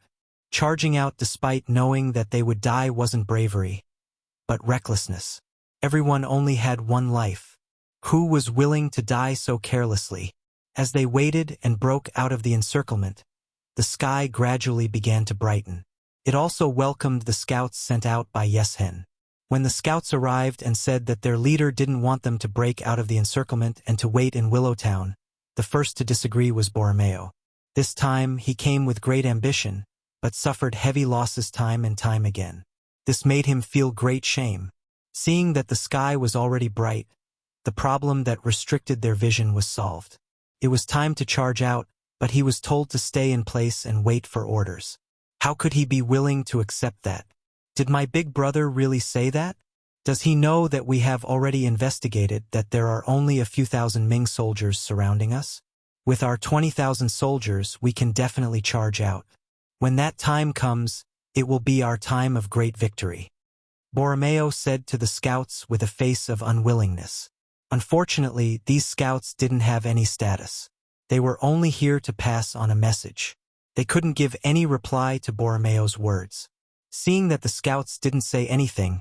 Charging out despite knowing that they would die wasn't bravery, but recklessness. Everyone only had one life. Who was willing to die so carelessly? As they waited and broke out of the encirclement, the sky gradually began to brighten. It also welcomed the scouts sent out by Yeshen. When the scouts arrived and said that their leader didn't want them to break out of the encirclement and to wait in Willowtown, the first to disagree was Borromeo. This time he came with great ambition, but suffered heavy losses time and time again. This made him feel great shame. Seeing that the sky was already bright, the problem that restricted their vision was solved. It was time to charge out, but he was told to stay in place and wait for orders. How could he be willing to accept that? Did my big brother really say that? Does he know that we have already investigated that there are only a few thousand Ming soldiers surrounding us? With our 20,000 soldiers, we can definitely charge out. When that time comes, it will be our time of great victory. Borromeo said to the scouts with a face of unwillingness. Unfortunately, these scouts didn't have any status. They were only here to pass on a message. They couldn't give any reply to Borromeo's words. Seeing that the scouts didn't say anything,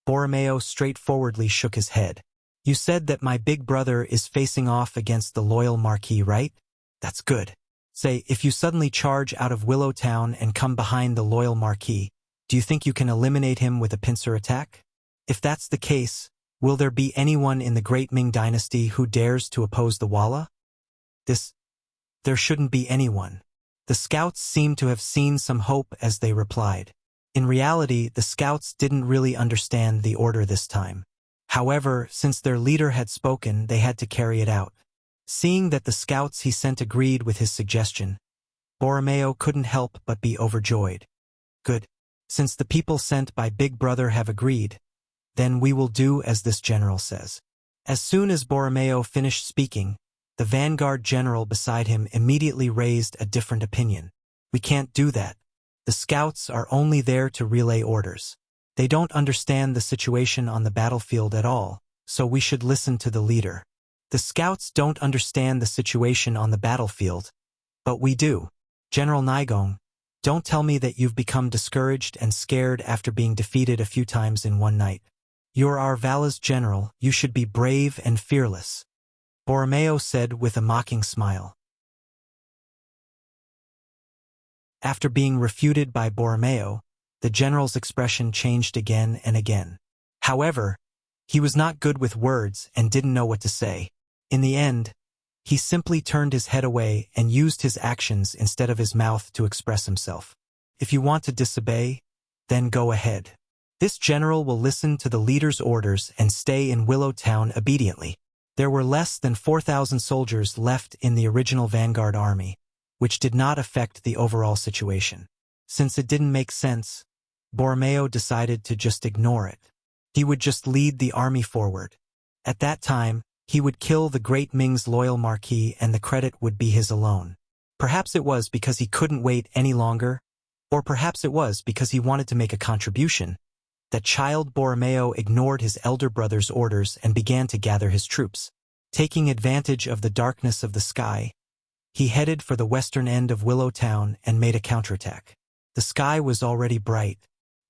Borromeo straightforwardly shook his head. You said that my big brother is facing off against the loyal Marquis, right? That's good. Say, if you suddenly charge out of Willowtown and come behind the loyal Marquis, do you think you can eliminate him with a pincer attack? If that's the case, will there be anyone in the Great Ming Dynasty who dares to oppose the Walla? There shouldn't be anyone. The scouts seemed to have seen some hope as they replied. In reality, the scouts didn't really understand the order this time. However, since their leader had spoken, they had to carry it out. Seeing that the scouts he sent agreed with his suggestion, Borromeo couldn't help but be overjoyed. Good. Since the people sent by Big Brother have agreed, then we will do as this general says. As soon as Borromeo finished speaking, the vanguard general beside him immediately raised a different opinion. We can't do that. The scouts are only there to relay orders. They don't understand the situation on the battlefield at all, so we should listen to the leader. The scouts don't understand the situation on the battlefield, but we do. General Nigong, don't tell me that you've become discouraged and scared after being defeated a few times in one night. You're our Vala's general, you should be brave and fearless. Borromeo said with a mocking smile. After being refuted by Borromeo, the general's expression changed again and again. However, he was not good with words and didn't know what to say. In the end, he simply turned his head away and used his actions instead of his mouth to express himself. If you want to disobey, then go ahead. This general will listen to the leader's orders and stay in Willowtown obediently. There were less than 4,000 soldiers left in the original vanguard army, which did not affect the overall situation. Since it didn't make sense, Borromeo decided to just ignore it. He would just lead the army forward. At that time, he would kill the Great Ming's loyal Marquis and the credit would be his alone. Perhaps it was because he couldn't wait any longer, or perhaps it was because he wanted to make a contribution, that child Borromeo ignored his elder brother's orders and began to gather his troops. Taking advantage of the darkness of the sky, he headed for the western end of Willowtown and made a counterattack. The sky was already bright.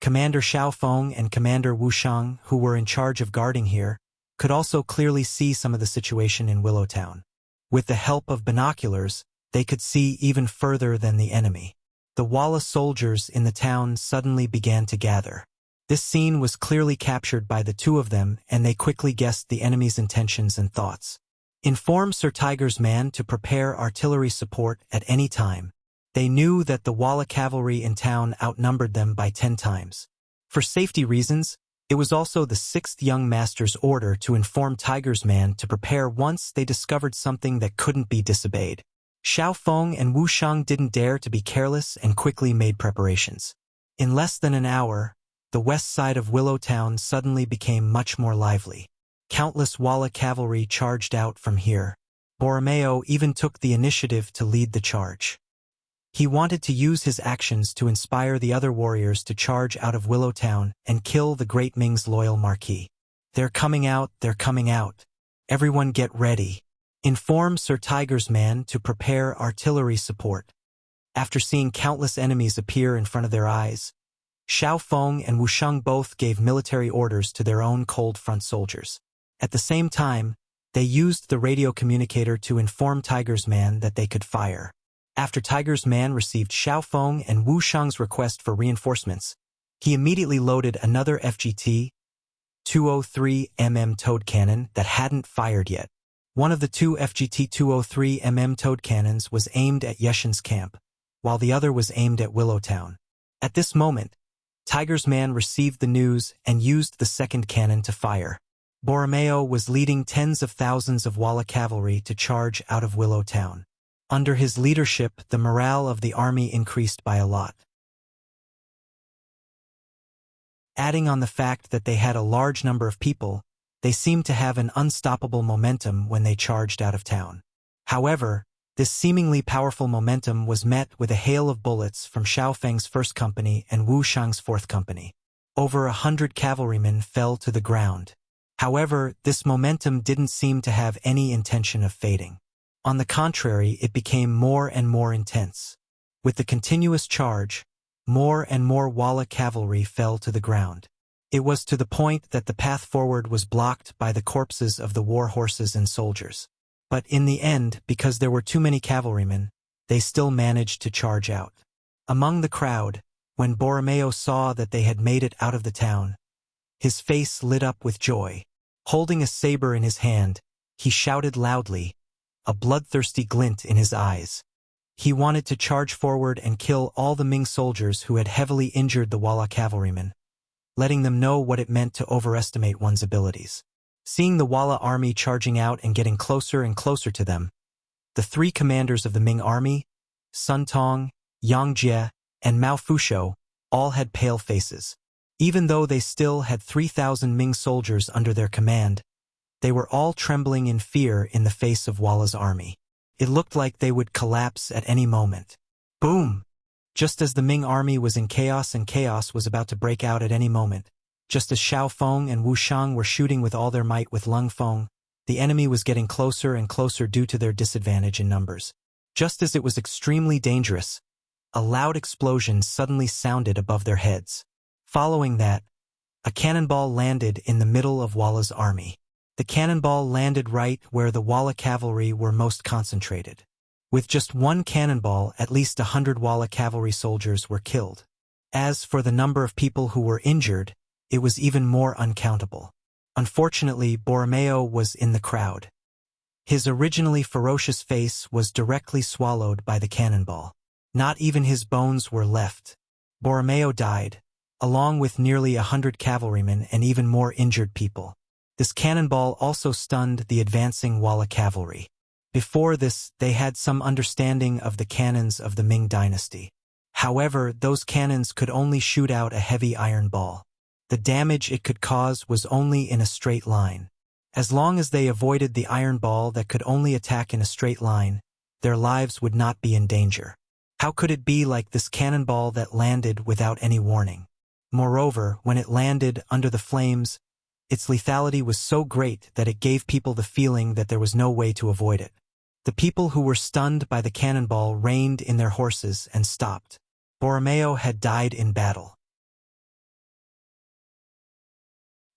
Commander Xiaofeng and Commander Wuxia, who were in charge of guarding here, could also clearly see some of the situation in Willowtown. With the help of binoculars, they could see even further than the enemy. The Walla soldiers in the town suddenly began to gather. This scene was clearly captured by the two of them, and they quickly guessed the enemy's intentions and thoughts. Inform Sir Tiger's man to prepare artillery support at any time. They knew that the Walla cavalry in town outnumbered them by 10 times. For safety reasons, it was also the 6th young master's order to inform Tiger's man to prepare once they discovered something that couldn't be disobeyed. Xiaofeng and Wuxia didn't dare to be careless and quickly made preparations. In less than an hour, the west side of Willowtown suddenly became much more lively. Countless Walla cavalry charged out from here. Borromeo even took the initiative to lead the charge. He wanted to use his actions to inspire the other warriors to charge out of Willowtown and kill the Great Ming's loyal Marquis. They're coming out, they're coming out. Everyone get ready. Inform Sir Tiger's man to prepare artillery support. After seeing countless enemies appear in front of their eyes, Xiao Feng and Wusheng both gave military orders to their own cold front soldiers. At the same time, they used the radio communicator to inform Tiger's Man that they could fire. After Tiger's Man received Xiao Feng and Wu Sheng's request for reinforcements, he immediately loaded another FGT 203mm towed cannon that hadn't fired yet. One of the two FGT 203mm towed cannons was aimed at Yeshin's camp, while the other was aimed at Willowtown. At this moment, Tiger's Man received the news and used the second cannon to fire. Borromeo was leading tens of thousands of Walla cavalry to charge out of Willowtown. Under his leadership, the morale of the army increased by a lot. Adding on the fact that they had a large number of people, they seemed to have an unstoppable momentum when they charged out of town. However, this seemingly powerful momentum was met with a hail of bullets from Xiao Feng's 1st Company and Wu Sheng's 4th Company. Over 100 cavalrymen fell to the ground. However, this momentum didn't seem to have any intention of fading. On the contrary, it became more and more intense. With the continuous charge, more and more Walla cavalry fell to the ground. It was to the point that the path forward was blocked by the corpses of the war horses and soldiers. But in the end, because there were too many cavalrymen, they still managed to charge out. Among the crowd, when Borromeo saw that they had made it out of the town, his face lit up with joy. Holding a saber in his hand, he shouted loudly, a bloodthirsty glint in his eyes. He wanted to charge forward and kill all the Ming soldiers who had heavily injured the Walla cavalrymen, letting them know what it meant to overestimate one's abilities. Seeing the Walla army charging out and getting closer and closer to them, the 3 commanders of the Ming army, Sun Tong, Yang Jie, and Mao Fushou, all had pale faces. Even though they still had 3,000 Ming soldiers under their command, they were all trembling in fear in the face of Walla's army. It looked like they would collapse at any moment. Boom! Just as the Ming army was in chaos and chaos was about to break out at any moment, just as Xiao Feng and Wu Sheng were shooting with all their might with Lung Feng, the enemy was getting closer and closer due to their disadvantage in numbers. Just as it was extremely dangerous, a loud explosion suddenly sounded above their heads. Following that, a cannonball landed in the middle of Walla's army. The cannonball landed right where the Walla cavalry were most concentrated. With just one cannonball, at least 100 Walla cavalry soldiers were killed. As for the number of people who were injured, it was even more uncountable. Unfortunately, Borromeo was in the crowd. His originally ferocious face was directly swallowed by the cannonball. Not even his bones were left. Borromeo died, along with nearly 100 cavalrymen and even more injured people. This cannonball also stunned the advancing Walla cavalry. Before this, they had some understanding of the cannons of the Ming dynasty. However, those cannons could only shoot out a heavy iron ball. The damage it could cause was only in a straight line. As long as they avoided the iron ball that could only attack in a straight line, their lives would not be in danger. How could it be like this cannonball that landed without any warning? Moreover, when it landed under the flames, its lethality was so great that it gave people the feeling that there was no way to avoid it. The people who were stunned by the cannonball reined in their horses and stopped. Borromeo had died in battle.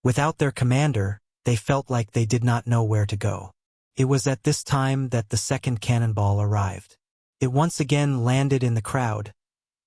Without their commander, they felt like they did not know where to go. It was at this time that the second cannonball arrived. It once again landed in the crowd,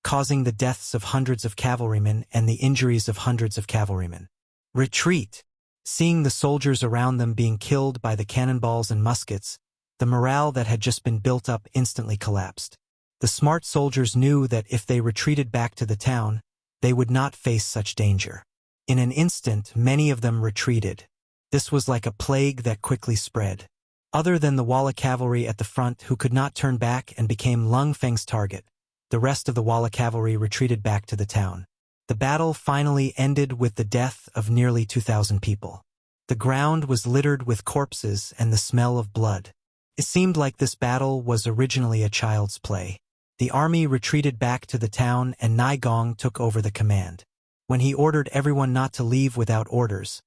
causing the deaths of hundreds of cavalrymen and the injuries of hundreds of cavalrymen. Retreat! Seeing the soldiers around them being killed by the cannonballs and muskets, the morale that had just been built up instantly collapsed. The smart soldiers knew that if they retreated back to the town, they would not face such danger. In an instant, many of them retreated. This was like a plague that quickly spread. Other than the Walla cavalry at the front who could not turn back and became Lung Feng's target, the rest of the Walla cavalry retreated back to the town. The battle finally ended with the death of nearly 2,000 people. The ground was littered with corpses and the smell of blood. It seemed like this battle was originally a child's play. The army retreated back to the town and Nai Gong took over the command. When he ordered everyone not to leave without orders,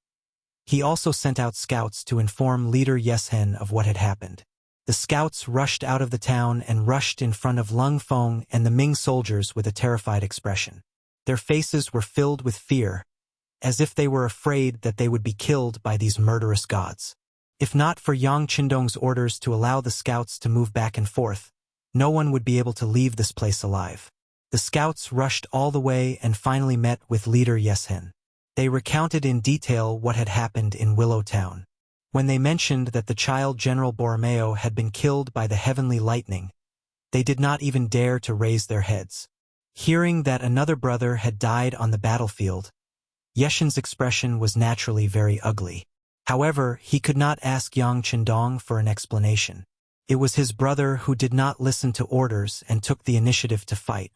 he also sent out scouts to inform leader Yeshen of what had happened. The scouts rushed out of the town and rushed in front of Lung Feng and the Ming soldiers with a terrified expression. Their faces were filled with fear, as if they were afraid that they would be killed by these murderous gods. If not for Yang Qindong's orders to allow the scouts to move back and forth, no one would be able to leave this place alive. The scouts rushed all the way and finally met with leader Yeshen. They recounted in detail what had happened in Willow Town. When they mentioned that the child General Borromeo had been killed by the heavenly lightning, they did not even dare to raise their heads. Hearing that another brother had died on the battlefield, Yeshen's expression was naturally very ugly. However, he could not ask Yang Qindong for an explanation. It was his brother who did not listen to orders and took the initiative to fight.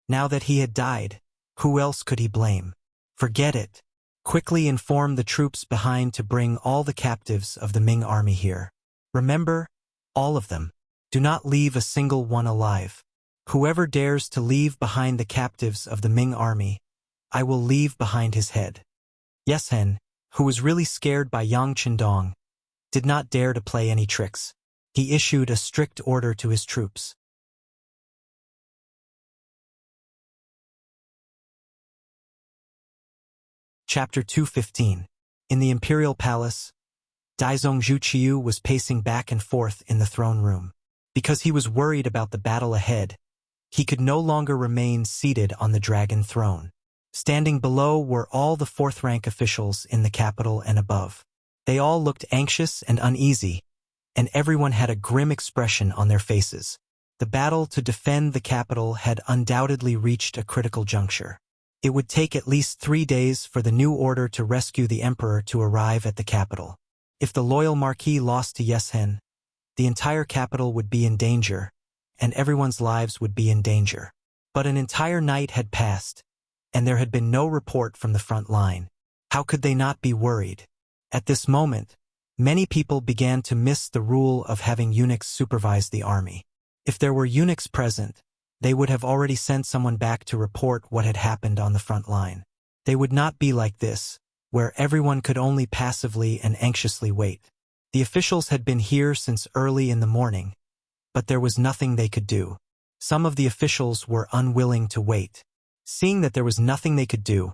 Now that he had died, who else could he blame? Forget it. Quickly inform the troops behind to bring all the captives of the Ming army here. Remember, all of them. Do not leave a single one alive. Whoever dares to leave behind the captives of the Ming army, I will leave behind his head. Yeshen, who was really scared by Yang Qindong, did not dare to play any tricks. He issued a strict order to his troops. Chapter 215. In the Imperial Palace, Daizong Zhuqiu was pacing back and forth in the throne room. Because he was worried about the battle ahead, he could no longer remain seated on the dragon throne. Standing below were all the fourth-rank officials in the capital and above. They all looked anxious and uneasy, and everyone had a grim expression on their faces. The battle to defend the capital had undoubtedly reached a critical juncture. It would take at least 3 days for the new order to rescue the emperor to arrive at the capital. If the loyal marquis lost to Yeshen, the entire capital would be in danger, and everyone's lives would be in danger. But an entire night had passed, and there had been no report from the front line. How could they not be worried? At this moment, many people began to miss the rule of having eunuchs supervise the army. If there were eunuchs present, they would have already sent someone back to report what had happened on the front line. They would not be like this, where everyone could only passively and anxiously wait. The officials had been here since early in the morning, but there was nothing they could do. Some of the officials were unwilling to wait. Seeing that there was nothing they could do,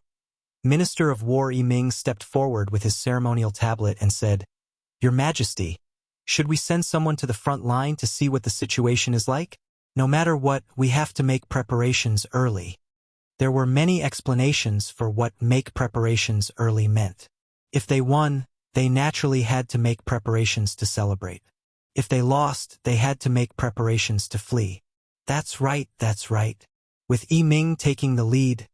Minister of War Yiming stepped forward with his ceremonial tablet and said, "Your Majesty, should we send someone to the front line to see what the situation is like? No matter what, we have to make preparations early." There were many explanations for what make preparations early meant. If they won, they naturally had to make preparations to celebrate. If they lost, they had to make preparations to flee. That's right, that's right. With Yiming taking the lead,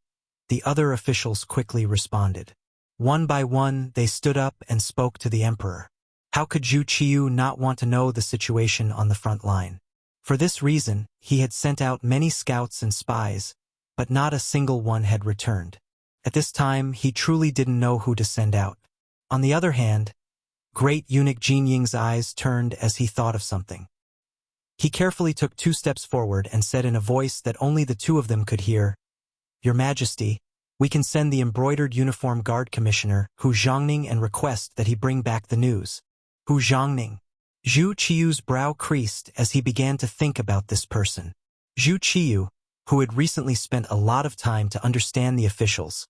the other officials quickly responded. One by one, they stood up and spoke to the emperor. How could Zhu Qiu not want to know the situation on the front line? For this reason, he had sent out many scouts and spies, but not a single one had returned. At this time, he truly didn't know who to send out. On the other hand, great eunuch Jin Ying's eyes turned as he thought of something. He carefully took 2 steps forward and said in a voice that only the two of them could hear, "Your Majesty, we can send the embroidered uniform guard commissioner, Hu Zhangning, and request that he bring back the news." Hu Zhangning. Zhu Qiu's brow creased as he began to think about this person. Zhu Qiu, who had recently spent a lot of time to understand the officials,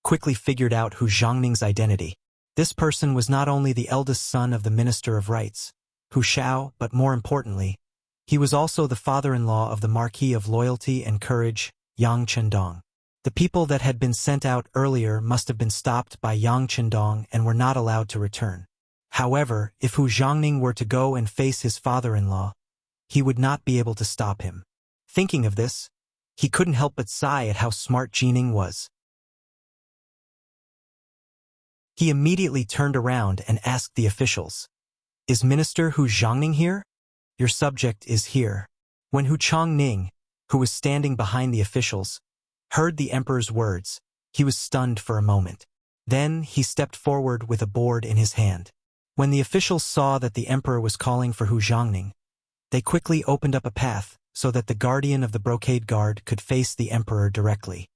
quickly figured out Hu Zhangning's identity. This person was not only the eldest son of the Minister of Rights, Hu Shao, but more importantly, he was also the father-in-law of the Marquis of Loyalty and Courage, Yang Qindong. The people that had been sent out earlier must have been stopped by Yang Qindong and were not allowed to return. However, if Hu Zhangning were to go and face his father-in-law, he would not be able to stop him. Thinking of this, he couldn't help but sigh at how smart Jining was. He immediately turned around and asked the officials, "Is Minister Hu Zhangning here?" "Your subject is here." When Hu Changning, who was standing behind the officials, heard the emperor's words, he was stunned for a moment. Then he stepped forward with a board in his hand. When the officials saw that the emperor was calling for Hu Zhangning, they quickly opened up a path so that the guardian of the brocade guard could face the emperor directly.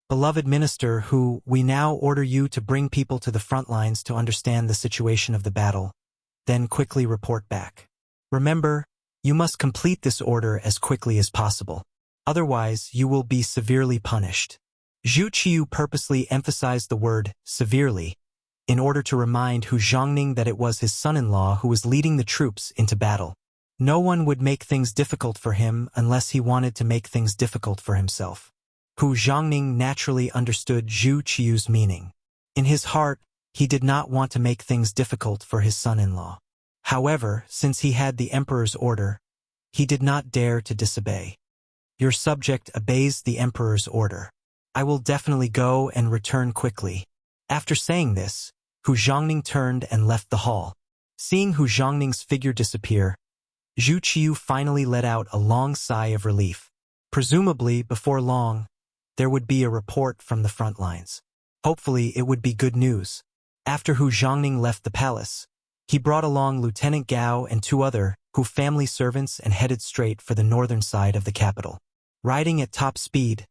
"Beloved Minister Hu, we now order you to bring people to the front lines to understand the situation of the battle, then quickly report back. Remember, you must complete this order as quickly as possible. Otherwise, you will be severely punished." Zhu Qiu purposely emphasized the word severely in order to remind Hu Zhongning that it was his son-in-law who was leading the troops into battle. No one would make things difficult for him unless he wanted to make things difficult for himself. Hu Zhongning naturally understood Zhu Qiu's meaning. In his heart, he did not want to make things difficult for his son-in-law. However, since he had the emperor's order, he did not dare to disobey. Your subject obeys the emperor's order. I will definitely go and return quickly. After saying this, Hu Zhongning turned and left the hall. Seeing Hu Zhongning's figure disappear, Zhu Qiu finally let out a long sigh of relief. Presumably, before long, there would be a report from the front lines. Hopefully, it would be good news. After Hu Zhongning left the palace, he brought along Lieutenant Gao and two other Hu family servants and headed straight for the northern side of the capital. Riding at top speed,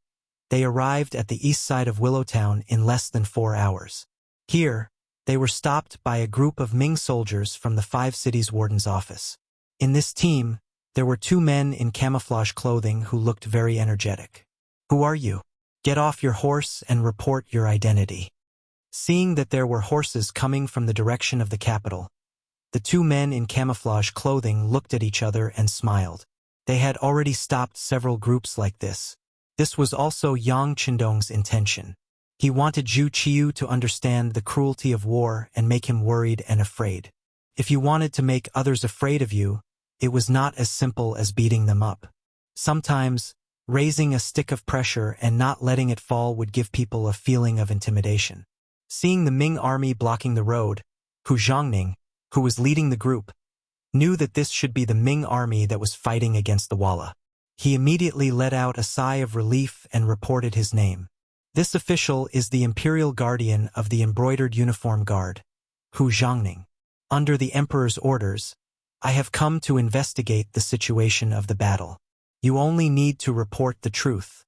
they arrived at the east side of Willowtown in less than 4 hours. Here, they were stopped by a group of Ming soldiers from the 5 cities warden's office. In this team, there were 2 men in camouflage clothing who looked very energetic. Who are you? Get off your horse and report your identity. Seeing that there were horses coming from the direction of the capital, the 2 men in camouflage clothing looked at each other and smiled. They had already stopped several groups like this. This was also Yang Qindong's intention. He wanted Zhu Qiu to understand the cruelty of war and make him worried and afraid. If you wanted to make others afraid of you, it was not as simple as beating them up. Sometimes, raising a stick of pressure and not letting it fall would give people a feeling of intimidation. Seeing the Ming army blocking the road, Hu Zhongning, who was leading the group, knew that this should be the Ming army that was fighting against the Walla. He immediately let out a sigh of relief and reported his name. This official is the Imperial Guardian of the Embroidered Uniform Guard, Hu Zhongning. Under the Emperor's orders, I have come to investigate the situation of the battle. You only need to report the truth.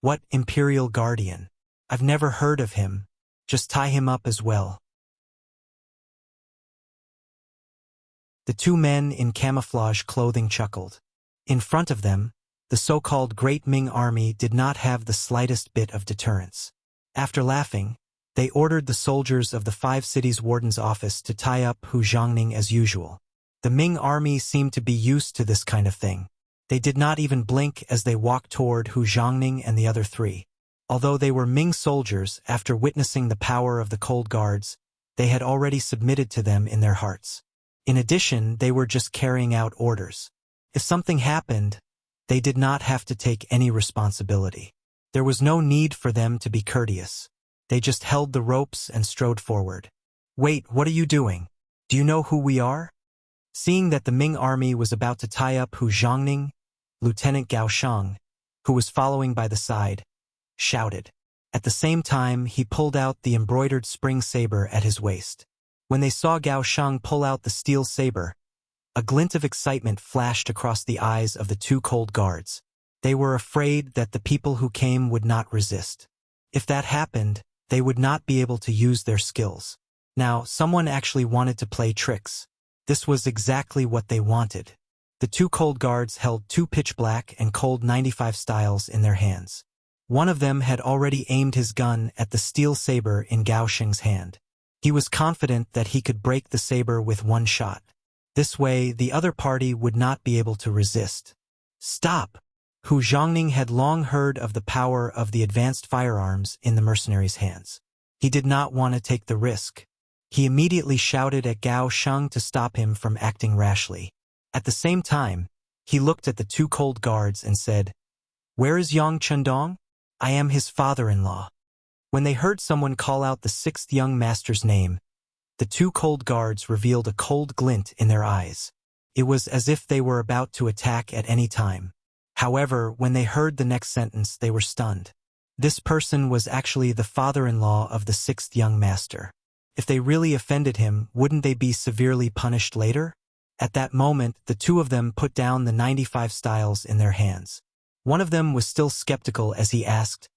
What Imperial Guardian? I've never heard of him. Just tie him up as well. The 2 men in camouflage clothing chuckled. In front of them, the so-called Great Ming Army did not have the slightest bit of deterrence. After laughing, they ordered the soldiers of the 5 cities warden's office to tie up Hu Zhongning as usual. The Ming army seemed to be used to this kind of thing. They did not even blink as they walked toward Hu Zhongning and the other 3. Although they were Ming soldiers, after witnessing the power of the Cold Guards, they had already submitted to them in their hearts. In addition, they were just carrying out orders. If something happened, they did not have to take any responsibility. There was no need for them to be courteous. They just held the ropes and strode forward. Wait, what are you doing? Do you know who we are? Seeing that the Ming army was about to tie up Hu Zhongning, Lieutenant Gao Sheng, who was following by the side, shouted. At the same time, he pulled out the embroidered spring saber at his waist. When they saw Gao Sheng pull out the steel saber, a glint of excitement flashed across the eyes of the 2 Cold Guards. They were afraid that the people who came would not resist. If that happened, they would not be able to use their skills. Now, someone actually wanted to play tricks. This was exactly what they wanted. The 2 Cold Guards held 2 pitch black and cold 95 styles in their hands. One of them had already aimed his gun at the steel saber in Gao Sheng's hand. He was confident that he could break the saber with 1 shot. This way, the other party would not be able to resist. Stop! Hu Zhongning had long heard of the power of the advanced firearms in the mercenaries' hands. He did not want to take the risk. He immediately shouted at Gao Sheng to stop him from acting rashly. At the same time, he looked at the 2 Cold Guards and said, "Where is Yang Qindong? I am his father-in-law." When they heard someone call out the 6th young master's name, the 2 Cold Guards revealed a cold glint in their eyes. It was as if they were about to attack at any time. However, when they heard the next sentence, they were stunned. This person was actually the father-in-law of the 6th young master. If they really offended him, wouldn't they be severely punished later? At that moment, the 2 of them put down the 95 styles in their hands. One of them was still skeptical as he asked,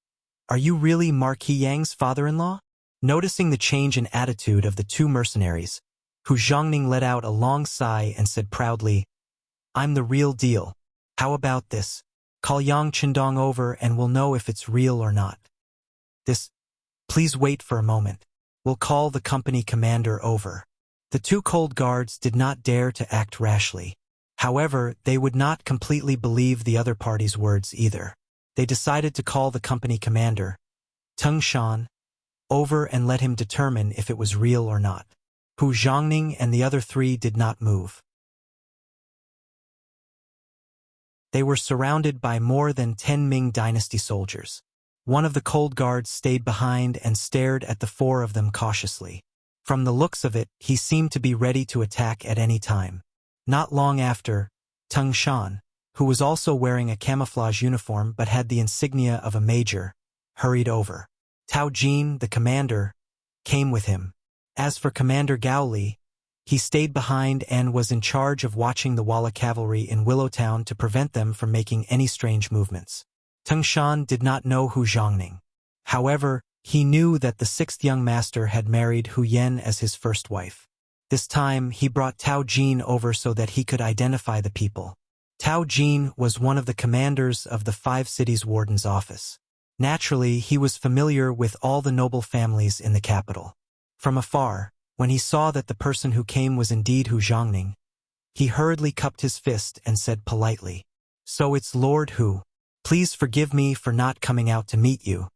"Are you really Marquis Yang's father-in-law?" Noticing the change in attitude of the 2 mercenaries, Hu Zhongning let out a long sigh and said proudly, "I'm the real deal. How about this? Call Yang Qindong over and we'll know if it's real or not." Please wait for a moment. We'll call the company commander over. The two cold guards did not dare to act rashly. However, they would not completely believe the other party's words either. They decided to call the company commander, Tung Shan, over and let him determine if it was real or not. Hu Zhongning and the other three did not move. They were surrounded by more than 10 Ming dynasty soldiers. One of the cold guards stayed behind and stared at the four of them cautiously. From the looks of it, he seemed to be ready to attack at any time. Not long after, Tung Shan, who was also wearing a camouflage uniform but had the insignia of a major, hurried over. Tao Jin, the commander, came with him. As for Commander Gao Li, he stayed behind and was in charge of watching the Walla cavalry in Willowtown to prevent them from making any strange movements. Tung Shan did not know Hu Zhongning. However, he knew that the sixth young master had married Hu Yen as his first wife. This time, he brought Tao Jin over so that he could identify the people. Tao Jin was one of the commanders of the 5 cities warden's office. Naturally, he was familiar with all the noble families in the capital. From afar, when he saw that the person who came was indeed Hu Zhongning, he hurriedly cupped his fist and said politely, "So it's Lord Hu. Please forgive me for not coming out to meet you."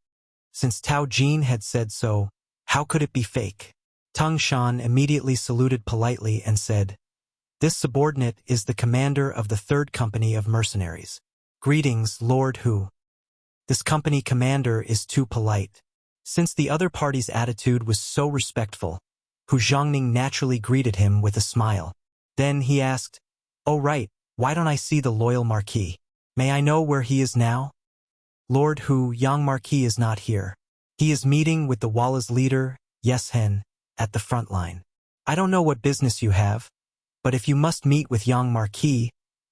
Since Tao Jin had said so, how could it be fake? Tung Shan immediately saluted politely and said, "This subordinate is the commander of the 3rd company of mercenaries. Greetings, Lord Hu." This company commander is too polite. Since the other party's attitude was so respectful, Hu Zhongning naturally greeted him with a smile. Then he asked, "Oh right, why don't I see the loyal Marquis? May I know where he is now?" "Lord Hu, young Marquis is not here. He is meeting with the Walla's leader, Yes Hen, at the front line. I don't know what business you have, but if you must meet with young Marquis,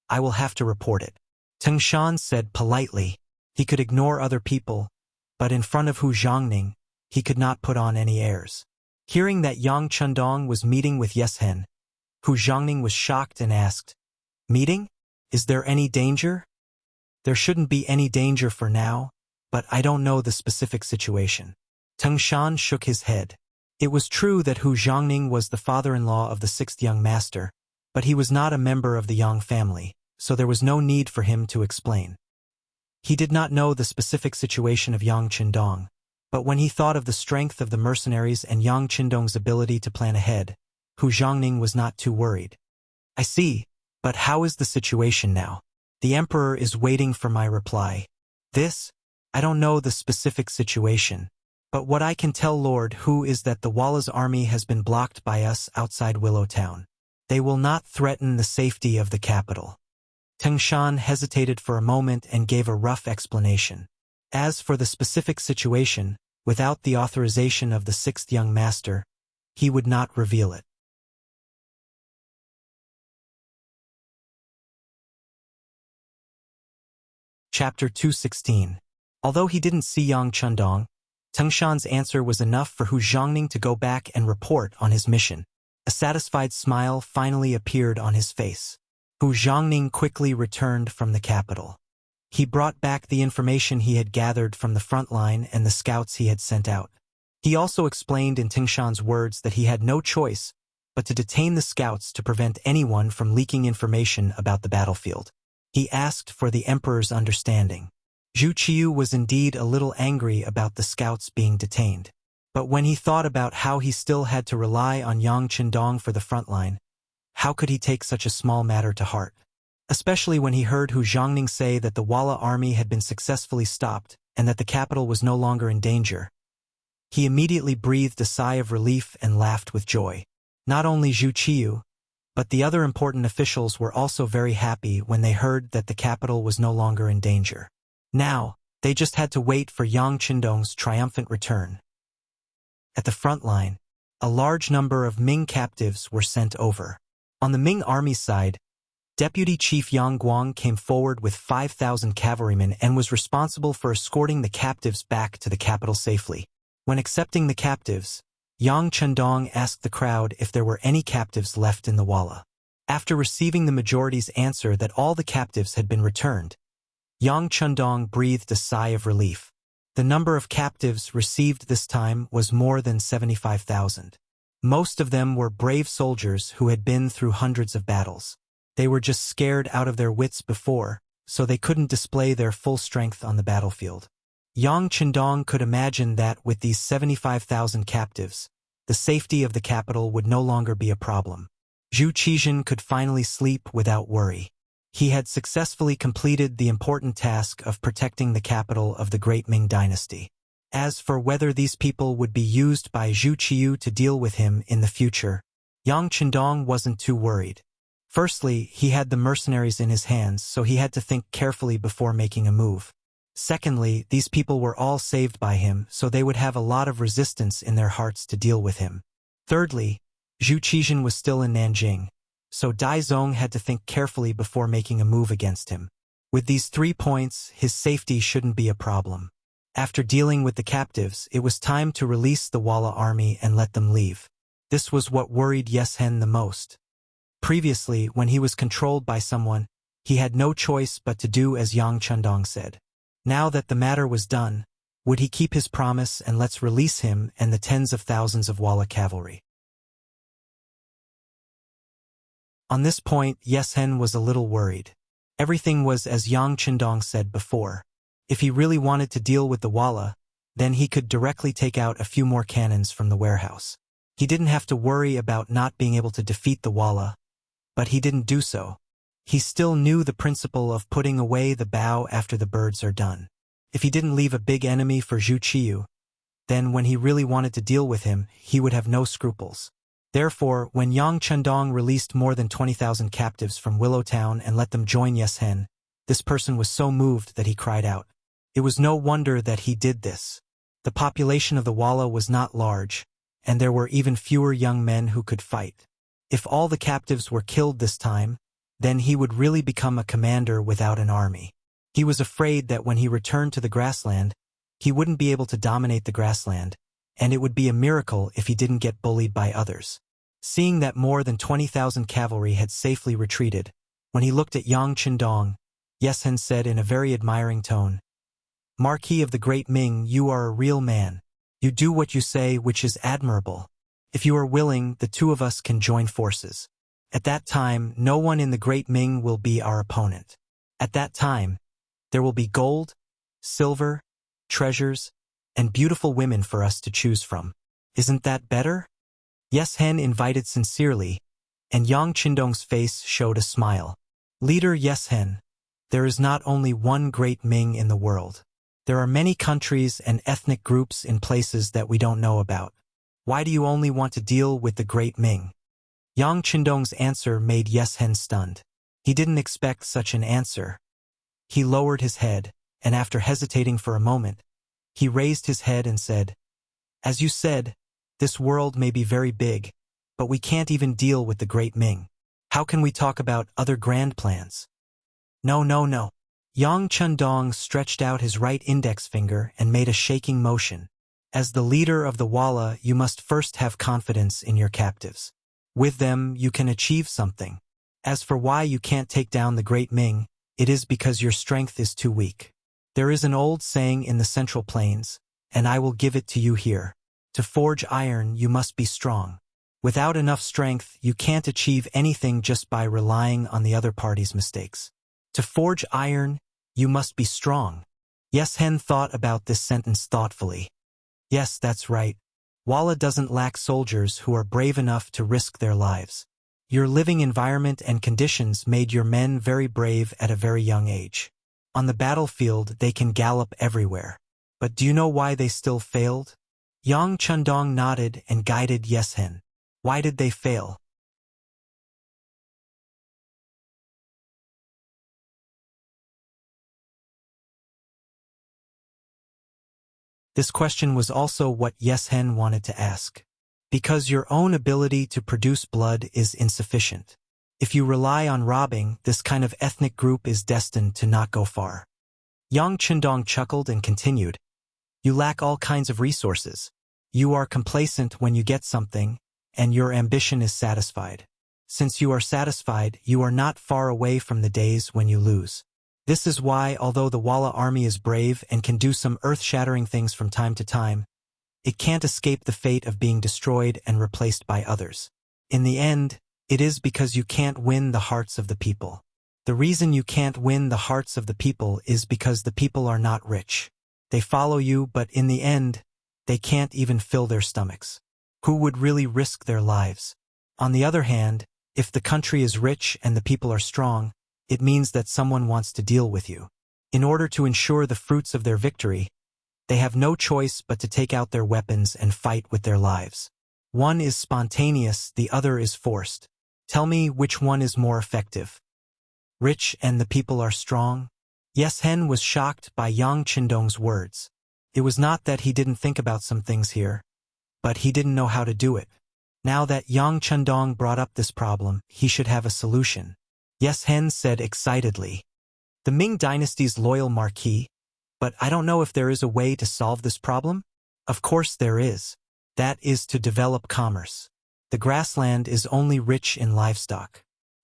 I will have to report it." Tung Shan said politely. He could ignore other people, but in front of Hu Zhongning, he could not put on any airs. Hearing that Yang Chundong was meeting with Yes Hen, Hu Zhongning was shocked and asked, "Meeting? Is there any danger?" "There shouldn't be any danger for now, but I don't know the specific situation." Tung Shan shook his head. It was true that Hu Zhongning was the father-in-law of the 6th young master, but he was not a member of the Yang family, so there was no need for him to explain. He did not know the specific situation of Yang Chindong, but when he thought of the strength of the mercenaries and Yang Chindong's ability to plan ahead, Hu Zhongning was not too worried. "I see, but how is the situation now? The emperor is waiting for my reply." I don't know the specific situation, but what I can tell Lord Hu is that the Walla's army has been blocked by us outside Willowtown. They will not threaten the safety of the capital." Tung Shan hesitated for a moment and gave a rough explanation. As for the specific situation, without the authorization of the 6th young master, he would not reveal it. Chapter 216. Although he didn't see Yang Chundong, Tung Shan's answer was enough for Hu Zhongning to go back and report on his mission. A satisfied smile finally appeared on his face. Hu Zhongning quickly returned from the capital. He brought back the information he had gathered from the front line and the scouts he had sent out. He also explained in Tung Shan's words that he had no choice but to detain the scouts to prevent anyone from leaking information about the battlefield. He asked for the emperor's understanding. Zhu Qiu was indeed a little angry about the scouts being detained. But when he thought about how he still had to rely on Yang Chindong for the front line, how could he take such a small matter to heart? Especially when he heard Hu Zhongning say that the Walla army had been successfully stopped and that the capital was no longer in danger. He immediately breathed a sigh of relief and laughed with joy. Not only Zhu Qiu, but the other important officials were also very happy when they heard that the capital was no longer in danger. Now, they just had to wait for Yang Chindong's triumphant return. At the front line, a large number of Ming captives were sent over. On the Ming army side, Deputy Chief Yang Guang came forward with 5,000 cavalrymen and was responsible for escorting the captives back to the capital safely. When accepting the captives, Yang Chundong asked the crowd if there were any captives left in the Walla. After receiving the majority's answer that all the captives had been returned, Yang Chundong breathed a sigh of relief. The number of captives received this time was more than 75,000. Most of them were brave soldiers who had been through hundreds of battles. They were just scared out of their wits before, so they couldn't display their full strength on the battlefield. Yang Chendong could imagine that with these 75,000 captives, the safety of the capital would no longer be a problem. Zhu Qizhen could finally sleep without worry. He had successfully completed the important task of protecting the capital of the Great Ming Dynasty. As for whether these people would be used by Zhu Qiyu to deal with him in the future, Yang Chendong wasn't too worried. Firstly, he had the mercenaries in his hands, so he had to think carefully before making a move. Secondly, these people were all saved by him, so they would have a lot of resistance in their hearts to deal with him. Thirdly, Zhu Qizhen was still in Nanjing, so Dai Zong had to think carefully before making a move against him. With these 3 points, his safety shouldn't be a problem. After dealing with the captives, it was time to release the Walla army and let them leave. This was what worried Yeshen the most. Previously, when he was controlled by someone, he had no choice but to do as Yang Chendong said. Now that the matter was done, would he keep his promise and let's release him and the tens of thousands of Walla cavalry? On this point, Yeshen was a little worried. Everything was as Yang Chendong said before. If he really wanted to deal with the Walla, then he could directly take out a few more cannons from the warehouse. He didn't have to worry about not being able to defeat the Walla, but he didn't do so. He still knew the principle of putting away the bow after the birds are done. If he didn't leave a big enemy for Zhu Qiyu, then when he really wanted to deal with him, he would have no scruples. Therefore, when Yang Chendong released more than 20,000 captives from Willowtown and let them join Yeshen, this person was so moved that he cried out. It was no wonder that he did this. The population of the Walla was not large, and there were even fewer young men who could fight. If all the captives were killed this time, then he would really become a commander without an army. He was afraid that when he returned to the grassland, he wouldn't be able to dominate the grassland, and it would be a miracle if he didn't get bullied by others. Seeing that more than 20,000 cavalry had safely retreated, when he looked at Yang Chendong, Yeshen said in a very admiring tone, "Marquis of the Great Ming, you are a real man. You do what you say, which is admirable. If you are willing, the two of us can join forces. At that time, no one in the Great Ming will be our opponent. At that time, there will be gold, silver, treasures, and beautiful women for us to choose from. Isn't that better?" Yeshen invited sincerely, and Yang Chendong's face showed a smile. "Leader Yeshen, there is not only one Great Ming in the world. There are many countries and ethnic groups in places that we don't know about. Why do you only want to deal with the Great Ming?" Yang Chendong's answer made Yeshen stunned. He didn't expect such an answer. He lowered his head, and after hesitating for a moment, he raised his head and said, "As you said, this world may be very big, but we can't even deal with the Great Ming. How can we talk about other grand plans?" No. Yang Chendong stretched out his right index finger and made a shaking motion. "As the leader of the Walla, you must first have confidence in your captives. With them, you can achieve something. As for why you can't take down the Great Ming, it is because your strength is too weak. There is an old saying in the Central Plains, and I will give it to you here. To forge iron, you must be strong. Without enough strength, you can't achieve anything just by relying on the other party's mistakes. To forge iron, you must be strong." Yeshen thought about this sentence thoughtfully. Yes, that's right. Walla doesn't lack soldiers who are brave enough to risk their lives. Your living environment and conditions made your men very brave at a very young age. On the battlefield, they can gallop everywhere. But do you know why they still failed? Yang Chendong nodded and guided Yeshen. Why did they fail? This question was also what Yeshen wanted to ask. Because your own ability to produce blood is insufficient. If you rely on robbing, this kind of ethnic group is destined to not go far. Yang Chendong chuckled and continued, "You lack all kinds of resources. You are complacent when you get something, and your ambition is satisfied. Since you are satisfied, you are not far away from the days when you lose. This is why, although the Walla army is brave and can do some earth-shattering things from time to time, it can't escape the fate of being destroyed and replaced by others. In the end, it is because you can't win the hearts of the people. The reason you can't win the hearts of the people is because the people are not rich. They follow you, but in the end, they can't even fill their stomachs. Who would really risk their lives? On the other hand, if the country is rich and the people are strong, it means that someone wants to deal with you. In order to ensure the fruits of their victory, they have no choice but to take out their weapons and fight with their lives. One is spontaneous, the other is forced. Tell me which one is more effective. Rich and the people are strong? Yes Hen was shocked by Yang Qindong's words. It was not that he didn't think about some things here, but he didn't know how to do it. Now that Yang Qindong brought up this problem, he should have a solution. Yes Hen said excitedly. The Ming Dynasty's loyal marquis? But I don't know if there is a way to solve this problem? Of course there is. That is to develop commerce. The grassland is only rich in livestock.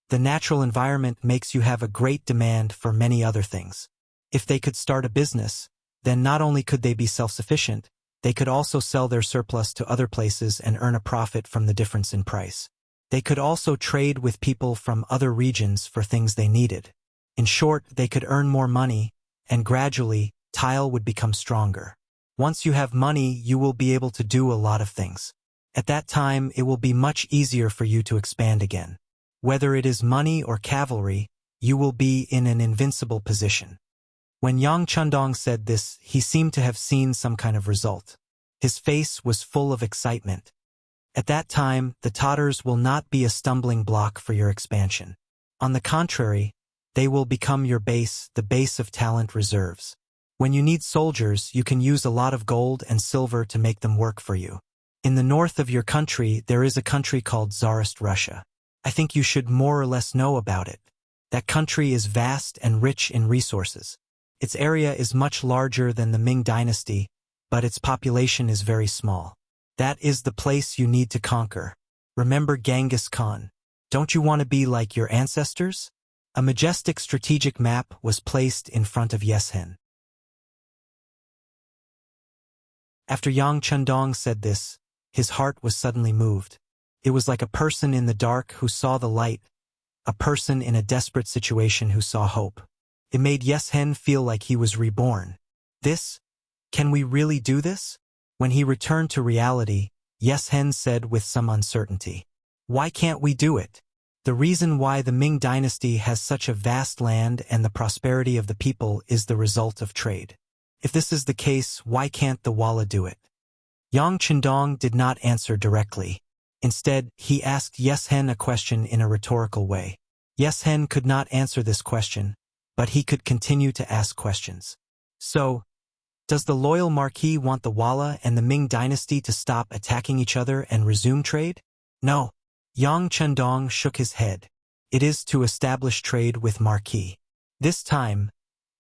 The natural environment makes you have a great demand for many other things. If they could start a business, then not only could they be self-sufficient, they could also sell their surplus to other places and earn a profit from the difference in price. They could also trade with people from other regions for things they needed. In short, they could earn more money, and gradually, Tile would become stronger. Once you have money, you will be able to do a lot of things. At that time, it will be much easier for you to expand again. Whether it is money or cavalry, you will be in an invincible position. When Yang Qindong said this, he seemed to have seen some kind of result. His face was full of excitement. At that time, the Tatars will not be a stumbling block for your expansion. On the contrary, they will become your base, the base of talent reserves. When you need soldiers, you can use a lot of gold and silver to make them work for you. In the north of your country, there is a country called Tsarist Russia. I think you should more or less know about it. That country is vast and rich in resources. Its area is much larger than the Ming Dynasty, but its population is very small. That is the place you need to conquer. Remember Genghis Khan. Don't you want to be like your ancestors? A majestic strategic map was placed in front of Yeshen. After Yang Qindong said this, his heart was suddenly moved. It was like a person in the dark who saw the light, a person in a desperate situation who saw hope. It made Yeshen feel like he was reborn. Can we really do this? When he returned to reality, Yeshen said with some uncertainty. Why can't we do it? The reason why the Ming Dynasty has such a vast land and the prosperity of the people is the result of trade. If this is the case, why can't the Walla do it? Yang Qindong did not answer directly. Instead, he asked Yeshen a question in a rhetorical way. Yeshen could not answer this question, but he could continue to ask questions. So, does the loyal marquis want the Walla and the Ming Dynasty to stop attacking each other and resume trade? No. Yang Qindong shook his head. It is to establish trade with marquis. This time,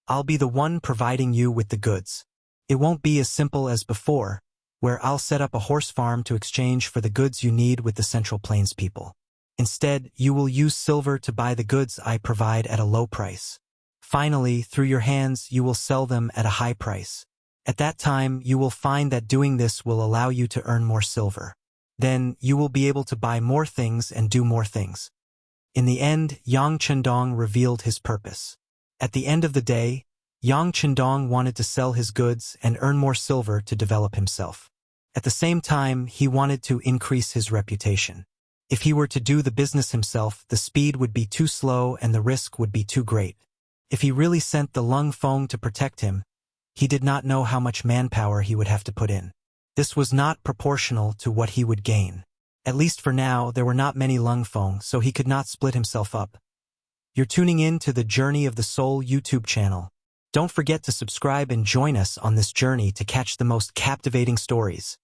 I'll be the one providing you with the goods. It won't be as simple as before, where I'll set up a horse farm to exchange for the goods you need with the Central Plains people. Instead, you will use silver to buy the goods I provide at a low price. Finally, through your hands, you will sell them at a high price. At that time, you will find that doing this will allow you to earn more silver. Then, you will be able to buy more things and do more things. In the end, Yang Qindong revealed his purpose. At the end of the day, Yang Qindong wanted to sell his goods and earn more silver to develop himself. At the same time, he wanted to increase his reputation. If he were to do the business himself, the speed would be too slow and the risk would be too great. If he really sent the Lung Feng to protect him, he did not know how much manpower he would have to put in. This was not proportional to what he would gain. At least for now, there were not many Lung Feng, so he could not split himself up. You're tuning in to the Journey of the Soul YouTube channel. Don't forget to subscribe and join us on this journey to catch the most captivating stories.